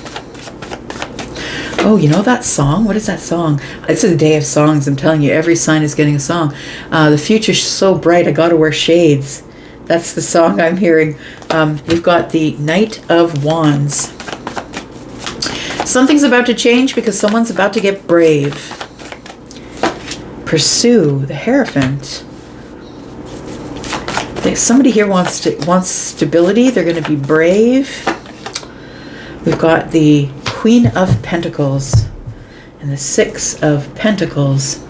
Oh, you know that song? What is that song? It's a day of songs. I'm telling you, every sign is getting a song. The future's so bright, I gotta wear shades. That's the song I'm hearing. We've got the Knight of Wands. Something's about to change because someone's about to get brave. Pursue, the Hierophant. Somebody here wants stability. They're going to be brave. We've got the Queen of Pentacles and the Six of Pentacles.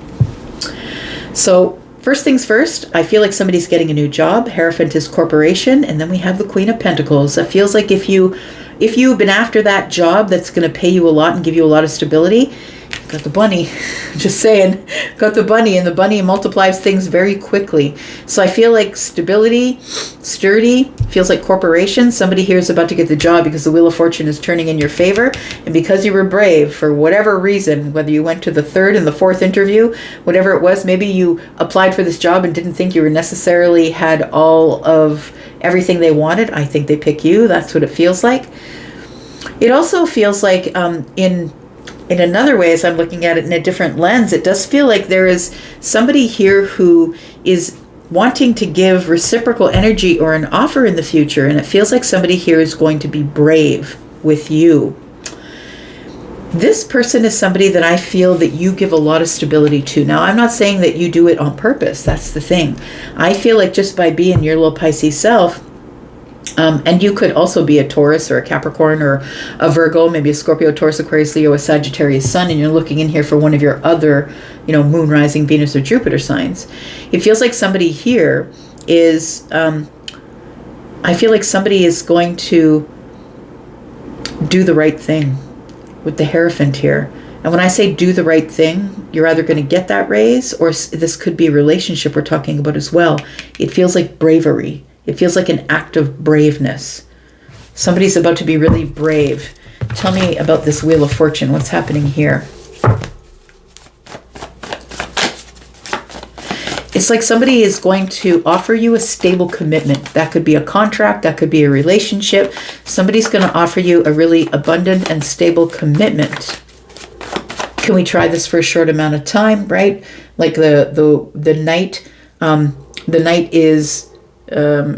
So first things first, I feel like somebody's getting a new job. Hierophant is corporation, and then we have the Queen of Pentacles. That feels like if you've been after that job that's going to pay you a lot and give you a lot of stability, got the bunny. Just saying, got the bunny, and the bunny multiplies things very quickly. So I feel like stability, sturdy, feels like corporation. Somebody here is about to get the job because the Wheel of Fortune is turning in your favor. And because you were brave for whatever reason, whether you went to the 3rd and the 4th interview, whatever it was, maybe you applied for this job and didn't think you were necessarily had all of everything they wanted. I think they pick you. That's what it feels like. It also feels like in In another way, as I'm looking at it in a different lens, it does feel like there is somebody here who is wanting to give reciprocal energy or an offer in the future, and it feels like somebody here is going to be brave with you. This person is somebody that I feel that you give a lot of stability to. Now, I'm not saying that you do it on purpose. That's the thing. I feel like just by being your little Pisces self, and you could also be a Taurus or a Capricorn or a Virgo, maybe a Scorpio, Taurus, Aquarius, Leo, a Sagittarius sun, and you're looking in here for one of your other, moon, rising, Venus, or Jupiter signs. It feels like somebody here is, I feel like somebody is going to do the right thing with the Hierophant here. And when I say do the right thing, you're either going to get that raise, or this could be a relationship we're talking about as well. It feels like bravery. It feels like an act of braveness. Somebody's about to be really brave. Tell me about this Wheel of Fortune. What's happening here? It's like somebody is going to offer you a stable commitment. That could be a contract. That could be a relationship. Somebody's going to offer you a really abundant and stable commitment. Can we try this for a short amount of time, right? Like the knight. The knight is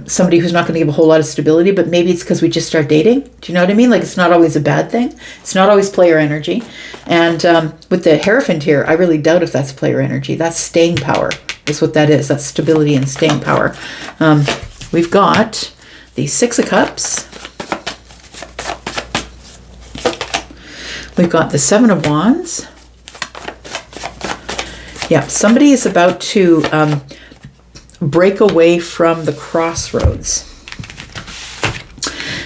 somebody who's not going to give a whole lot of stability, but maybe it's because we just start dating. Do you know what I mean? Like, it's not always a bad thing. It's not always player energy. And with the Hierophant here, I really doubt if that's player energy. That's staying power is what that is. That's stability and staying power. We've got the Six of Cups. We've got the Seven of Wands. Yeah, somebody is about to break away from the crossroads.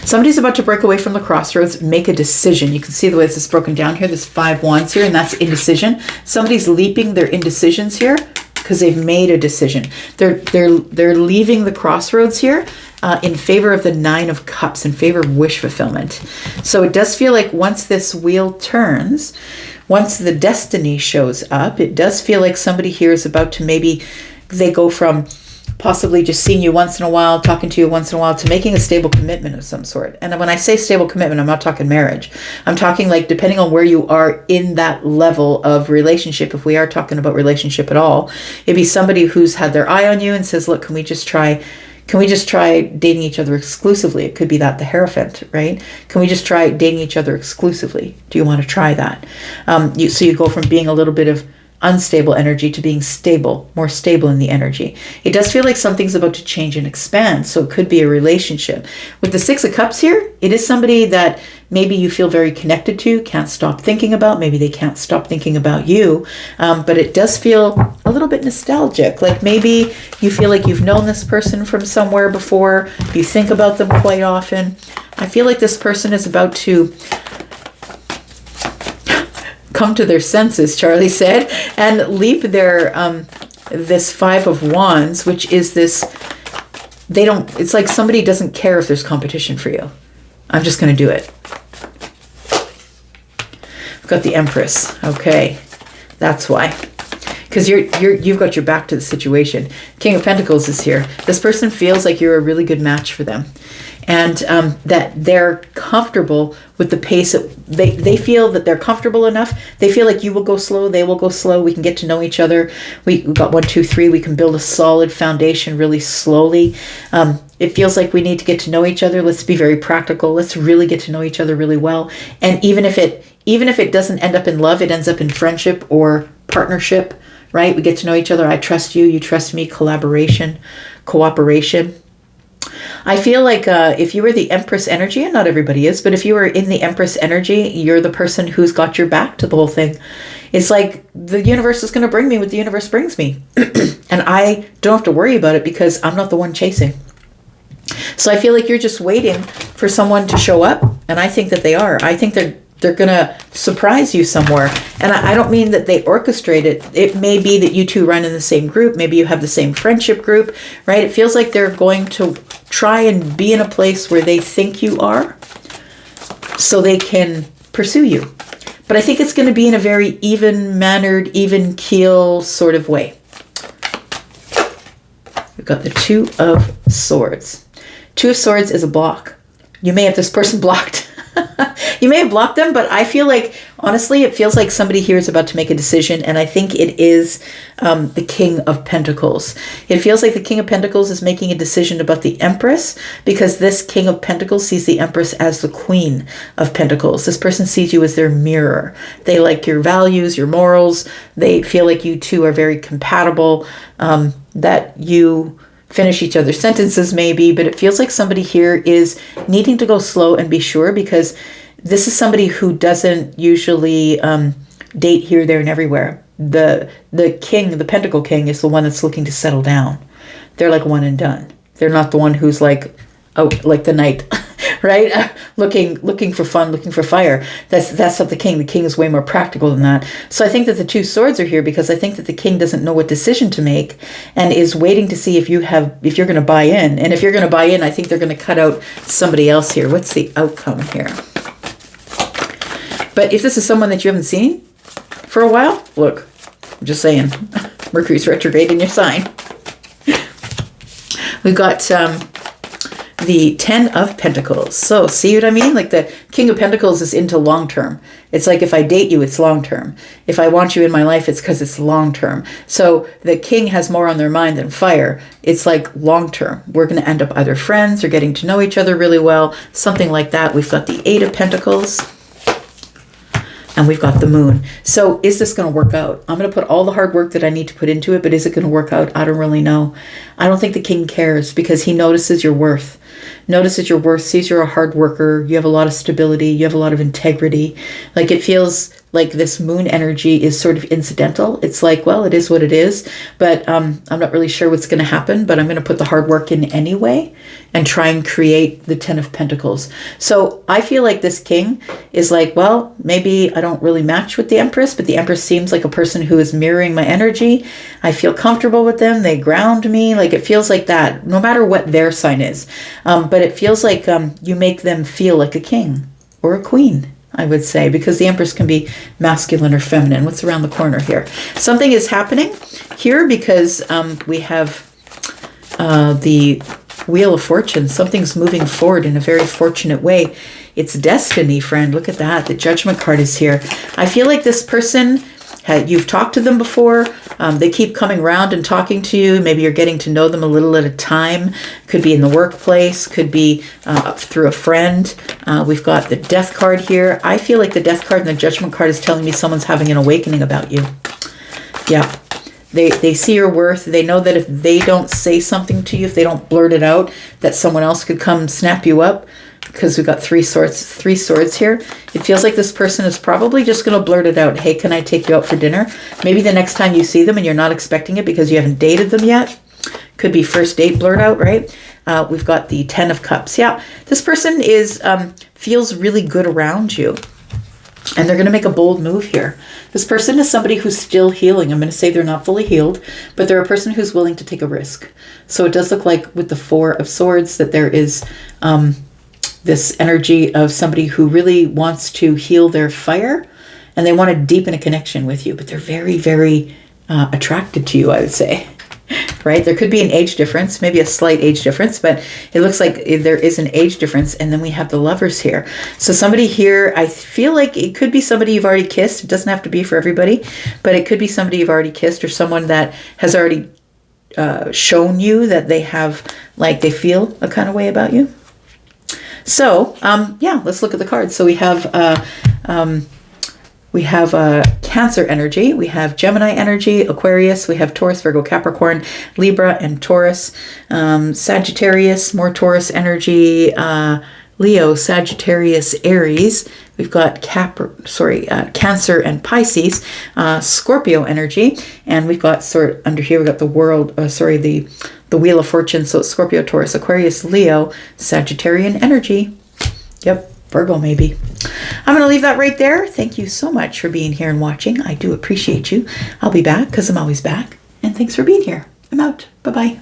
Somebody's about to break away from the crossroads, make a decision. You can see the way this is broken down here. There's 5 wands here, and that's indecision. Somebody's leaping their indecisions here because they've made a decision. They're leaving the crossroads here in favor of the 9 of Cups, in favor of wish fulfillment. So it does feel like once this wheel turns, once the destiny shows up, it does feel like somebody here is about to maybe, they go from possibly just seeing you once in a while, talking to you once in a while, to making a stable commitment of some sort. And when I say stable commitment, I'm not talking marriage. I'm talking like, depending on where you are in that level of relationship, if we are talking about relationship at all, it'd be somebody who's had their eye on you and says, look, can we just try dating each other exclusively? It could be that, the Hierophant, right? Can we just try dating each other exclusively? Do you want to try that? So you go from being a little bit of unstable energy to being stable, more stable in the energy. It does feel like something's about to change and expand, so it could be a relationship. With the Six of Cups here, it is somebody that maybe you feel very connected to, can't stop thinking about. Maybe they can't stop thinking about you, but it does feel a little bit nostalgic. Like maybe you feel like you've known this person from somewhere before. You think about them quite often. I feel like this person is about to come to their senses, Charlie said, and leap their this 5 of Wands, which is this, it's like somebody doesn't care if there's competition for you. I'm just going to do it. I've got the Empress. Okay, that's why. Because you've got your back to the situation. King of Pentacles is here. This person feels like you're a really good match for them. And that they're comfortable with the pace. They feel that they're comfortable enough. They feel like you will go slow, they will go slow. We can get to know each other. We've got 1, 2, 3. We can build a solid foundation really slowly. It feels like we need to get to know each other. Let's be very practical. Let's really get to know each other really well. And even if it doesn't end up in love, it ends up in friendship or partnership, right? We get to know each other. I trust you, you trust me. Collaboration, cooperation. I feel like if you were the Empress energy, and not everybody is, but if you were in the Empress energy, you're the person who's got your back to the whole thing. It's like the universe is going to bring me what the universe brings me. And I don't have to worry about it because I'm not the one chasing. So I feel like you're just waiting for someone to show up. And I think that they are. I think they're going to surprise you somewhere. And I don't mean that they orchestrate it. It may be that you two run in the same group. Maybe you have the same friendship group, right? It feels like they're going to try and be in a place where they think you are so they can pursue you. But I think it's going to be in a very even-mannered, even-keel sort of way. We've got the 2 of Swords. 2 of Swords is a block. You may have this person blocked. You may have blocked them, but I feel like, honestly, it feels like somebody here is about to make a decision, and I think it is the King of Pentacles. It feels like the King of Pentacles is making a decision about the Empress, because this King of Pentacles sees the Empress as the Queen of Pentacles. This person sees you as their mirror. They like your values, your morals. They feel like you two are very compatible, that you finish each other's sentences maybe, but it feels like somebody here is needing to go slow and be sure, because this is somebody who doesn't usually date here, there, and everywhere. The king, the Pentacle King, is the one that's looking to settle down. They're like one and done. They're not the one who's like, oh, like the knight, right? Looking for fun, looking for fire. That's not the king. The king is way more practical than that. So I think that the two swords are here because I think that the king doesn't know what decision to make and is waiting to see if you're going to buy in. And if you're going to buy in, I think they're going to cut out somebody else here. What's the outcome here? But if this is someone that you haven't seen for a while, look, I'm just saying, Mercury's retrograde in your sign. We've got the 10 of Pentacles. So see what I mean? Like the King of Pentacles is into long term. It's like if I date you, it's long term. If I want you in my life, it's because it's long term. So the king has more on their mind than fire. It's like long term. We're going to end up either friends or getting to know each other really well, something like that. We've got the 8 of Pentacles. And we've got the moon. So is this going to work out? I'm going to put all the hard work that I need to put into it, but is it going to work out? I don't really know. I don't think the king cares because he notices your worth. Notices your worth, sees you're a hard worker. You have a lot of stability. You have a lot of integrity. Like it feels like this moon energy is sort of incidental. It's like, well, it is what it is, but I'm not really sure what's going to happen, but I'm going to put the hard work in anyway and try and create the 10 of Pentacles. So I feel like this king is like, well, maybe I don't really match with the Empress, but the Empress seems like a person who is mirroring my energy. I feel comfortable with them. They ground me. Like it feels like that, no matter what their sign is. But it feels like you make them feel like a king or a queen, I would say, because the Empress can be masculine or feminine. What's around the corner here? Something is happening here because we have the Wheel of Fortune. Something's moving forward in a very fortunate way. It's destiny, friend. Look at that. The Judgment card is here. I feel like this person, you've talked to them before. They keep coming around and talking to you. Maybe you're getting to know them a little at a time. Could be in the workplace. Could be through a friend. We've got the Death card here. I feel like the Death card and the Judgment card is telling me someone's having an awakening about you. Yeah. They see your worth. They know that if they don't say something to you, if they don't blurt it out, that someone else could come snap you up. Because we've got three swords here. It feels like this person is probably just going to blurt it out. Hey, can I take you out for dinner? Maybe the next time you see them and you're not expecting it because you haven't dated them yet. Could be first date blurt out, right? We've got the 10 of Cups. Yeah, this person feels really good around you. And they're going to make a bold move here. This person is somebody who's still healing. I'm going to say they're not fully healed, but they're a person who's willing to take a risk. So it does look like with the 4 of Swords that there is this energy of somebody who really wants to heal their fire and they want to deepen a connection with you, but they're very, very attracted to you, I would say. Right? There could be an age difference, maybe a slight age difference, but it looks like there is an age difference. And then we have the Lovers here. So somebody here, I feel like it could be somebody you've already kissed. It doesn't have to be for everybody, but it could be somebody you've already kissed or someone that has already shown you that they have, like they feel a kind of way about you. So, yeah, let's look at the cards. So we have Cancer energy, we have Gemini energy, Aquarius, we have Taurus, Virgo, Capricorn, Libra, and Taurus, Sagittarius, more Taurus energy, Leo, Sagittarius, Aries. We've got Cancer and Pisces, Scorpio energy, and we've got under here we've got the Wheel of Fortune. So it's Scorpio, Taurus, Aquarius, Leo, Sagittarian energy. Yep. Virgo, maybe. I'm going to leave that right there. Thank you so much for being here and watching. I do appreciate you. I'll be back because I'm always back. And thanks for being here. I'm out. Bye-bye.